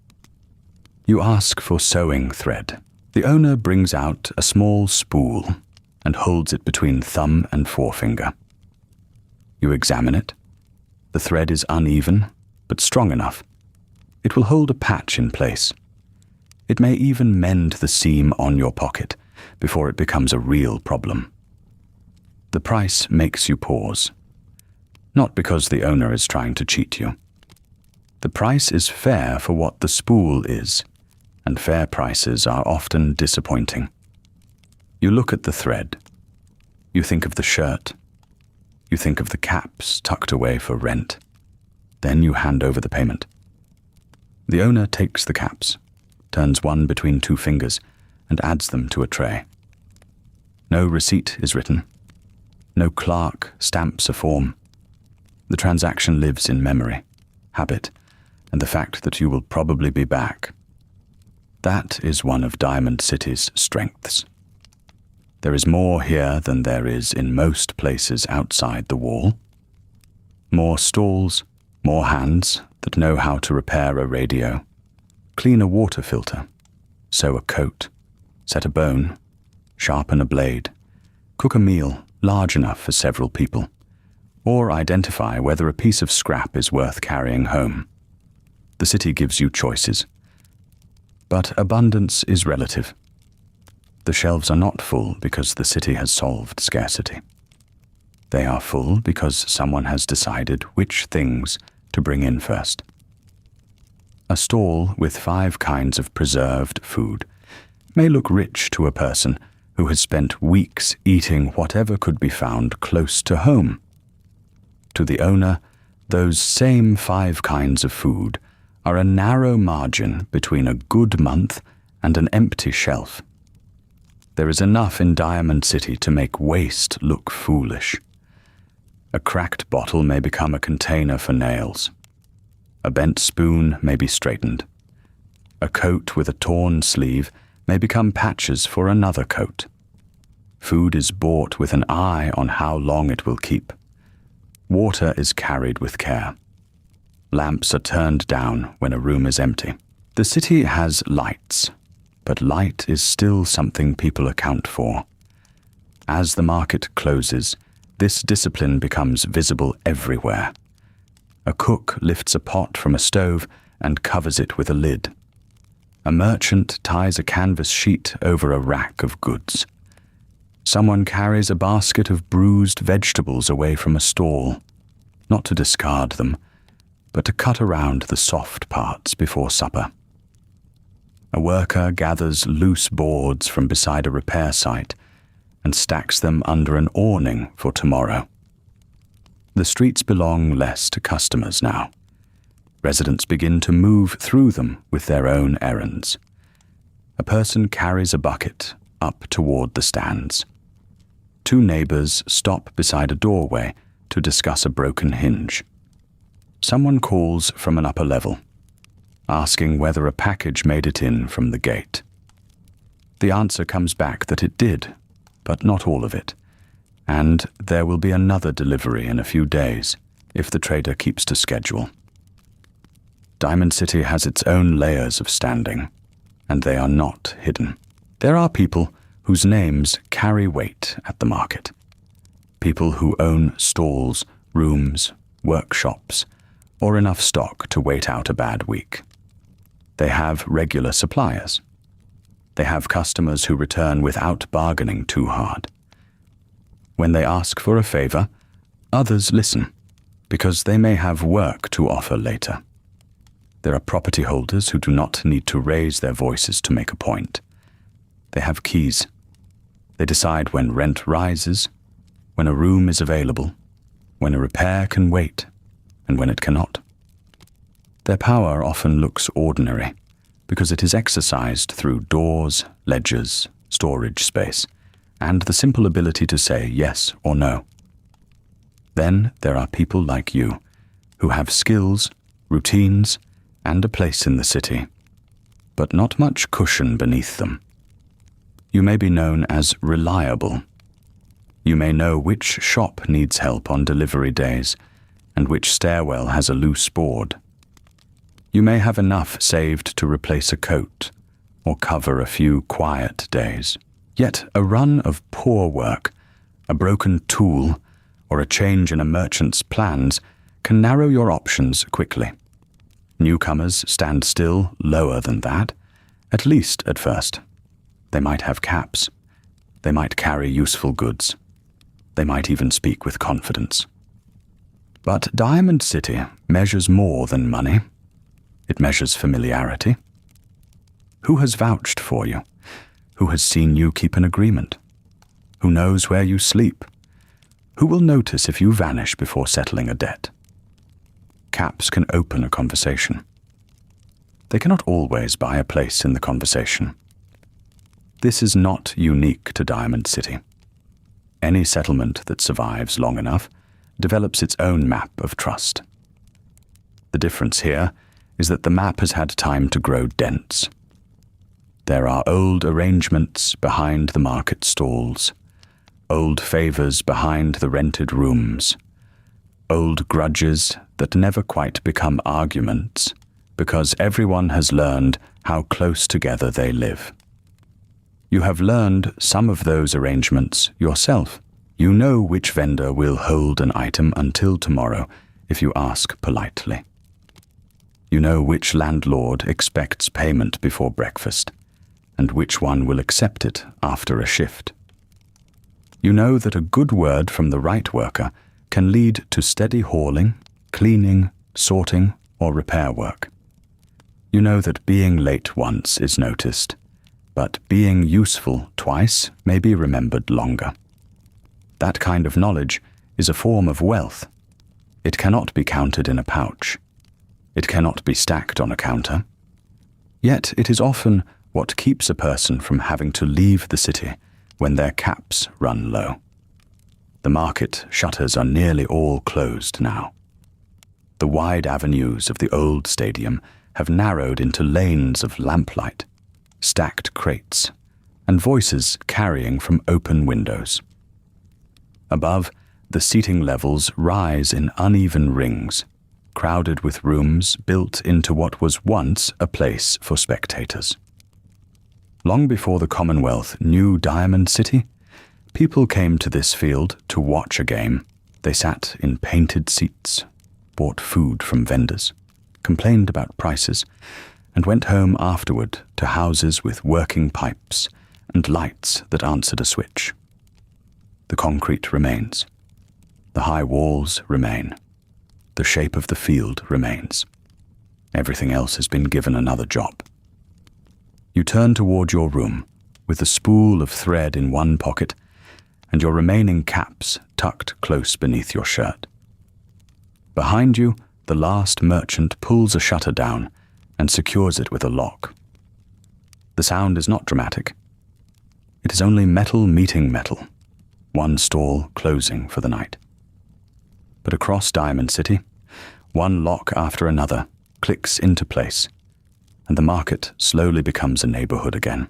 You ask for sewing thread. The owner brings out a small spool and holds it between thumb and forefinger. You examine it. The thread is uneven, but strong enough. It will hold a patch in place. It may even mend the seam on your pocket before it becomes a real problem. The price makes you pause. Not because the owner is trying to cheat you. The price is fair for what the spool is, and fair prices are often disappointing. You look at the thread. You think of the shirt. You think of the caps tucked away for rent. Then you hand over the payment. The owner takes the caps, turns one between two fingers, and adds them to a tray. No receipt is written. No clerk stamps a form. The transaction lives in memory, habit, and the fact that you will probably be back. That is one of Diamond City's strengths. There is more here than there is in most places outside the wall. More stalls, more hands that know how to repair a radio, clean a water filter, sew a coat, set a bone, sharpen a blade, cook a meal large enough for several people, or identify whether a piece of scrap is worth carrying home. The city gives you choices. But abundance is relative. The shelves are not full because the city has solved scarcity. They are full because someone has decided which things to bring in first. A stall with 5 kinds of preserved food may look rich to a person who has spent weeks eating whatever could be found close to home. To the owner, those same 5 kinds of food are a narrow margin between a good month and an empty shelf. There is enough in Diamond City to make waste look foolish. A cracked bottle may become a container for nails. A bent spoon may be straightened. A coat with a torn sleeve may become patches for another coat. Food is bought with an eye on how long it will keep. Water is carried with care. Lamps are turned down when a room is empty. The city has lights, but light is still something people account for. As the market closes, this discipline becomes visible everywhere. A cook lifts a pot from a stove and covers it with a lid. A merchant ties a canvas sheet over a rack of goods. Someone carries a basket of bruised vegetables away from a stall, not to discard them, but to cut around the soft parts before supper. A worker gathers loose boards from beside a repair site and stacks them under an awning for tomorrow. The streets belong less to customers now. Residents begin to move through them with their own errands. A person carries a bucket up toward the stands. 2 neighbors stop beside a doorway to discuss a broken hinge. Someone calls from an upper level, asking whether a package made it in from the gate. The answer comes back that it did, but not all of it, and there will be another delivery in a few days if the trader keeps to schedule. Diamond City has its own layers of standing, and they are not hidden. There are people whose names carry weight at the market. People who own stalls, rooms, workshops, or enough stock to wait out a bad week. They have regular suppliers. They have customers who return without bargaining too hard. When they ask for a favor, others listen, because they may have work to offer later. There are property holders who do not need to raise their voices to make a point. They have keys. They decide when rent rises, when a room is available, when a repair can wait, and when it cannot. Their power often looks ordinary, because it is exercised through doors, ledgers, storage space, and the simple ability to say yes or no. Then there are people like you, who have skills, routines, and a place in the city, but not much cushion beneath them. You may be known as reliable. You may know which shop needs help on delivery days, and which stairwell has a loose board. You may have enough saved to replace a coat, or cover a few quiet days. Yet a run of poor work, a broken tool, or a change in a merchant's plans can narrow your options quickly. Newcomers stand still lower than that, at least at first. They might have caps. They might carry useful goods. They might even speak with confidence. But Diamond City measures more than money. It measures familiarity. Who has vouched for you? Who has seen you keep an agreement? Who knows where you sleep? Who will notice if you vanish before settling a debt? Caps can open a conversation. They cannot always buy a place in the conversation. This is not unique to Diamond City. Any settlement that survives long enough develops its own map of trust. The difference here is that the map has had time to grow dense. There are old arrangements behind the market stalls, old favors behind the rented rooms, old grudges that never quite become arguments because everyone has learned how close together they live. You have learned some of those arrangements yourself. You know which vendor will hold an item until tomorrow if you ask politely. You know which landlord expects payment before breakfast, and which one will accept it after a shift. You know that a good word from the right worker can lead to steady hauling, cleaning, sorting, or repair work. You know that being late once is noticed, but being useful twice may be remembered longer. That kind of knowledge is a form of wealth. It cannot be counted in a pouch. It cannot be stacked on a counter. Yet it is often what keeps a person from having to leave the city when their caps run low. The market shutters are nearly all closed now. The wide avenues of the old stadium have narrowed into lanes of lamplight, stacked crates, and voices carrying from open windows. Above, the seating levels rise in uneven rings, crowded with rooms built into what was once a place for spectators. Long before the Commonwealth knew Diamond City, people came to this field to watch a game. They sat in painted seats, bought food from vendors, complained about prices, and went home afterward to houses with working pipes and lights that answered a switch. The concrete remains. The high walls remain. The shape of the field remains. Everything else has been given another job. You turn toward your room with a spool of thread in one pocket and your remaining caps tucked close beneath your shirt. Behind you, the last merchant pulls a shutter down and secures it with a lock. The sound is not dramatic. It is only metal meeting metal, one stall closing for the night. But across Diamond City, one lock after another clicks into place, and the market slowly becomes a neighborhood again.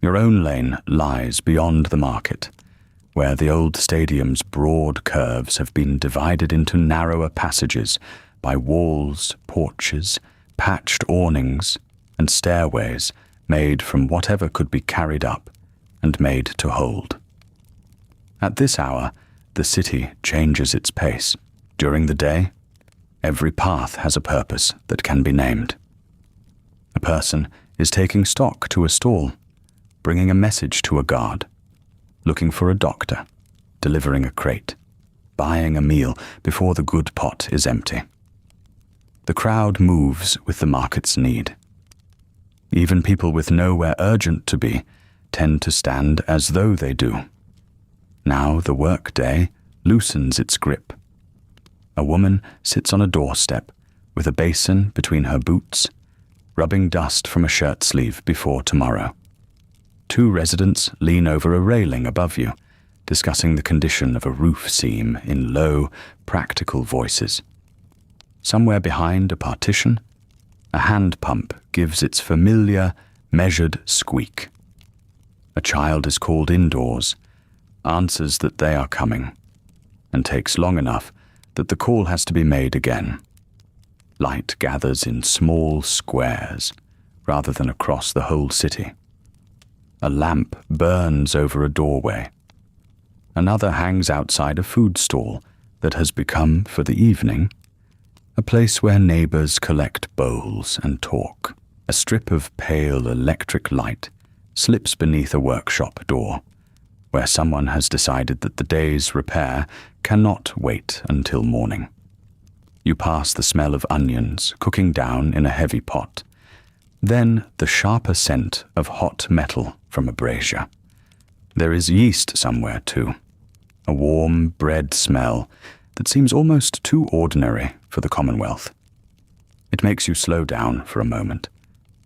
Your own lane lies beyond the market, where the old stadium's broad curves have been divided into narrower passages by walls, porches, patched awnings, and stairways made from whatever could be carried up and made to hold. At this hour, the city changes its pace. During the day, every path has a purpose that can be named. A person is taking stock to a stall, bringing a message to a guard, looking for a doctor, delivering a crate, buying a meal before the good pot is empty. The crowd moves with the market's need. Even people with nowhere urgent to be tend to stand as though they do. Now the work-day loosens its grip. A woman sits on a doorstep with a basin between her boots, rubbing dust from a shirt sleeve before tomorrow. Two residents lean over a railing above you, discussing the condition of a roof seam in low, practical voices. Somewhere behind a partition, a hand pump gives its familiar, measured squeak. A child is called indoors, answers that they are coming, and takes long enough that the call has to be made again. Light gathers in small squares rather than across the whole city. A lamp burns over a doorway. Another hangs outside a food stall that has become, for the evening, a place where neighbors collect bowls and talk. A strip of pale electric light slips beneath a workshop door, where someone has decided that the day's repair cannot wait until morning. You pass the smell of onions cooking down in a heavy pot, then the sharper scent of hot metal from a brazier. There is yeast somewhere too, a warm bread smell that seems almost too ordinary for the Commonwealth. It makes you slow down for a moment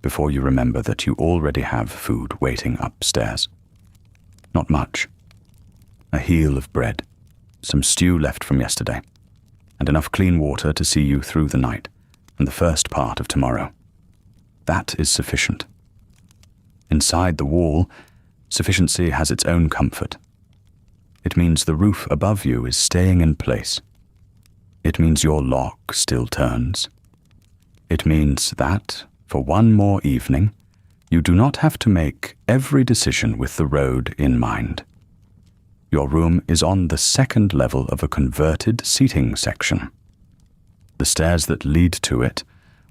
before you remember that you already have food waiting upstairs. Not much. A heel of bread, some stew left from yesterday, and enough clean water to see you through the night and the first part of tomorrow. That is sufficient. Inside the wall, sufficiency has its own comfort. It means the roof above you is staying in place. It means your lock still turns. It means that, for one more evening, you do not have to make every decision with the road in mind. Your room is on the second level of a converted seating section. The stairs that lead to it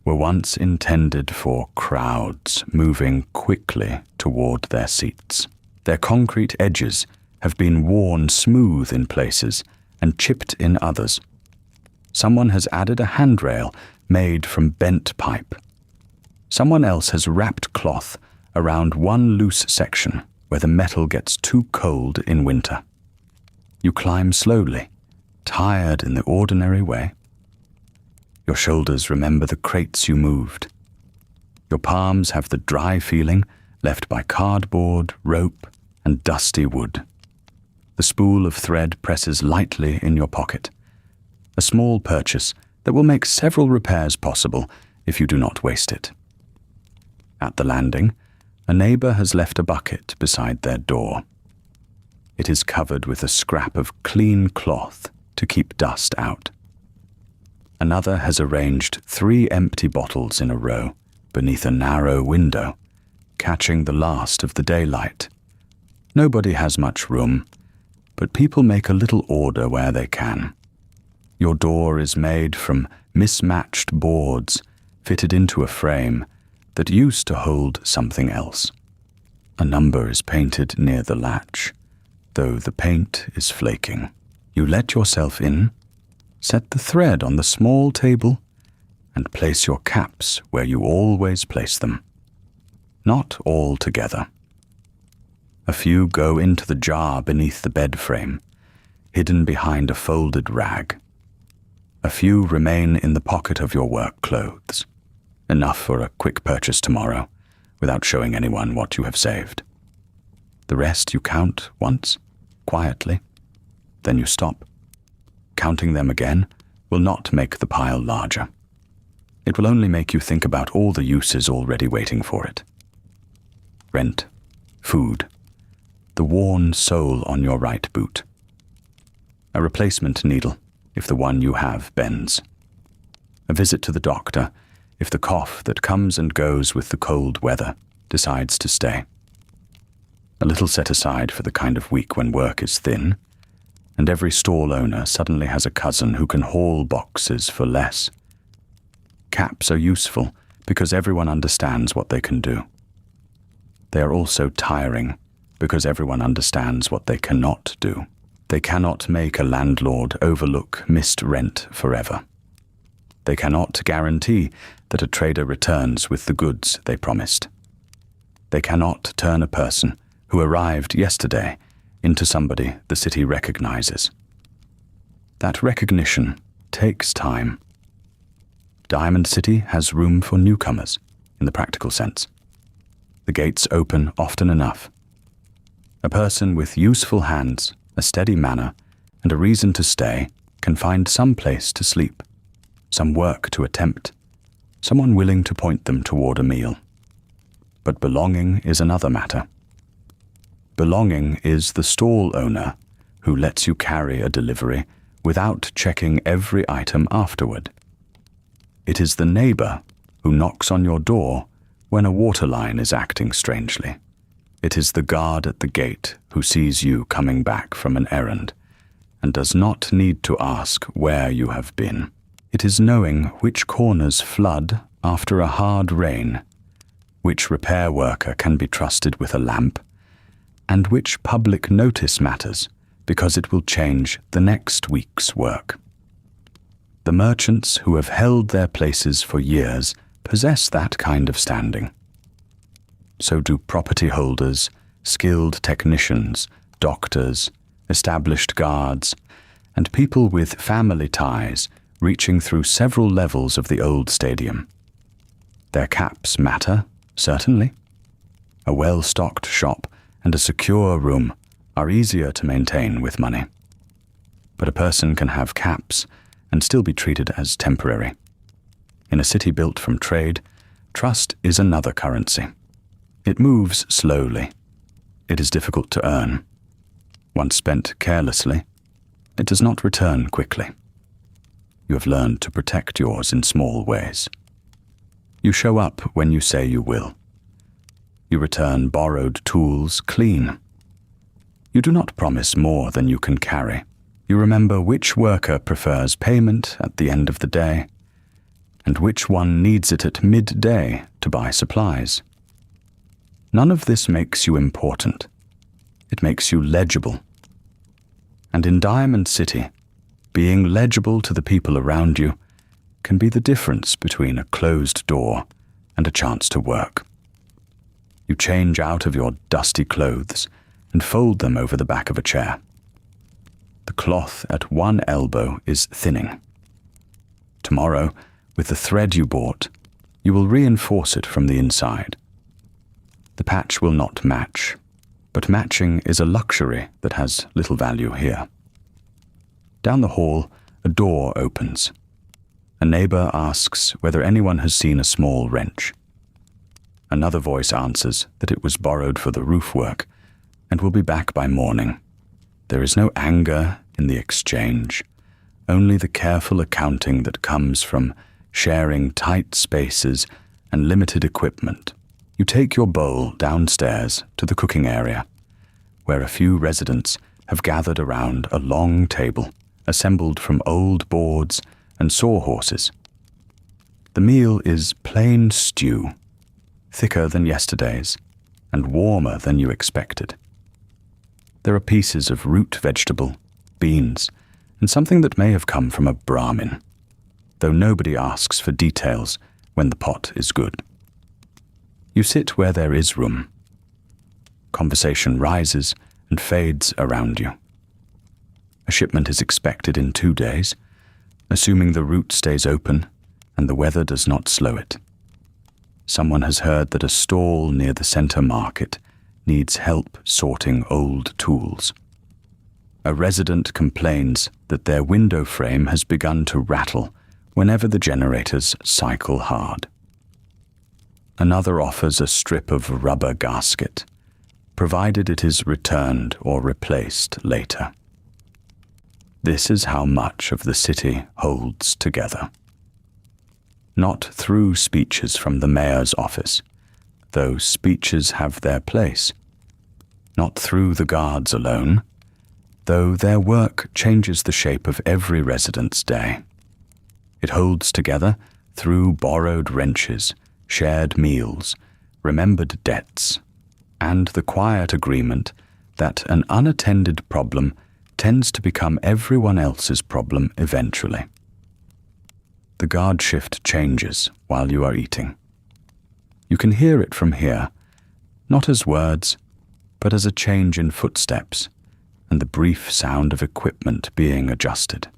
were once intended for crowds moving quickly toward their seats. Their concrete edges have been worn smooth in places and chipped in others. Someone has added a handrail made from bent pipe. Someone else has wrapped cloth around one loose section where the metal gets too cold in winter. You climb slowly, tired in the ordinary way. Your shoulders remember the crates you moved. Your palms have the dry feeling left by cardboard, rope, and dusty wood. The spool of thread presses lightly in your pocket. A small purchase that will make several repairs possible if you do not waste it. At the landing, a neighbor has left a bucket beside their door. It is covered with a scrap of clean cloth to keep dust out. Another has arranged 3 empty bottles in a row beneath a narrow window, catching the last of the daylight. Nobody has much room, but people make a little order where they can. Your door is made from mismatched boards fitted into a frame that used to hold something else. A number is painted near the latch, though the paint is flaking. You let yourself in, set the thread on the small table, and place your caps where you always place them. Not all together. A few go into the jar beneath the bed frame, hidden behind a folded rag. A few remain in the pocket of your work clothes. Enough for a quick purchase tomorrow, without showing anyone what you have saved. The rest you count once, quietly, then you stop. Counting them again will not make the pile larger. It will only make you think about all the uses already waiting for it. Rent, food, the worn sole on your right boot. A replacement needle if the one you have bends. A visit to the doctor if the cough that comes and goes with the cold weather decides to stay. A little set aside for the kind of week when work is thin, and every stall owner suddenly has a cousin who can haul boxes for less. Caps are useful because everyone understands what they can do. They are also tiring because everyone understands what they cannot do. They cannot make a landlord overlook missed rent forever. They cannot guarantee that a trader returns with the goods they promised. They cannot turn a person who arrived yesterday into somebody the city recognizes. That recognition takes time. Diamond City has room for newcomers, in the practical sense. The gates open often enough. A person with useful hands, a steady manner, and a reason to stay can find some place to sleep, some work to attempt, someone willing to point them toward a meal. But belonging is another matter. Belonging is the stall owner who lets you carry a delivery without checking every item afterward. It is the neighbor who knocks on your door when a water line is acting strangely. It is the guard at the gate who sees you coming back from an errand and does not need to ask where you have been. It is knowing which corners flood after a hard rain, which repair worker can be trusted with a lamp, and which public notice matters because it will change the next week's work. The merchants who have held their places for years possess that kind of standing. So do property holders, skilled technicians, doctors, established guards, and people with family ties reaching through several levels of the old stadium. Their caps matter, certainly. A well-stocked shop and a secure room are easier to maintain with money. But a person can have caps and still be treated as temporary. In a city built from trade, trust is another currency. It moves slowly. It is difficult to earn. Once spent carelessly, it does not return quickly. You have learned to protect yours in small ways. You show up when you say you will. You return borrowed tools clean. You do not promise more than you can carry. You remember which worker prefers payment at the end of the day, and which one needs it at midday to buy supplies. None of this makes you important. It makes you legible. And in Diamond City, being legible to the people around you can be the difference between a closed door and a chance to work. You change out of your dusty clothes and fold them over the back of a chair. The cloth at one elbow is thinning. Tomorrow, with the thread you bought, you will reinforce it from the inside. The patch will not match, but matching is a luxury that has little value here. Down the hall, a door opens. A neighbor asks whether anyone has seen a small wrench. Another voice answers that it was borrowed for the roof work and will be back by morning. There is no anger in the exchange, only the careful accounting that comes from sharing tight spaces and limited equipment. You take your bowl downstairs to the cooking area, where a few residents have gathered around a long table assembled from old boards and sawhorses. The meal is plain stew, thicker than yesterday's and warmer than you expected. There are pieces of root vegetable, beans, and something that may have come from a Brahmin, though nobody asks for details when the pot is good. You sit where there is room. Conversation rises and fades around you. A shipment is expected in 2 days, assuming the route stays open and the weather does not slow it. Someone has heard that a stall near the center market needs help sorting old tools. A resident complains that their window frame has begun to rattle whenever the generators cycle hard. Another offers a strip of rubber gasket, provided it is returned or replaced later. This is how much of the city holds together. Not through speeches from the mayor's office, though speeches have their place. Not through the guards alone, though their work changes the shape of every resident's day. It holds together through borrowed wrenches, shared meals, remembered debts, and the quiet agreement that an unattended problem tends to become everyone else's problem eventually. The guard shift changes while you are eating. You can hear it from here, not as words, but as a change in footsteps and the brief sound of equipment being adjusted.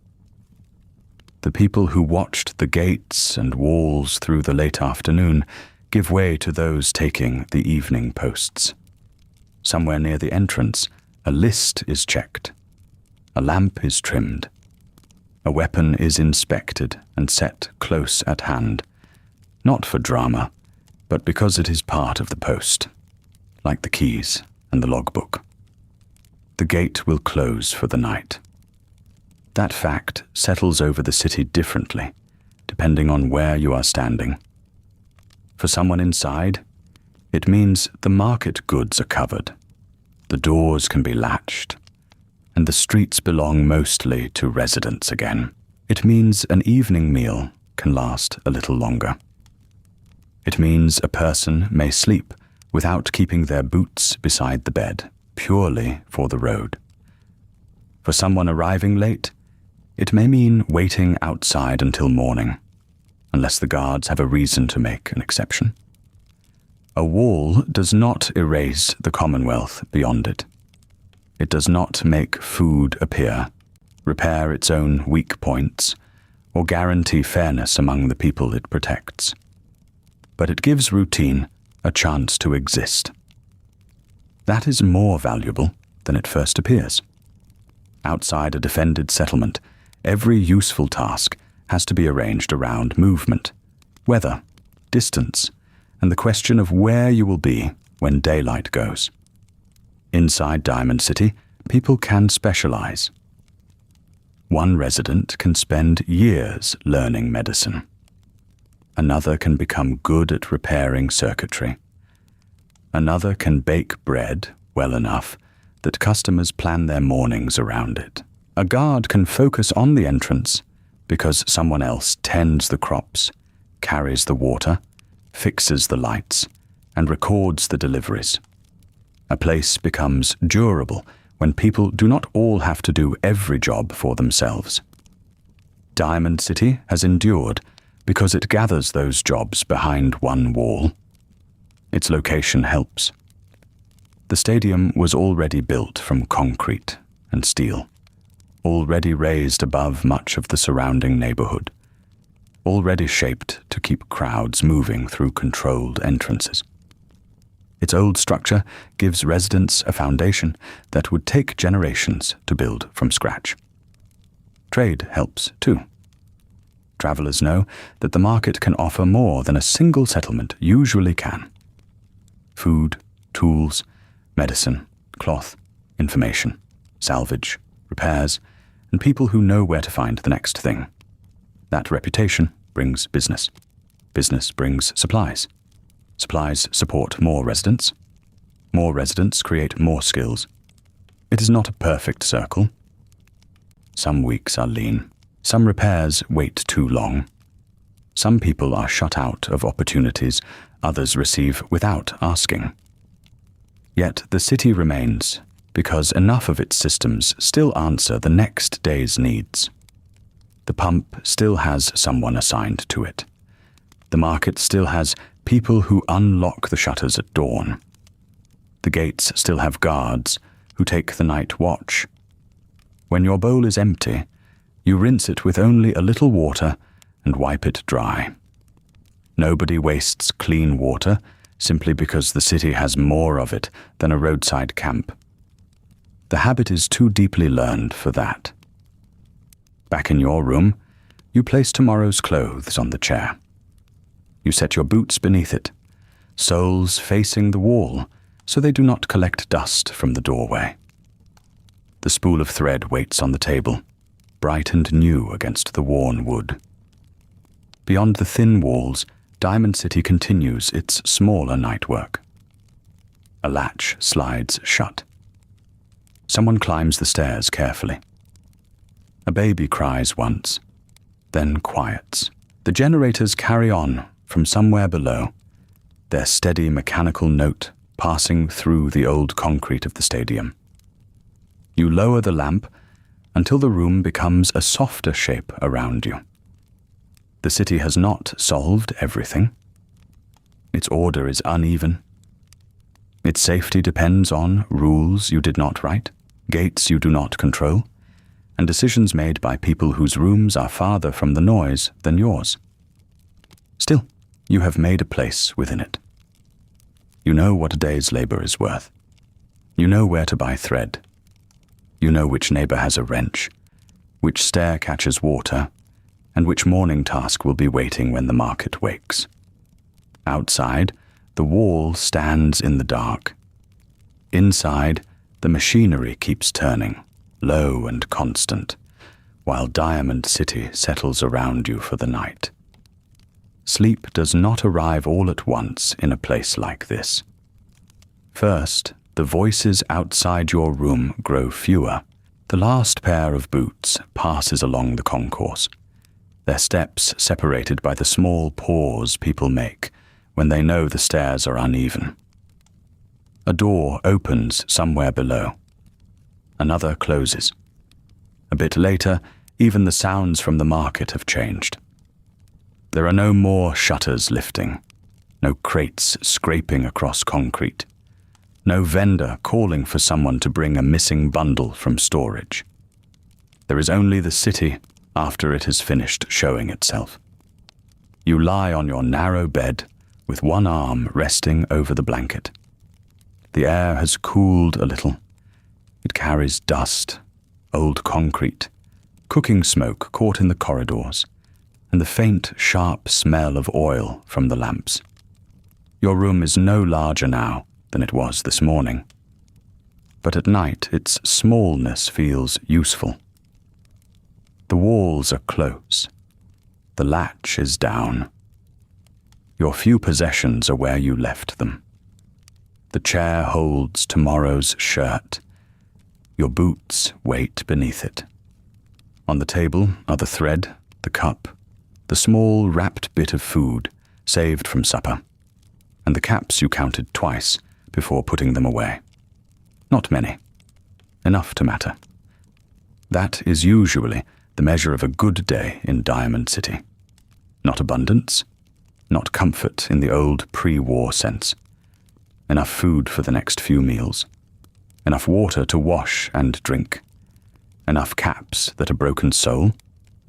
The people who watched the gates and walls through the late afternoon give way to those taking the evening posts. Somewhere near the entrance, a list is checked. A lamp is trimmed. A weapon is inspected and set close at hand, not for drama, but because it is part of the post, like the keys and the logbook. The gate will close for the night. That fact settles over the city differently, depending on where you are standing. For someone inside, it means the market goods are covered, the doors can be latched, and the streets belong mostly to residents again. It means an evening meal can last a little longer. It means a person may sleep without keeping their boots beside the bed, purely for the road. For someone arriving late, it may mean waiting outside until morning, unless the guards have a reason to make an exception. A wall does not erase the Commonwealth beyond it. It does not make food appear, repair its own weak points, or guarantee fairness among the people it protects. But it gives routine a chance to exist. That is more valuable than it first appears. Outside a defended settlement, every useful task has to be arranged around movement, weather, distance, and the question of where you will be when daylight goes. Inside Diamond City, people can specialize. One resident can spend years learning medicine. Another can become good at repairing circuitry. Another can bake bread well enough that customers plan their mornings around it. A guard can focus on the entrance because someone else tends the crops, carries the water, fixes the lights, and records the deliveries. A place becomes durable when people do not all have to do every job for themselves. Diamond City has endured because it gathers those jobs behind one wall. Its location helps. The stadium was already built from concrete and steel, already raised above much of the surrounding neighborhood, already shaped to keep crowds moving through controlled entrances. Its old structure gives residents a foundation that would take generations to build from scratch. Trade helps too. Travelers know that the market can offer more than a single settlement usually can. Food, tools, medicine, cloth, information, salvage, repairs, and people who know where to find the next thing. That reputation brings business. Business brings supplies. Supplies support more residents. More residents create more skills. It is not a perfect circle. Some weeks are lean. Some repairs wait too long. Some people are shut out of opportunities others receive without asking. Yet the city remains because enough of its systems still answer the next day's needs. The pump still has someone assigned to it. The market still has people who unlock the shutters at dawn. The gates still have guards who take the night watch. When your bowl is empty, you rinse it with only a little water and wipe it dry. Nobody wastes clean water simply because the city has more of it than a roadside camp. The habit is too deeply learned for that. Back in your room, you place tomorrow's clothes on the chair. You set your boots beneath it, soles facing the wall so they do not collect dust from the doorway. The spool of thread waits on the table, bright and new against the worn wood. Beyond the thin walls, Diamond City continues its smaller night work. A latch slides shut. Someone climbs the stairs carefully. A baby cries once, then quiets. The generators carry on from somewhere below, their steady mechanical note passing through the old concrete of the stadium. You lower the lamp until the room becomes a softer shape around you. The city has not solved everything. Its order is uneven. Its safety depends on rules you did not write, gates you do not control, and decisions made by people whose rooms are farther from the noise than yours. Still, you have made a place within it. You know what a day's labor is worth. You know where to buy thread. You know which neighbor has a wrench, which stair catches water, and which morning task will be waiting when the market wakes. Outside, the wall stands in the dark. Inside, the machinery keeps turning, low and constant, while Diamond City settles around you for the night. Sleep does not arrive all at once in a place like this. First, the voices outside your room grow fewer. The last pair of boots passes along the concourse, their steps separated by the small pause people make when they know the stairs are uneven. A door opens somewhere below. Another closes. A bit later, even the sounds from the market have changed. There are no more shutters lifting, no crates scraping across concrete, no vendor calling for someone to bring a missing bundle from storage. There is only the city after it has finished showing itself. You lie on your narrow bed with one arm resting over the blanket. The air has cooled a little. It carries dust, old concrete, cooking smoke caught in the corridors, and the faint, sharp smell of oil from the lamps. Your room is no larger now than it was this morning, but at night its smallness feels useful. The walls are close. The latch is down. Your few possessions are where you left them. The chair holds tomorrow's shirt, Your boots wait beneath it. On the table are the thread, the cup, the small wrapped bit of food saved from supper, and the caps you counted twice before putting them away. Not many. Enough to matter. That is usually the measure of a good day in Diamond City. Not abundance, not comfort in the old pre-war sense. Enough food for the next few meals. Enough water to wash and drink. Enough caps that a broken sole,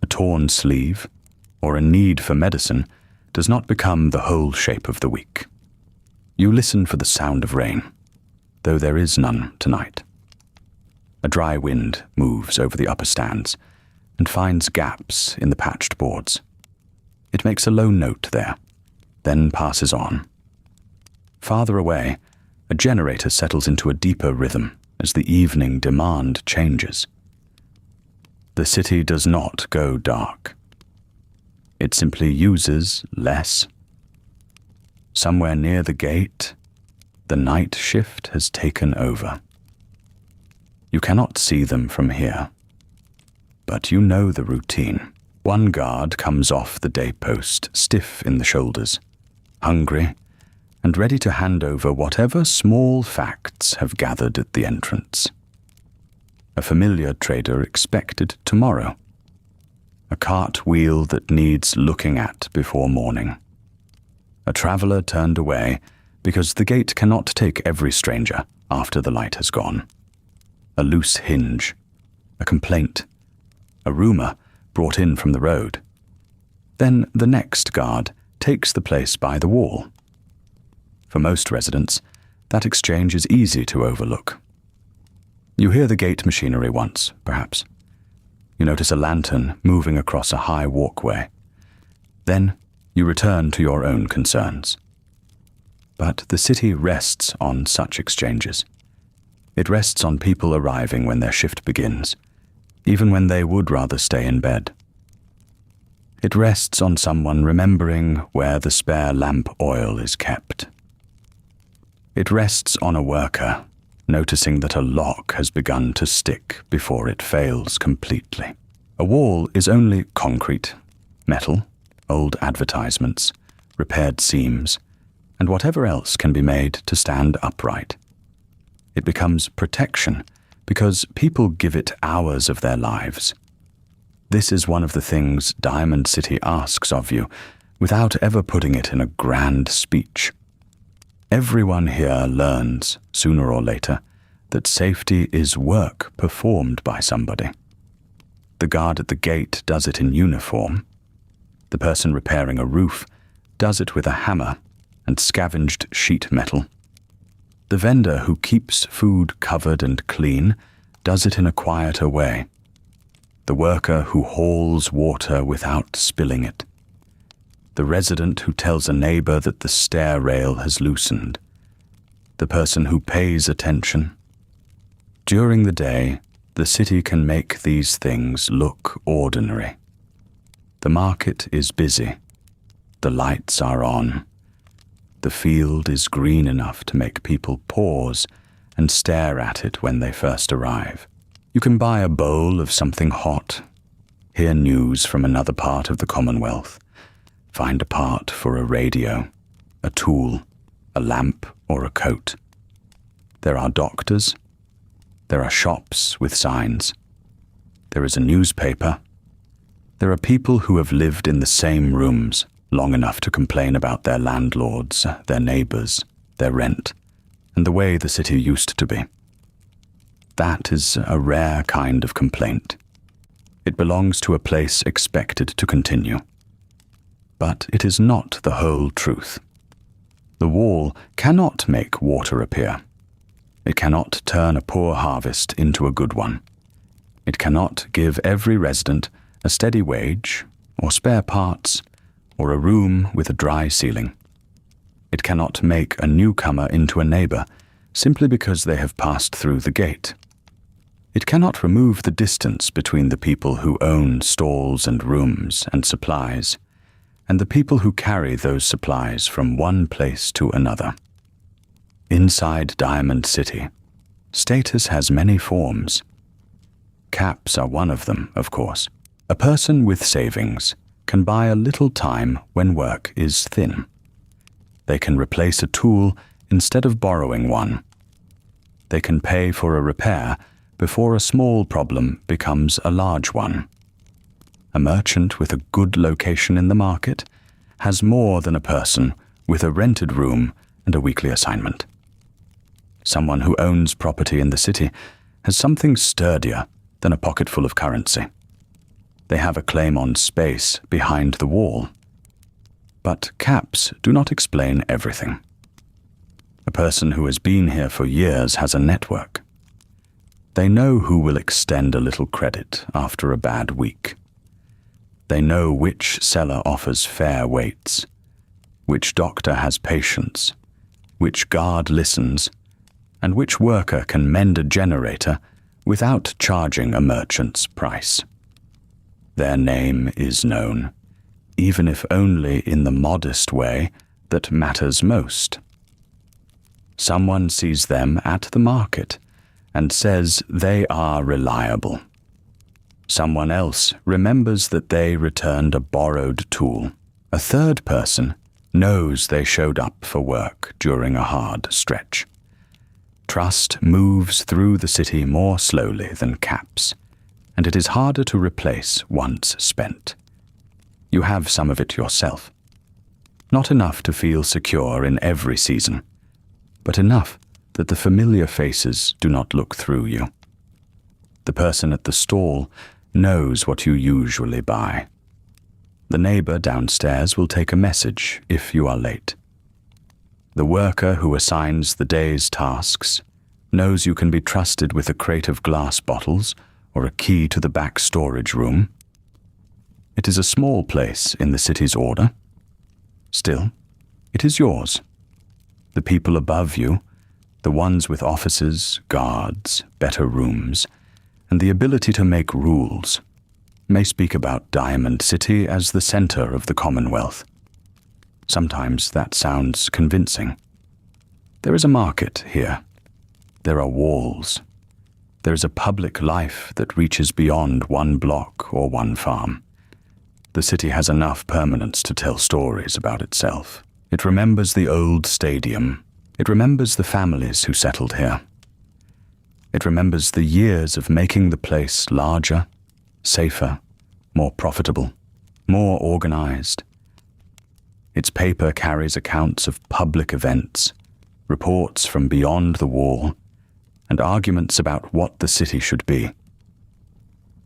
a torn sleeve, or a need for medicine does not become the whole shape of the week. You listen for the sound of rain, though there is none tonight. A dry wind moves over the upper stands and finds gaps in the patched boards. It makes a low note there, then passes on. Farther away, a generator settles into a deeper rhythm as the evening demand changes. The city does not go dark. It simply uses less. Somewhere near the gate, the night shift has taken over. You cannot see them from here, but you know the routine. One guard comes off the day post, stiff in the shoulders, hungry, and ready to hand over whatever small facts have gathered at the entrance. A familiar trader expected tomorrow. A cart wheel that needs looking at before morning. A traveller turned away because the gate cannot take every stranger after the light has gone. A loose hinge, a complaint, a rumour brought in from the road. Then the next guard takes the place by the wall. For most residents, that exchange is easy to overlook. You hear the gate machinery once, perhaps. You notice a lantern moving across a high walkway. Then you return to your own concerns. But the city rests on such exchanges. It rests on people arriving when their shift begins, even when they would rather stay in bed. It rests on someone remembering where the spare lamp oil is kept. It rests on a worker noticing that a lock has begun to stick before it fails completely. A wall is only concrete, metal, old advertisements, repaired seams, and whatever else can be made to stand upright. It becomes protection because people give it hours of their lives. This is one of the things Diamond City asks of you without ever putting it in a grand speech. Everyone here learns, sooner or later, that safety is work performed by somebody. The guard at the gate does it in uniform. The person repairing a roof does it with a hammer and scavenged sheet metal. The vendor who keeps food covered and clean does it in a quieter way. The worker who hauls water without spilling it. The resident who tells a neighbor that the stair rail has loosened. The person who pays attention. During the day, the city can make these things look ordinary. The market is busy. The lights are on. The field is green enough to make people pause and stare at it when they first arrive. You can buy a bowl of something hot, hear news from another part of the Commonwealth, find a part for a radio, a tool, a lamp, or a coat. There are doctors. There are shops with signs. There is a newspaper. There are people who have lived in the same rooms long enough to complain about their landlords, their neighbours, their rent, and the way the city used to be. That is a rare kind of complaint. It belongs to a place expected to continue. But it is not the whole truth. The wall cannot make water appear. It cannot turn a poor harvest into a good one. It cannot give every resident a steady wage, or spare parts, or a room with a dry ceiling. It cannot make a newcomer into a neighbor simply because they have passed through the gate. It cannot remove the distance between the people who own stalls and rooms and supplies, and the people who carry those supplies from one place to another. Inside Diamond City, Status has many forms. Caps are one of them, of course. A person with savings can buy a little time when work is thin. They can replace a tool instead of borrowing one. They can pay for a repair before a small problem becomes a large one. A merchant with a good location in the market has more than a person with a rented room and a weekly assignment. Someone who owns property in the city has something sturdier than a pocketful of currency. They have a claim on space behind the wall. But caps do not explain everything. A person who has been here for years has a network. They know who will extend a little credit after a bad week. They know which seller offers fair weights, which doctor has patience, which guard listens, and which worker can mend a generator without charging a merchant's price. Their name is known, even if only in the modest way that matters most. Someone sees them at the market and says they are reliable. Someone else remembers that they returned a borrowed tool. A third person knows they showed up for work during a hard stretch. Trust moves through the city more slowly than caps, and it is harder to replace once spent. You have some of it yourself. Not enough to feel secure in every season, but enough that the familiar faces do not look through you. The person at the stall knows what you usually buy. The neighbor downstairs will take a message if you are late. The worker who assigns the day's tasks knows you can be trusted with a crate of glass bottles or a key to the back storage room. It is a small place in the city's order. Still, it is yours. The people above you, the ones with offices, guards, better rooms, and the ability to make rules, may speak about Diamond City as the center of the Commonwealth. Sometimes that sounds convincing. There is a market here. There are walls. There is a public life that reaches beyond one block or one farm. The city has enough permanence to tell stories about itself. It remembers the old stadium. It remembers the families who settled here. It remembers the years of making the place larger, safer, more profitable, more organized. Its paper carries accounts of public events, reports from beyond the wall, and arguments about what the city should be.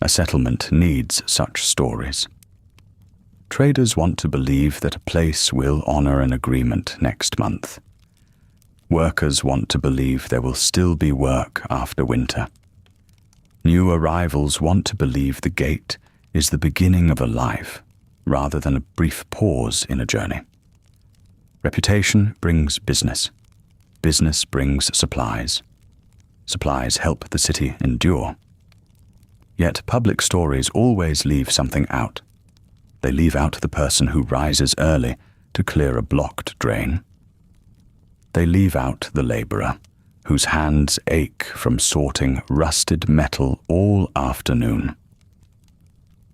A settlement needs such stories. Traders want to believe that a place will honor an agreement next month. Workers want to believe there will still be work after winter. New arrivals want to believe the gate is the beginning of a life, rather than a brief pause in a journey. Reputation brings business. Business brings supplies. Supplies help the city endure. Yet public stories always leave something out. They leave out the person who rises early to clear a blocked drain. They leave out the laborer, whose hands ache from sorting rusted metal all afternoon.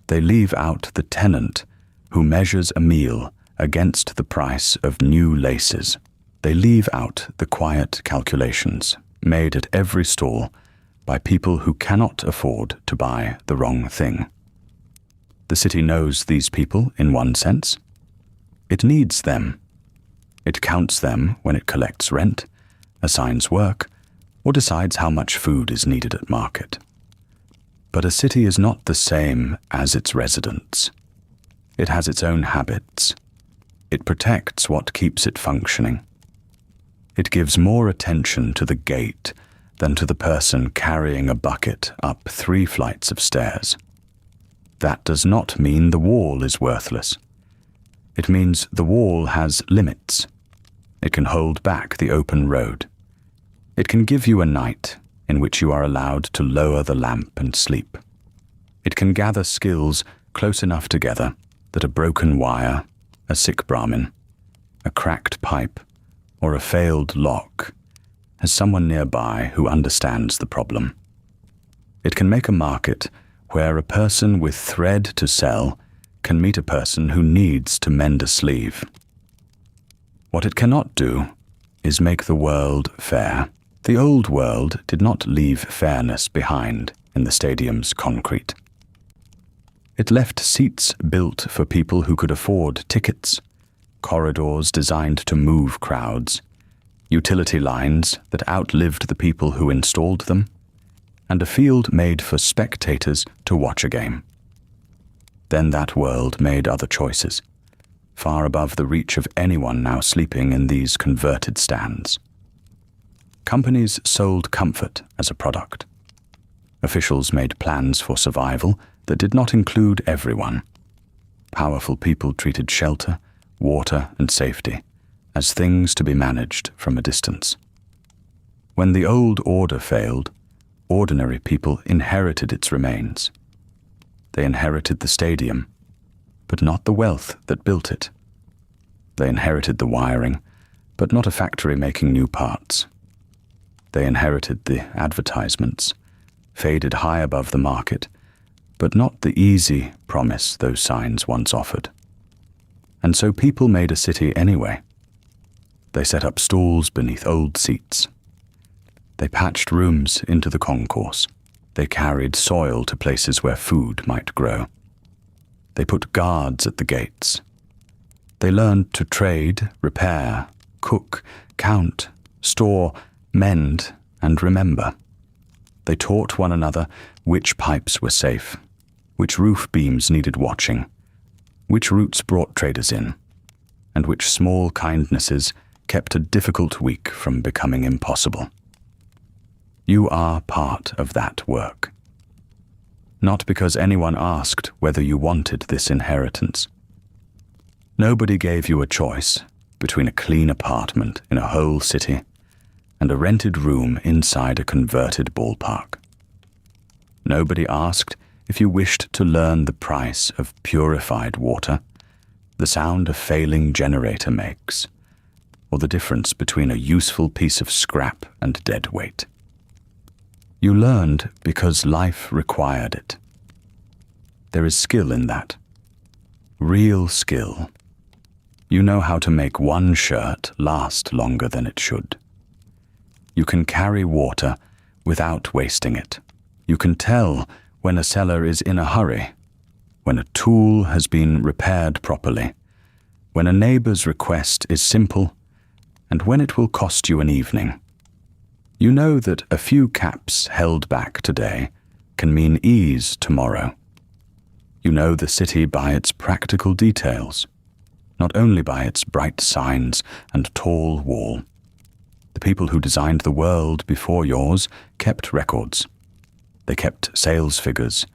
They leave out the tenant who measures a meal against the price of new laces. They leave out the quiet calculations made at every stall by people who cannot afford to buy the wrong thing. The city knows these people in one sense. It needs them. It counts them when it collects rent, assigns work, or decides how much food is needed at market. But a city is not the same as its residents. It has its own habits. It protects what keeps it functioning. It gives more attention to the gate than to the person carrying a bucket up 3 flights of stairs. That does not mean the wall is worthless. It means the wall has limits. It can hold back the open road. It can give you a night in which you are allowed to lower the lamp and sleep. It can gather skills close enough together that a broken wire, a sick Brahmin, a cracked pipe, or a failed lock has someone nearby who understands the problem. It can make a market where a person with thread to sell can meet a person who needs to mend a sleeve. What it cannot do is make the world fair. The old world did not leave fairness behind in the stadium's concrete. It left seats built for people who could afford tickets, corridors designed to move crowds, utility lines that outlived the people who installed them, and a field made for spectators to watch a game. Then that world made other choices, far above the reach of anyone now sleeping in these converted stands. Companies sold comfort as a product. Officials made plans for survival that did not include everyone. Powerful people treated shelter, water, and safety as things to be managed from a distance. When the old order failed, ordinary people inherited its remains. They inherited the stadium, but not the wealth that built it. They inherited the wiring, but not a factory making new parts. They inherited the advertisements, faded high above the market, but not the easy promise those signs once offered. And so people made a city anyway. They set up stalls beneath old seats. They patched rooms into the concourse. They carried soil to places where food might grow. They put guards at the gates. They learned to trade, repair, cook, count, store, mend, and remember. They taught one another which pipes were safe, which roof beams needed watching, which routes brought traders in, and which small kindnesses kept a difficult week from becoming impossible. You are part of that work. Not because anyone asked whether you wanted this inheritance. Nobody gave you a choice between a clean apartment in a whole city and a rented room inside a converted ballpark. Nobody asked if you wished to learn the price of purified water, the sound a failing generator makes, or the difference between a useful piece of scrap and dead weight. You learned because life required it. There is skill in that. Real skill. You know how to make one shirt last longer than it should. You can carry water without wasting it. You can tell when a seller is in a hurry, when a tool has been repaired properly, when a neighbor's request is simple, and when it will cost you an evening. You know that a few caps held back today can mean ease tomorrow. You know the city by its practical details, not only by its bright signs and tall wall. The people who designed the world before yours kept records. They kept sales figures,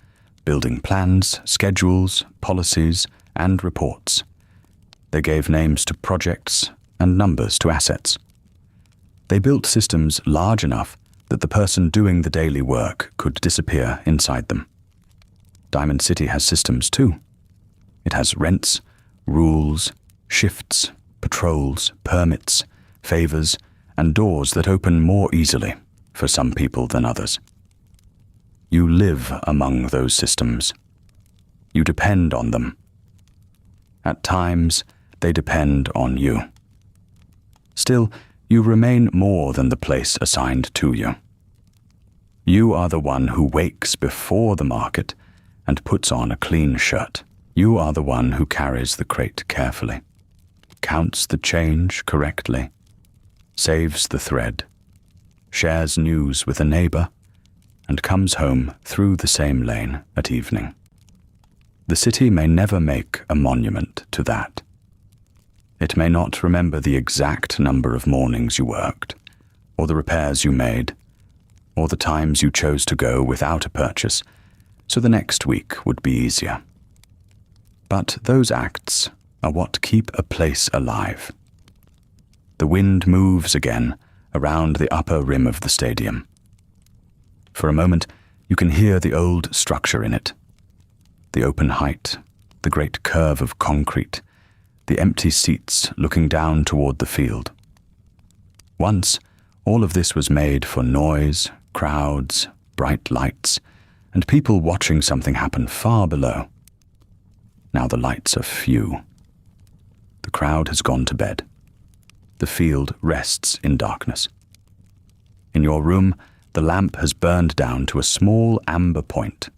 building plans, schedules, policies, and reports. They gave names to projects and numbers to assets. They built systems large enough that the person doing the daily work could disappear inside them. Diamond City has systems too. It has rents, rules, shifts, patrols, permits, favors, and doors that open more easily for some people than others. You live among those systems. You depend on them. At times, they depend on you. Still, you remain more than the place assigned to you. You are the one who wakes before the market and puts on a clean shirt. You are the one who carries the crate carefully, counts the change correctly, saves the thread, shares news with a neighbor, and comes home through the same lane at evening. The city may never make a monument to that. It may not remember the exact number of mornings you worked, or the repairs you made, or the times you chose to go without a purchase, so the next week would be easier. But those acts are what keep a place alive. The wind moves again around the upper rim of the stadium. For a moment, you can hear the old structure in it. The open height, the great curve of concrete, the empty seats looking down toward the field. Once, All of this was made for noise, crowds, bright lights, and people watching something happen far below. Now the lights are few. The crowd has gone to bed. The field rests in darkness. In your room, the lamp has burned down to a small amber point.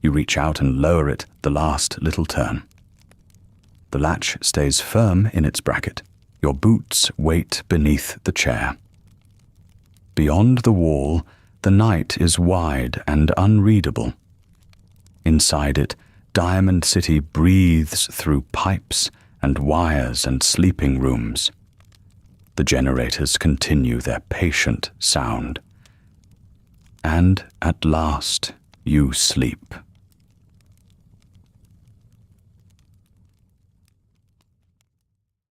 You reach out and lower it the last little turn. The latch stays firm in its bracket. Your boots wait beneath the chair. Beyond the wall, the night is wide and unreadable. Inside it, Diamond City breathes through pipes and wires and sleeping rooms. The generators continue their patient sound. And at last, you sleep.